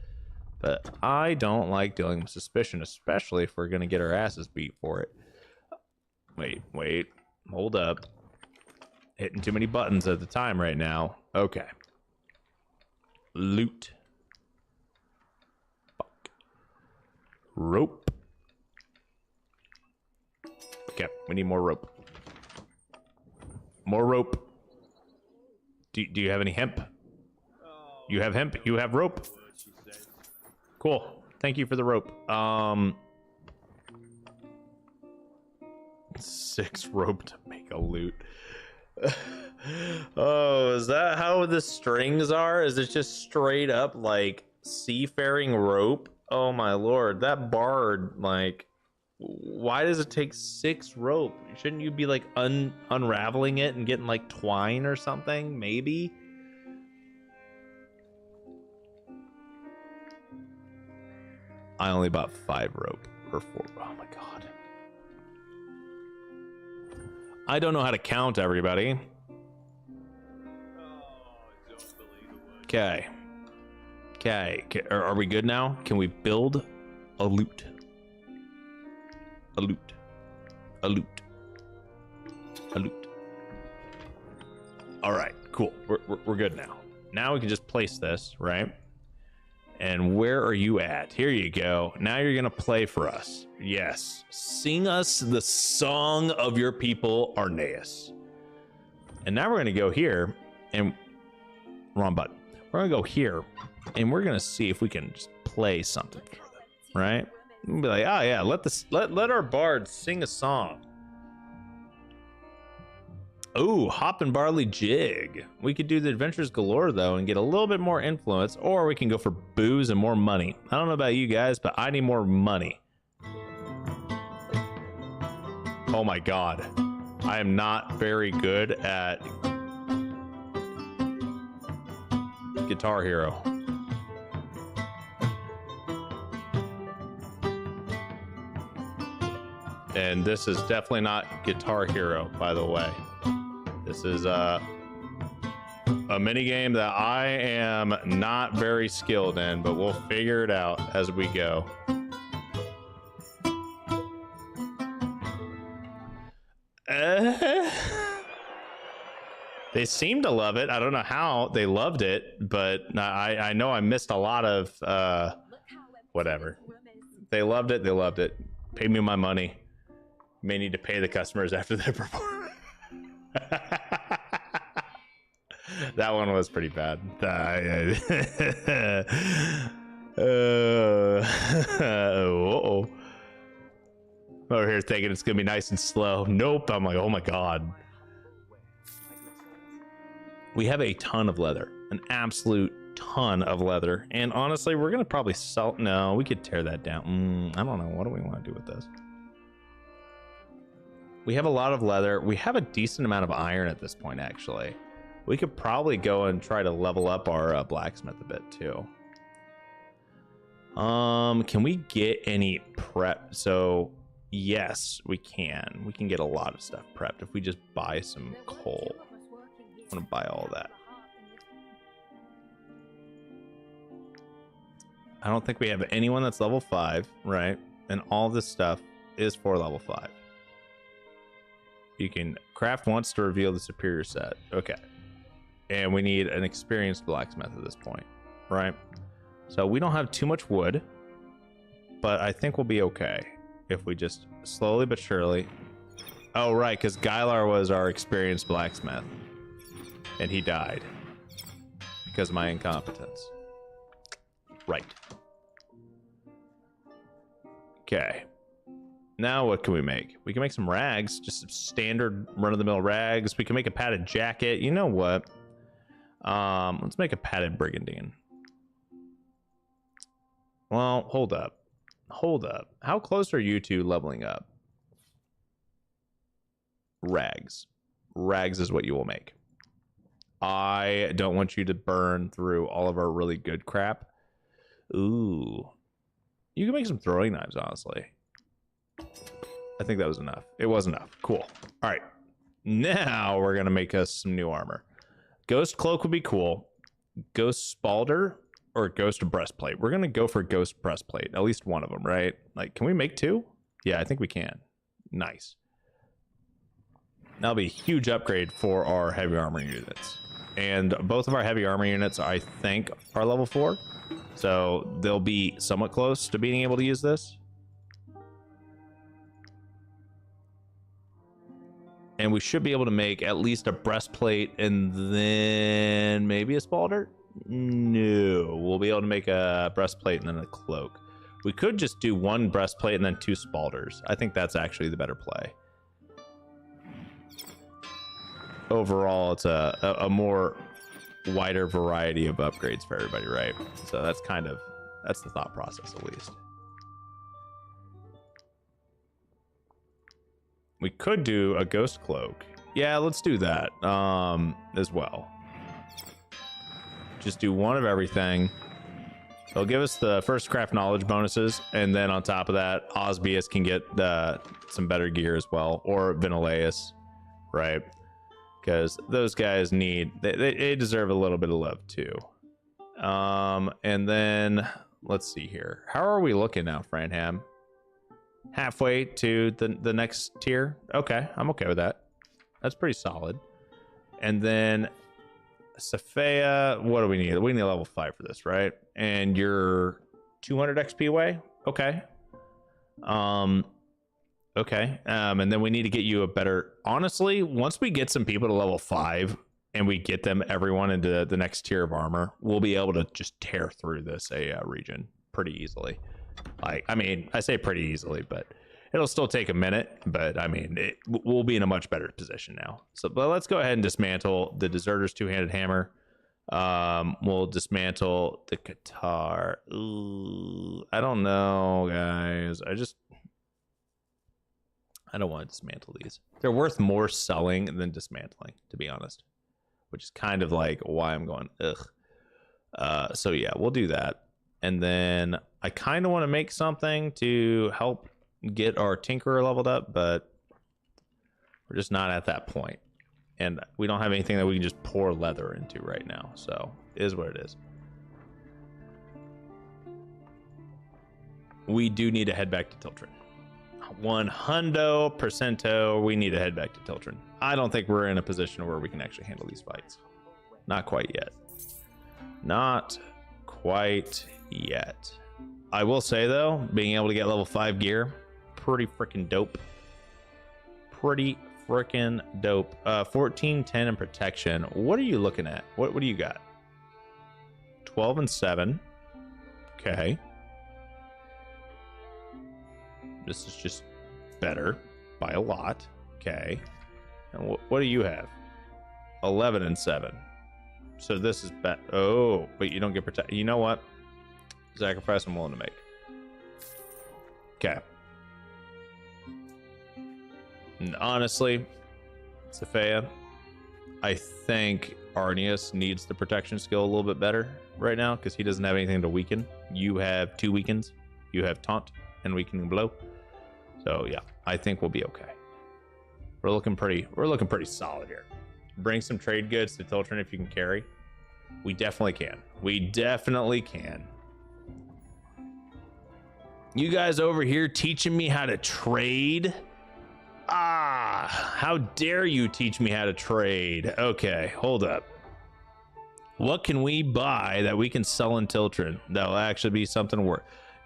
S1: But I don't like dealing with suspicion, especially if we're going to get our asses beat for it. Wait. Hold up. Hitting too many buttons at the time right now. Okay. Loot. Fuck. Rope. Okay, we need more rope. More rope. Do you have any hemp? You have hemp. You have rope. Cool. Thank you for the rope. 6 rope to make a loot. Oh, is that how the strings are? Is it just straight up like seafaring rope? Oh my lord, that bard, like, why does it take 6 rope? Shouldn't you be like unraveling it and getting like twine or something? Maybe. I only bought 5 rope or 4. Oh my god. I don't know how to count, everybody. Okay. Are we good now? Can we build a loot? A loot. A loot. A loot. All right, cool. We're good now. Now we can just place this, right? And where are you at? Here you go. Now you're gonna play for us. Yes. Sing us the song of your people, Arthes. And now we're gonna go here and wrong button. We're gonna go here and we're gonna see if we can just play something for them, right? We'll be like, oh yeah, let our bards sing a song. Oh, hop and barley jig. We could do the adventures galore though and get a little bit more influence, or we can go for booze and more money. I don't know about you guys, but I need more money. Oh my god. I am not very good at Guitar Hero. And this is definitely not Guitar Hero, by the way. This is a mini game that I am not very skilled in, but we'll figure it out as we go. They seem to love it. I don't know how they loved it, but I know I missed a lot of whatever. They loved it. They loved it. Pay me my money. May need to pay the customers after they perform. That one was pretty bad. Uh-oh. Over here thinking it's gonna be nice and slow. Nope. I'm like, oh my god. We have a ton of leather, an absolute ton of leather, and honestly, we're gonna probably sell. No, we could tear that down. I don't know. What do we want to do with this? We have a lot of leather. We have a decent amount of iron at this point, actually. We could probably go and try to level up our blacksmith a bit too. Can we get any prep? So yes, we can. We can get a lot of stuff prepped if we just buy some coal. I'm gonna buy all that. I don't think we have anyone that's level 5, right? And all this stuff is for level 5. You can craft once to reveal the superior set. Okay. And we need an experienced blacksmith at this point, right? So we don't have too much wood, but I think we'll be okay if we just slowly but surely. Oh, right, because Gylar was our experienced blacksmith, and he died because of my incompetence. Right. Okay. Now what can we make? We can make some rags, just some standard run-of-the-mill rags. We can make a padded jacket. You know what? Let's make a padded brigandine. Well, hold up. Hold up. How close are you to leveling up? Rags. Rags is what you will make. I don't want you to burn through all of our really good crap. Ooh. You can make some throwing knives, honestly. I think that was enough. It was enough. Cool. All right. Now we're going to make us some new armor. Ghost cloak would be cool. Ghost spalder or ghost breastplate. We're going to go for ghost breastplate. At least one of them, right? Like, can we make 2? Yeah, I think we can. Nice. That'll be a huge upgrade for our heavy armor units. And both of our heavy armor units, I think, are level 4. So they'll be somewhat close to being able to use this. And we should be able to make at least a breastplate and then maybe a spalder? No, we'll be able to make a breastplate and then a cloak. We could just do 1 breastplate and then 2 spalders. I think that's actually the better play. Overall, it's a more wider variety of upgrades for everybody, right? So that's that's the thought process, at least. We could do a ghost cloak. Yeah, let's do that as well. Just do 1 of everything. They'll give us the first craft knowledge bonuses, and then on top of that, Osbius can get some better gear as well, or Vinileus, right? Because those guys they deserve a little bit of love too. And then let's see here. How are we looking now, Franham? halfway to the next tier. Okay, I'm okay with that. That's pretty solid. And then Safea, what do we need? We need a level 5 for this, right? And you're 200 XP away. Okay. Okay. And then we need to get you a better. Honestly, once we get some people to level 5 and we get them everyone into the next tier of armor, we'll be able to just tear through this region pretty easily. Like, I mean, I say pretty easily, but it'll still take a minute. But I mean, we'll be in a much better position now. So, but let's go ahead and dismantle the deserter's two-handed hammer. We'll dismantle the Qatar. Ooh, I don't know, guys. I don't want to dismantle these. They're worth more selling than dismantling, to be honest. Which is kind of like why I'm going, ugh. So yeah, we'll do that. And then I kind of want to make something to help get our tinkerer leveled up, but we're just not at that point. And we don't have anything that we can just pour leather into right now. So it is what it is. We do need to head back to Tiltren. 100% we need to head back to Tiltren. I don't think we're in a position where we can actually handle these fights. Not quite yet. Not quite yet. I will say though, being able to get level 5 gear, pretty freaking dope. Pretty freaking dope. 14, 10 and protection. What are you looking at? What do you got? 12 and 7. Okay. This is just better by a lot. Okay. And what do you have? 11 and 7. So this is bad. Oh, but you don't get protect. You know what? Sacrifice I'm willing to make. Okay. And honestly, Safea, I think Arthes needs the protection skill a little bit better right now because he doesn't have anything to weaken. You have 2 weakens. You have taunt and weakening blow. So yeah, I think we'll be okay. We're looking pretty solid here. Bring some trade goods to Tiltren if you can carry. We definitely can. We definitely can. You guys over here teaching me how to trade? Ah, how dare you teach me how to trade? Okay, hold up. What can we buy that we can sell in Tiltren that'll actually be something worth?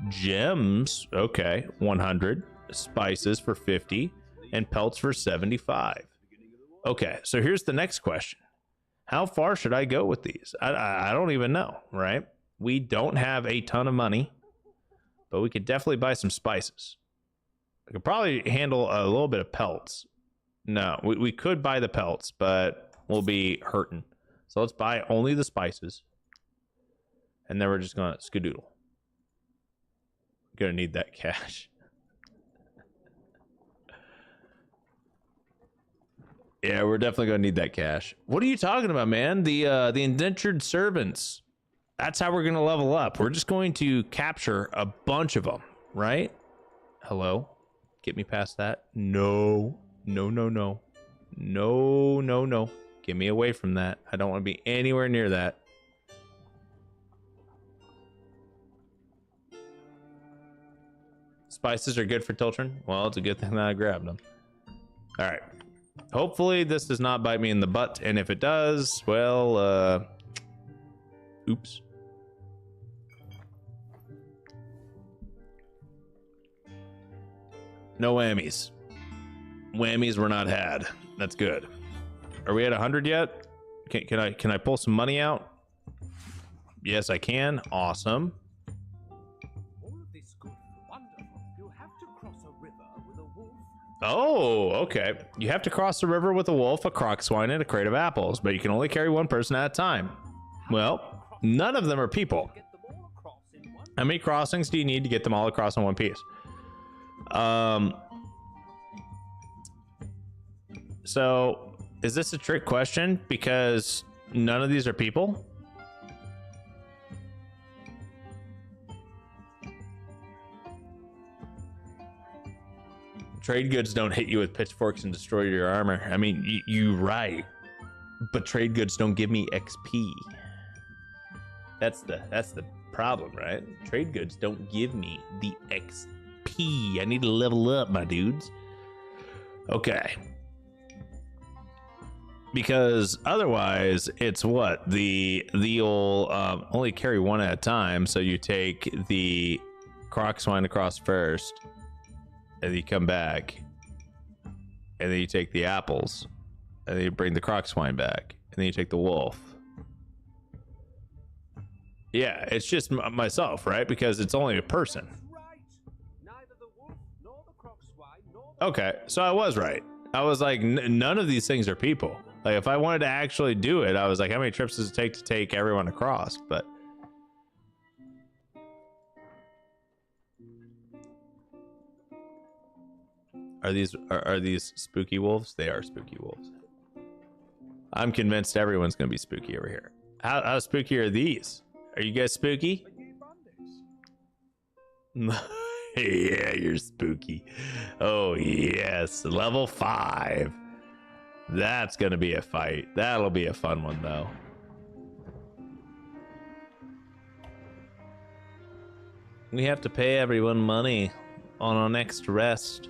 S1: Gems, okay, 100. Spices for 50 and pelts for 75. Okay, so here's the next question. How far should I go with these? I don't even know, right? We don't have a ton of money, but we could definitely buy some spices. I could probably handle a little bit of pelts. No, we could buy the pelts, but we'll be hurting. So let's buy only the spices. And then we're just going to skadoodle. Gonna need that cash. Yeah, we're definitely gonna need that cash. What are you talking about, man? The indentured servants. That's how we're gonna level up. We're just going to capture a bunch of them, right? Hello? Get me past that. No. No, no, no. No, no, no. Get me away from that. I don't want to be anywhere near that. Spices are good for Tiltren. Well, it's a good thing that I grabbed them. All right. Hopefully this does not bite me in the butt, and if it does, well, oops. No whammies. Whammies were not had. That's good. Are we at 100 yet? Can I pull some money out? Yes, I can. Awesome. Oh, okay. You have to cross the river with a wolf, a croc swine, and a crate of apples, but you can only carry one person at a time. Well, none of them are people. How many crossings do you need to get them all across in one piece? So, is this a trick question? Because none of these are people? Trade goods don't hit you with pitchforks and destroy your armor. I mean, you're right, but trade goods don't give me XP. That's the problem, right? Trade goods don't give me the XP. I need to level up, my dudes. Okay. Because otherwise, it's what? The old only carry one at a time. So you take the croc swine across first, and then you come back, and then you take the apples, and then you bring the croc swine back, and then you take the wolf. Yeah, it's just myself, right? Because it's only a person. Okay, so I was right. I was like, none of these things are people. Like, if I wanted to actually do it, I was like, how many trips does it take to take everyone across? But are these spooky wolves? They are spooky wolves. I'm convinced everyone's gonna be spooky over here. How spooky are these? Are you guys spooky? Yeah, you're spooky. Oh yes, level 5. That's gonna be a fight. That'll be a fun one though. We have to pay everyone money on our next rest.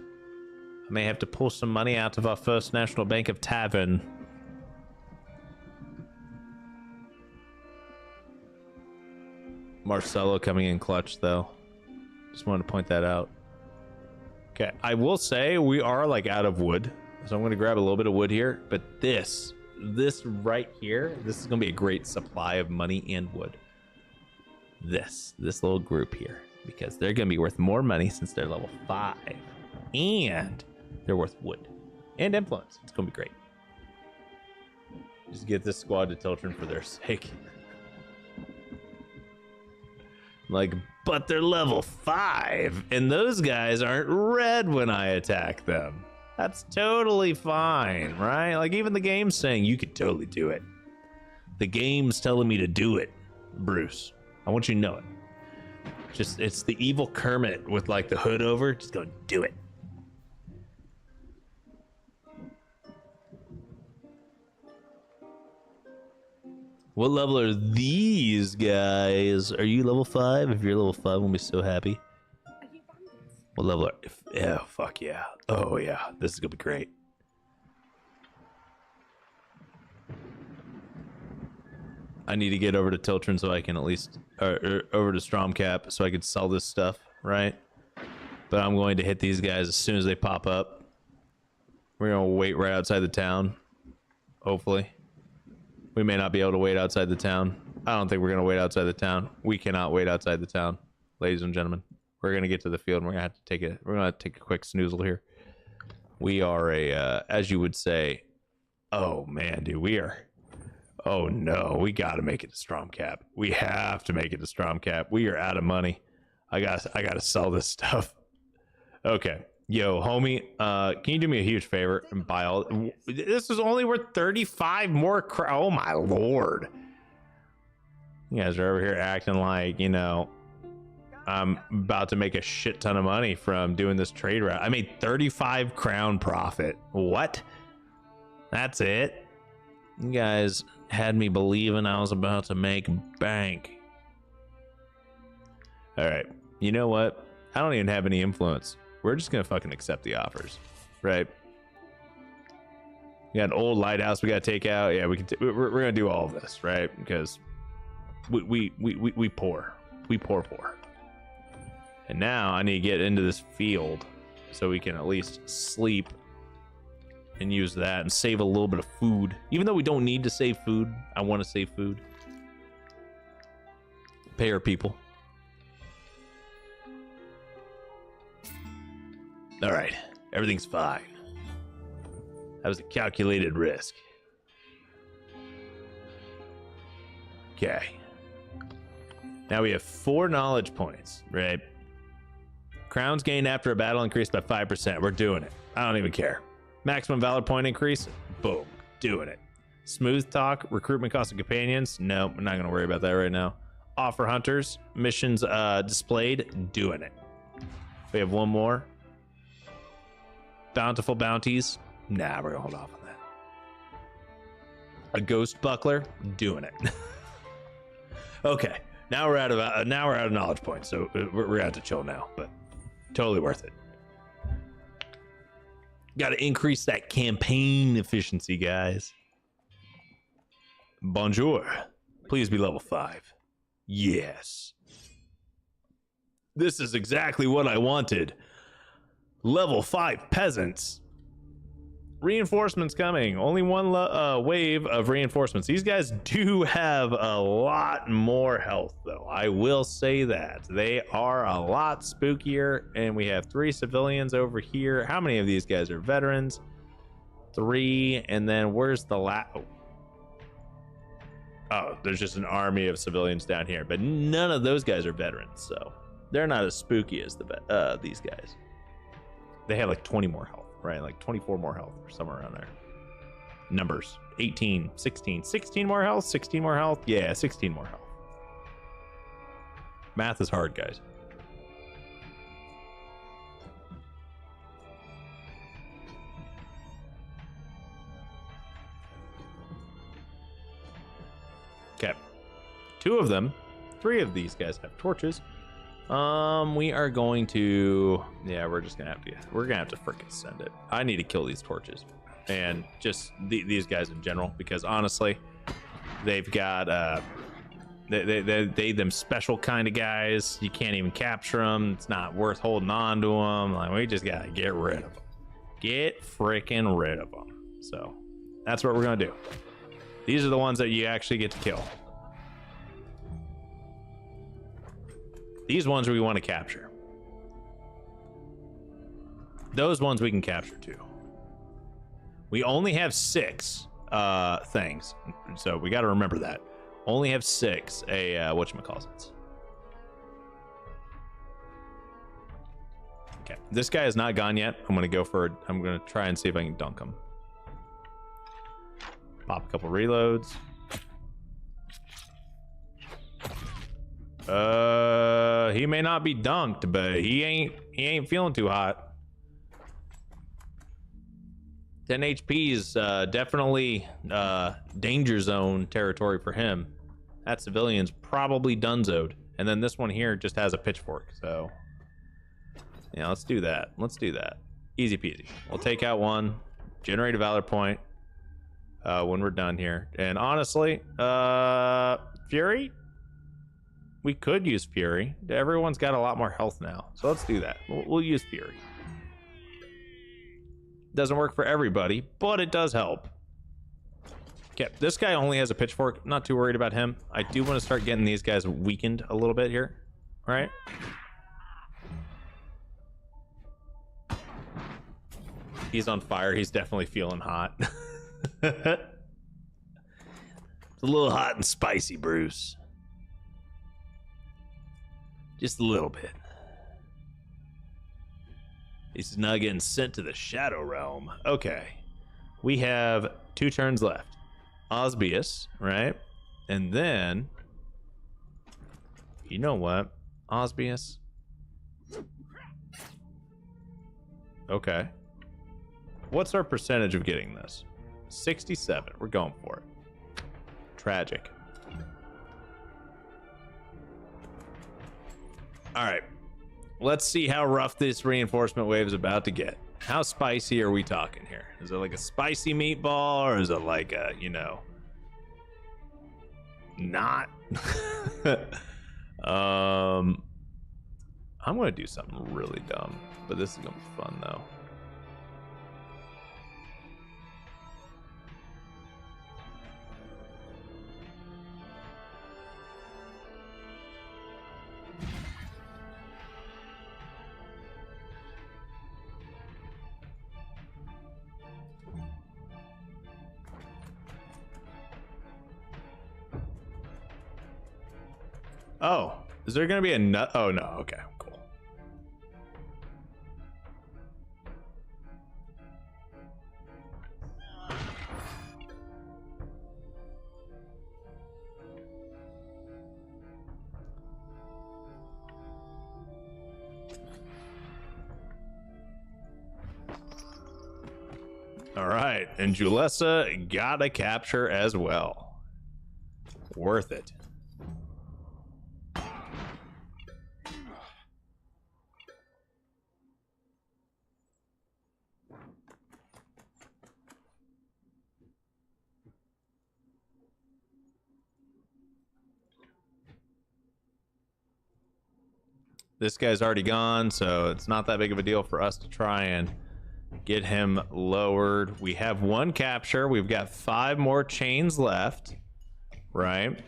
S1: I may have to pull some money out of our First National Bank of Tavern. Marcelo coming in clutch though. Just wanted to point that out. Okay, I will say we are like out of wood. So I'm going to grab a little bit of wood here, but this right here, this is going to be a great supply of money and wood. This little group here, because they're going to be worth more money since they're level 5, and they're worth wood and influence. It's going to be great. Just get this squad to Tiltren for their sake. Like, but they're level 5, and those guys aren't red when I attack them. That's totally fine, right? Like, even the game's saying you could totally do it. The game's telling me to do it, Bruce. I want you to know it. Just, it's the evil Kermit with like the hood over. Just go do it. What level are these guys? Are you level 5? If you're level 5, we'll be so happy.
S2: Are you bandits?
S1: What level are... Yeah, fuck yeah. Oh yeah, this is gonna be great. I need to get over to Tiltren so I can at least... Or over to Stromcap so I can sell this stuff, right? But I'm going to hit these guys as soon as they pop up. We're gonna wait right outside the town. Hopefully. We may not be able to wait outside the town. I don't think we're gonna wait outside the town. We cannot wait outside the town, ladies and gentlemen. We're gonna get to the field and we're gonna have to take a quick snoozle here. We are as you would say, oh man, dude, we are. Oh no, we gotta make it to Stromcap. We have to make it to Stromcap. We are out of money. I gotta sell this stuff. Okay, yo, homie, can you do me a huge favor and buy all? This is only worth 35 more. Oh my lord, you guys are over here acting like, you know, I'm about to make a shit ton of money from doing this trade route. I made 35 crown profit. What? That's it? You guys had me believing I was about to make bank. All right. You know what? I don't even have any influence. We're just going to fucking accept the offers, right? We got an old lighthouse we got to take out. Yeah, we're going to do all of this, right? Because we poor. We poor. And now I need to get into this field so we can at least sleep and use that and save a little bit of food. Even though we don't need to save food, I want to save food. Pay our people. All right, everything's fine. That was a calculated risk. Okay. Now we have 4 knowledge points, right? Crowns gained after a battle increased by 5%. We're doing it. I don't even care. Maximum valor point increase. Boom. Doing it. Smooth talk. Recruitment cost of companions. No, we're not going to worry about that right now. Offer hunters. Missions displayed. Doing it. We have one more. Bountiful bounties. Nah, we're going to hold off on that. A ghost buckler. Doing it. Okay. Now we're out of knowledge points, so we're going to have to chill now. But Totally worth it. Got to increase that campaign efficiency, guys. Bonjour. Please be level 5. Yes. This is exactly what I wanted. Level 5 peasants. Reinforcements coming. Only one wave of reinforcements. These guys do have a lot more health, though. I will say that. They are a lot spookier, and we have 3 civilians over here. How many of these guys are veterans? 3, and then where's the last? Oh, there's just an army of civilians down here, but none of those guys are veterans, so they're not as spooky as these guys. They have like 20 more health, right? Like 24 more health or somewhere around there. Numbers 18, 16 more health, 16 more health. Yeah, 16 more health. Math is hard, guys. Okay. 2 of them, 3 of these guys have torches. We are going to, yeah, we're gonna have to freaking send it. I need to kill these torches and just these guys in general, because honestly, they've got they them special kind of guys. You can't even capture them. It's not worth holding on to them. Like, we just gotta get rid of them. Get freaking rid of them. So that's what we're gonna do. These are the ones that you actually get to kill. These ones we want to capture. Those ones we can capture too. We only have 6 things, so we got to remember that. Only have 6 whatchamacallits. Okay, this guy is not gone yet. I'm gonna try and see if I can dunk him. Pop a couple reloads. He may not be dunked, but he ain't feeling too hot. 10 HP is definitely danger zone territory for him. That civilian's probably dunzoed. And then this one here just has a pitchfork, so yeah, let's do that. Easy peasy. We'll take out one, generate a valor point when we're done here. And honestly, Fury? We could use Fury. Everyone's got a lot more health now, so let's do that. We'll use Fury. Doesn't work for everybody, but it does help. Okay, this guy only has a pitchfork. Not too worried about him. I do want to start getting these guys weakened a little bit here. All right. He's on fire. He's definitely feeling hot. It's a little hot and spicy, Bruce. Just a little bit. He's now getting sent to the Shadow Realm. Okay. We have 2 turns left. Osbius, right? And then, you know what? Osbius. Okay. What's our percentage of getting this? 67. We're going for it. Tragic. All right. Let's see how rough this reinforcement wave is about to get. How spicy are we talking here? Is it like a spicy meatball, or is it like a, you know, not? I'm going to do something really dumb, but this is going to be fun though. Oh, is there going to be a nut? Oh, no. Okay, cool. All right, and Julessa got a capture as well. Worth it. this guy's already gone, so it's not that big of a deal for us to try and get him lowered. We have 1 capture. We've got 5 more chains left, right?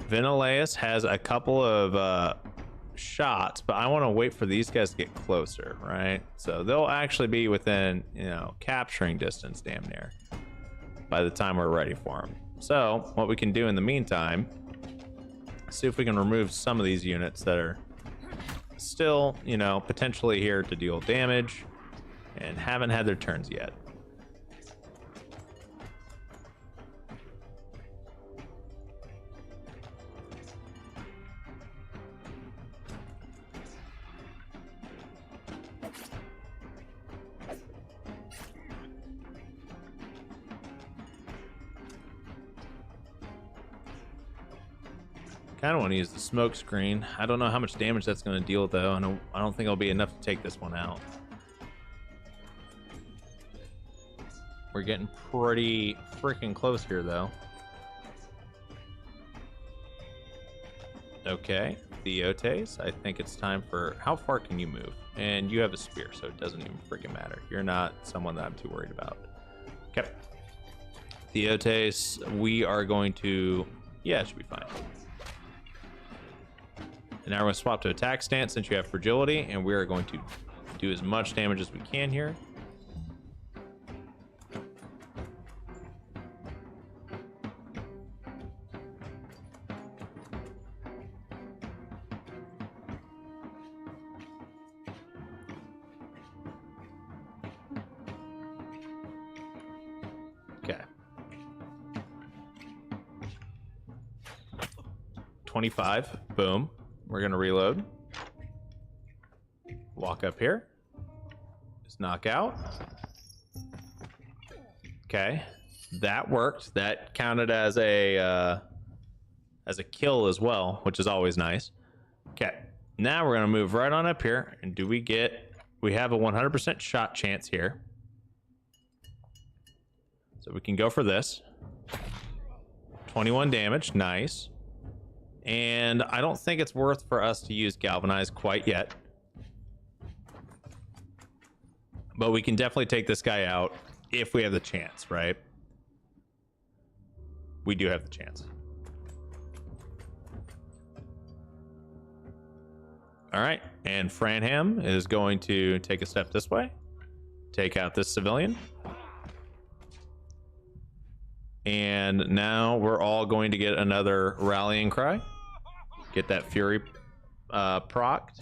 S1: Veneleus has a couple of shots, but I want to wait for these guys to get closer, right? So they'll actually be within, you know, capturing distance damn near by the time we're ready for them. So what we can do in the meantime, see if we can remove some of these units that are still, you know, potentially here to deal damage and haven't had their turns yet. Kind of want to use the smoke screen. I don't know how much damage that's going to deal though. I don't think it'll be enough to take this one out. We're getting pretty freaking close here though. Okay, Theotes, I think it's time for... How far can you move? And you have a spear, so it doesn't even freaking matter. You're not someone that I'm too worried about. Okay. Theotes, we are going to... Yeah, it should be fine. And now we're going to swap to attack stance since you have fragility, and we are going to do as much damage as we can here. Okay. 25. Boom. We're going to reload. Walk up here. Just knock out. Okay. That worked. That counted as a kill as well, which is always nice. Okay. Now we're going to move right on up here. And do we get... We have a 100% shot chance here. So we can go for this. 21 damage. Nice. And I don't think it's worth for us to use Galvanize quite yet. But we can definitely take this guy out if we have the chance, right? We do have the chance. All right. And Franham is going to take a step this way. Take out this civilian. And now we're all going to get another rallying cry. Get that fury procced.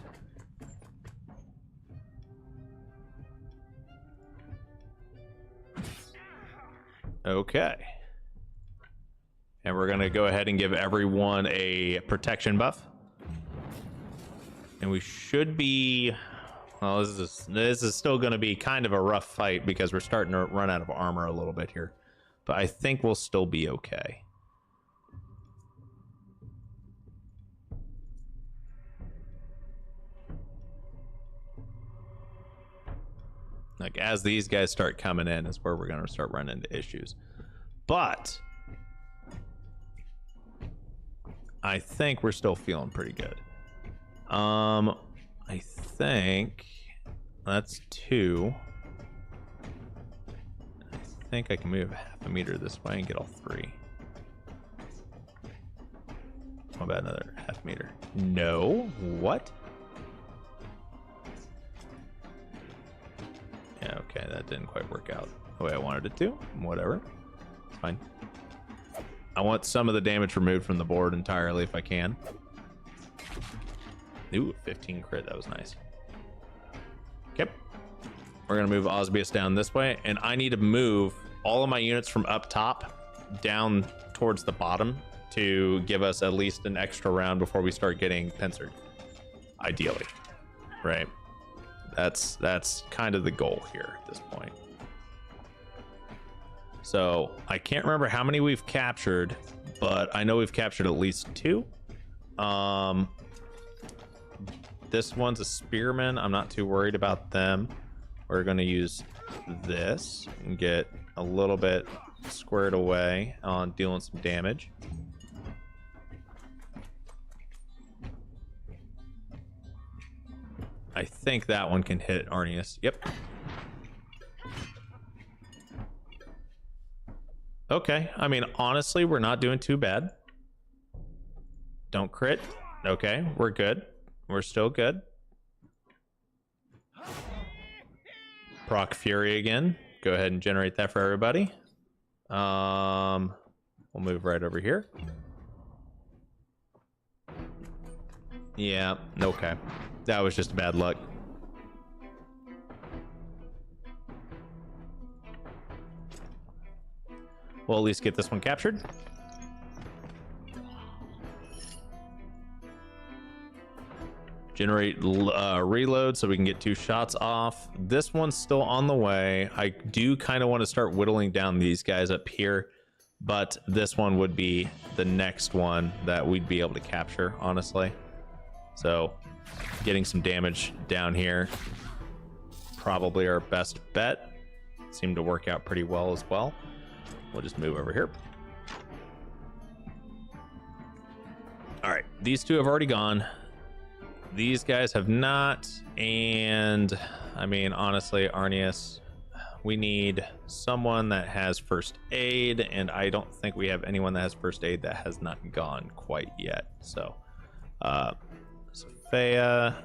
S1: Okay. And we're going to go ahead and give everyone a protection buff. And we should be... Well, this is still going to be kind of a rough fight because we're starting to run out of armor a little bit here. But I think we'll still be okay. Like, as these guys start coming in is where we're going to start running into issues. But I think we're still feeling pretty good. I think that's 2. I think I can move half a meter this way and get all 3. How about another half meter? No. What? Yeah, okay, that didn't quite work out the way I wanted it to. Whatever. It's fine. I want some of the damage removed from the board entirely if I can. Ooh, 15 crit. That was nice. Okay. We're going to move Osbius down this way, and I need to move all of my units from up top down towards the bottom to give us at least an extra round before we start getting pincered. Ideally. Right? That's kind of the goal here at this point. So I can't remember how many we've captured, but I know we've captured at least 2. This one's a spearman. I'm not too worried about them. We're going to use this and get a little bit squared away on dealing some damage. I think that one can hit Arthes. Yep. Okay. I mean, honestly, we're not doing too bad. Don't crit. Okay, we're good. We're still good. Proc Fury again. Go ahead and generate that for everybody. We'll move right over here. Yeah, okay. That was just bad luck. We'll at least get this one captured. Generate reload so we can get 2 shots off. This one's still on the way. I do kind of want to start whittling down these guys up here, but this one would be the next one that we'd be able to capture, honestly. So getting some damage down here, probably our best bet. Seemed to work out pretty well as well. We'll just move over here. All right, these 2 have already gone. These guys have not, and I mean, honestly, Arthes, we need someone that has first aid, and I don't think we have anyone that has first aid that has not gone quite yet. So, Sophia.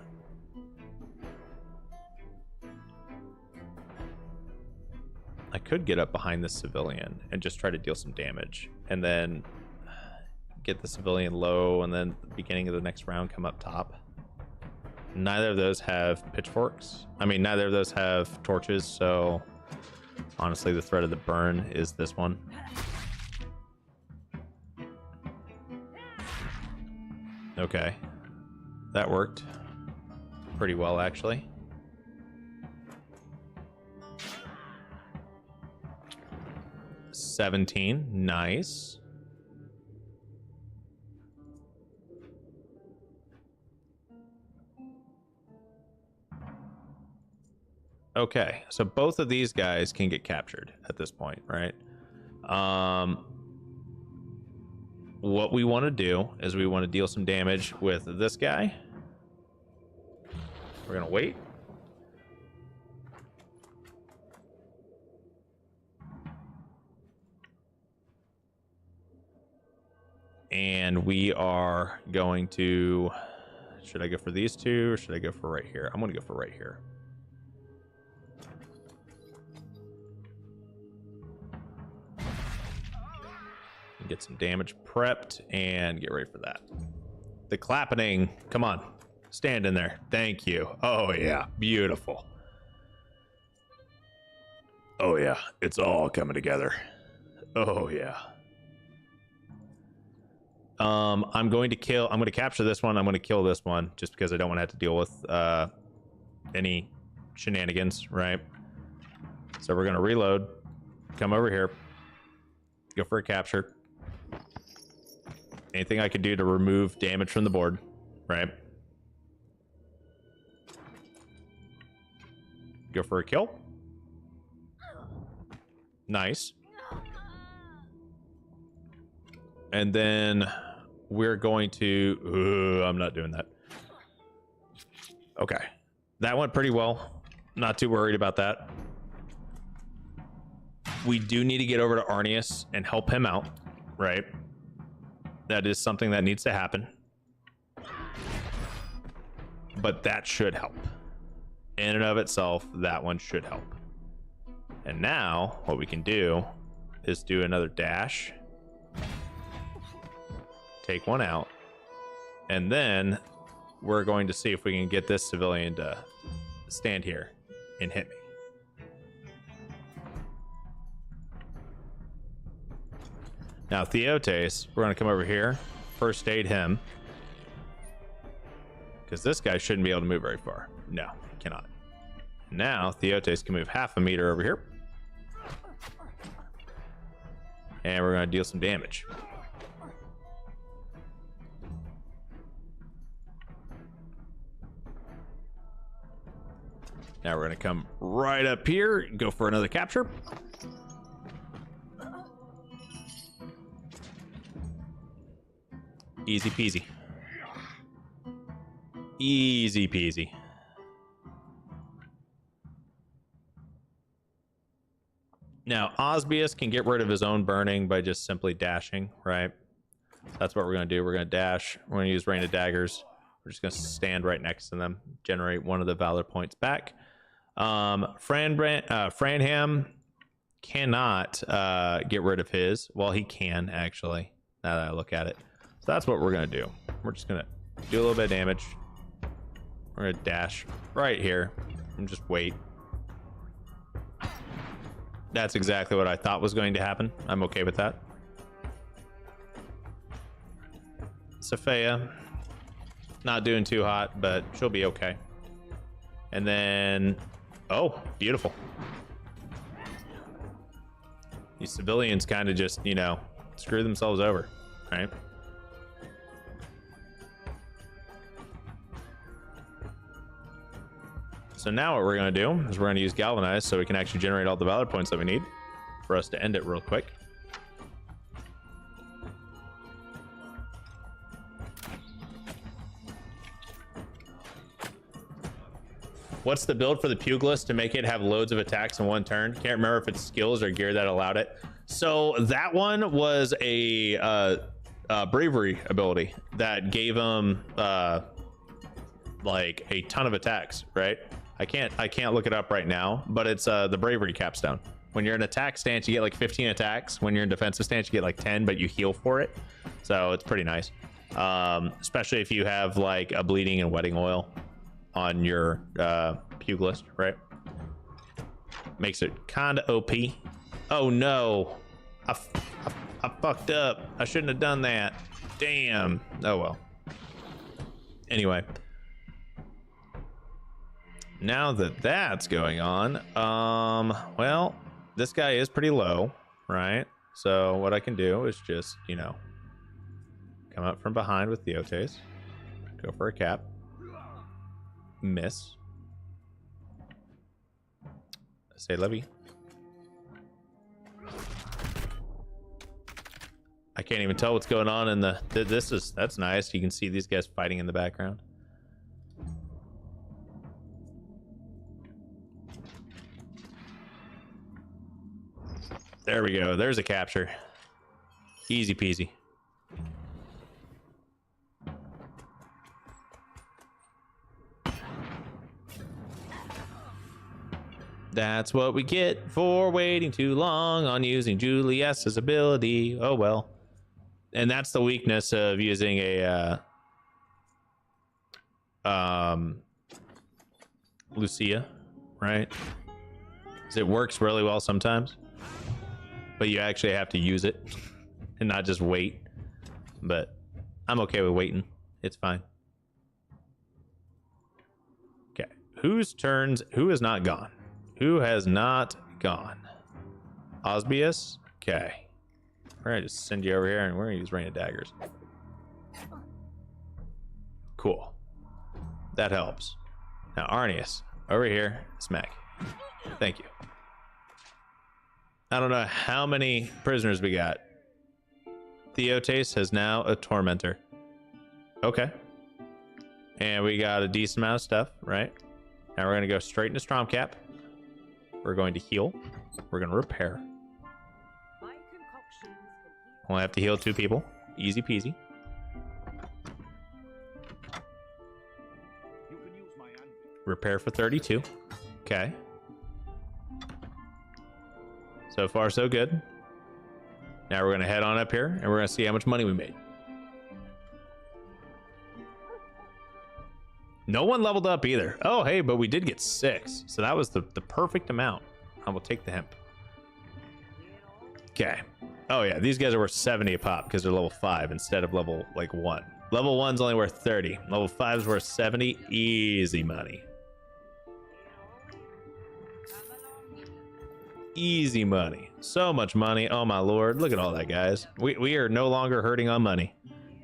S1: I could get up behind this civilian and just try to deal some damage, and then get the civilian low, and then at the beginning of the next round come up top. Neither of those have pitchforks. I mean, neither of those have torches, so honestly, the threat of the burn is this one. Okay. That worked pretty well, actually. $17. Nice. Okay, so both of these guys can get captured at this point, right? What we want to do is we want to deal some damage with this guy. We're going to wait. And we are going to... Should I go for these 2 or should I go for right here? I'm going to go for right here. Get some damage prepped and get ready for that. The clappening, come on, stand in there. Thank you. Oh yeah, beautiful. Oh yeah, it's all coming together. Oh yeah. I'm going to capture this one. I'm going to kill this one just because I don't want to have to deal with any shenanigans, right? So we're going to reload, come over here, go for a capture. Anything I can do to remove damage from the board, right? Go for a kill. Nice. And then we're going to... I'm not doing that. Okay. That went pretty well. Not too worried about that. We do need to get over to Arthes and help him out, right? That is something that needs to happen. But that should help. In and of itself, that one should help. And now, what we can do is do another dash. Take one out. And then we're going to see if we can get this civilian to stand here and hit me. Now, Theotes, we're going to come over here, first aid him. Because this guy shouldn't be able to move very far. No, he cannot. Now, Theotes can move half a meter over here. And we're going to deal some damage. Now we're going to come right up here, go for another capture. Easy peasy. Easy peasy. Now, Osbius can get rid of his own burning by just simply dashing, right? That's what we're going to do. We're going to dash. We're going to use Rain of Daggers. We're just going to stand right next to them, generate one of the Valor points back. Franham cannot get rid of his. Well, he can, actually, now that I look at it. So that's what we're going to do. We're just going to do a little bit of damage. We're going to dash right here and just wait. That's exactly what I thought was going to happen. I'm okay with that. Sophia, not doing too hot, but she'll be okay. And then, oh, beautiful. These civilians kind of just, you know, screw themselves over, right? So now what we're going to do is we're going to use Galvanize so we can actually generate all the Valor points that we need for us to end it real quick. What's the build for the Pugilist to make it have loads of attacks in one turn? Can't remember if it's skills or gear that allowed it. So that one was a bravery ability that gave him like a ton of attacks, right? I can't look it up right now, but it's the bravery capstone. When you're in attack stance, you get like 15 attacks. When you're in defensive stance, you get like 10, but you heal for it. So it's pretty nice. Especially if you have like a bleeding and wetting oil on your Pugilist, right? Makes it kind of OP. Oh no, I fucked up. I shouldn't have done that. Damn. Oh well. Anyway, now that that's going on, well, this guy is pretty low, right? So what I can do is just, you know, come up from behind with the Arthes, go for a cap. Miss. Say Levy. I can't even tell what's going on in the that's nice. You can see these guys fighting in the background. There we go. There's a capture. Easy peasy. That's what we get for waiting too long on using Julius's ability. Oh well. And that's the weakness of using a Lucia, right? 'Cause it works really well sometimes, but you actually have to use it and not just wait. But I'm okay with waiting. It's fine. Okay. Who has not gone? Who has not gone? Osbius? Okay. We're gonna just send you over here and we're gonna use Rain of Daggers. Cool. That helps. Now, Arthes, over here, smack. Thank you. I don't know how many prisoners we got. Theotes has now a tormentor. Okay. And we got a decent amount of stuff, right? Now we're gonna go straight into Stromcap. We're going to heal. We're going to repair. Only have to heal 2 people. Easy peasy. Repair for 32. Okay. So far, so good. Now we're going to head on up here and we're going to see how much money we made. No one leveled up either. Oh, hey, but we did get 6. So that was the perfect amount. I will take the hemp. Okay. Oh, yeah. These guys are worth 70 a pop because they're level 5 instead of level, like, 1. Level 1's only worth 30. Level 5's worth 70. Easy money. Easy money. So much money. Oh, my lord. Look at all that, guys. We are no longer hurting on money.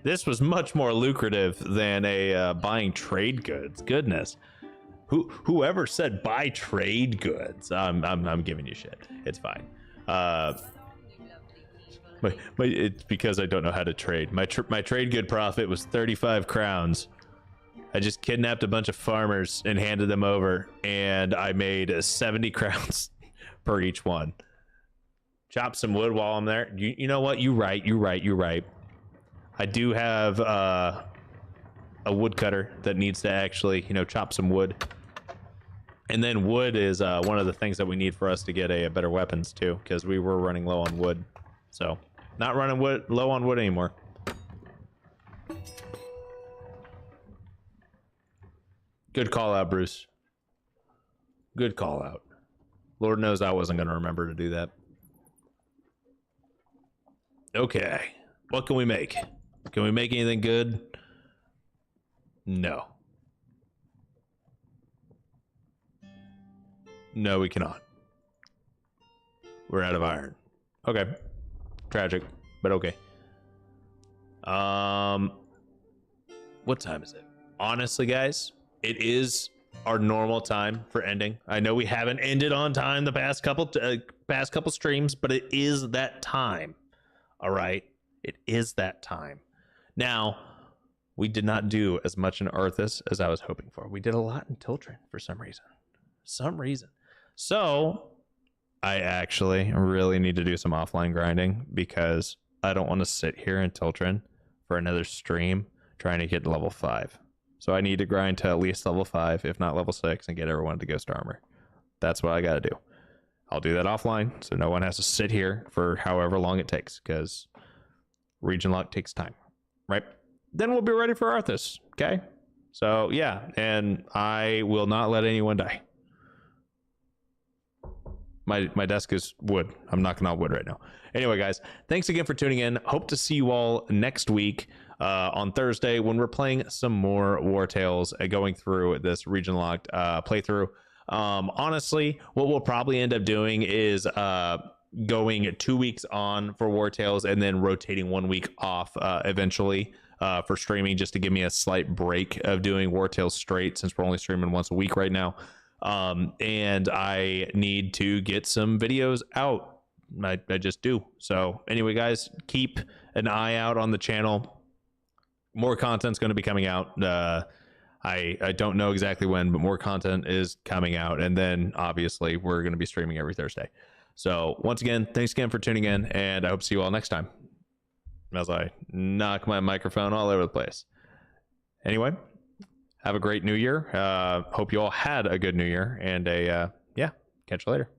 S1: This was much more lucrative than a buying trade goods. Goodness, whoever said buy trade goods? I'm giving you shit. It's fine. But it's because I don't know how to trade. My trade good profit was 35 crowns. I just kidnapped a bunch of farmers and handed them over, and I made 70 crowns per each one. chop some wood while I'm there. You know what? You're right. I do have a woodcutter that needs to actually, chop some wood. And then wood is one of the things that we need for us to get a better weapons too, because we were running low on wood. So not running low on wood anymore. Good call out, Bruce. Good call out. Lord knows I wasn't going to remember to do that. Okay. What can we make? Can we make anything good? No. No, we cannot. We're out of iron. Okay. Tragic, but okay. What time is it? Honestly, guys, it is our normal time for ending. I know we haven't ended on time the past couple streams, but it is that time. All right, it is that time. Now, we did not do as much in Arthes as I was hoping for. We did a lot in Tiltren for some reason. So I actually really need to do some offline grinding because I don't want to sit here in Tiltren for another stream trying to get level 5. So I need to grind to at least level 5, if not level 6, and get everyone to Ghost Armor. That's what I got to do. I'll do that offline, so no one has to sit here for however long it takes, because region lock takes time, right? Then we'll be ready for Arthes, okay? So yeah, and I will not let anyone die. My desk is wood. I'm knocking on wood right now. Anyway, guys, thanks again for tuning in. Hope to see you all next week on Thursday when we're playing some more Wartales, going through this region locked playthrough. Honestly, what we'll probably end up doing is going 2 weeks on for Wartales and then rotating 1 week off eventually for streaming, just to give me a slight break of doing Wartales straight, since we're only streaming once a week right now. And I need to get some videos out. I just do. So anyway, guys, keep an eye out on the channel. More content's going to be coming out. I don't know exactly when, but more content is coming out. And then obviously we're going to be streaming every Thursday. So once again, thanks again for tuning in, and I hope to see you all next time. As I knock my microphone all over the place. Anyway, have a great new year. Hope you all had a good new year, and yeah, catch you later.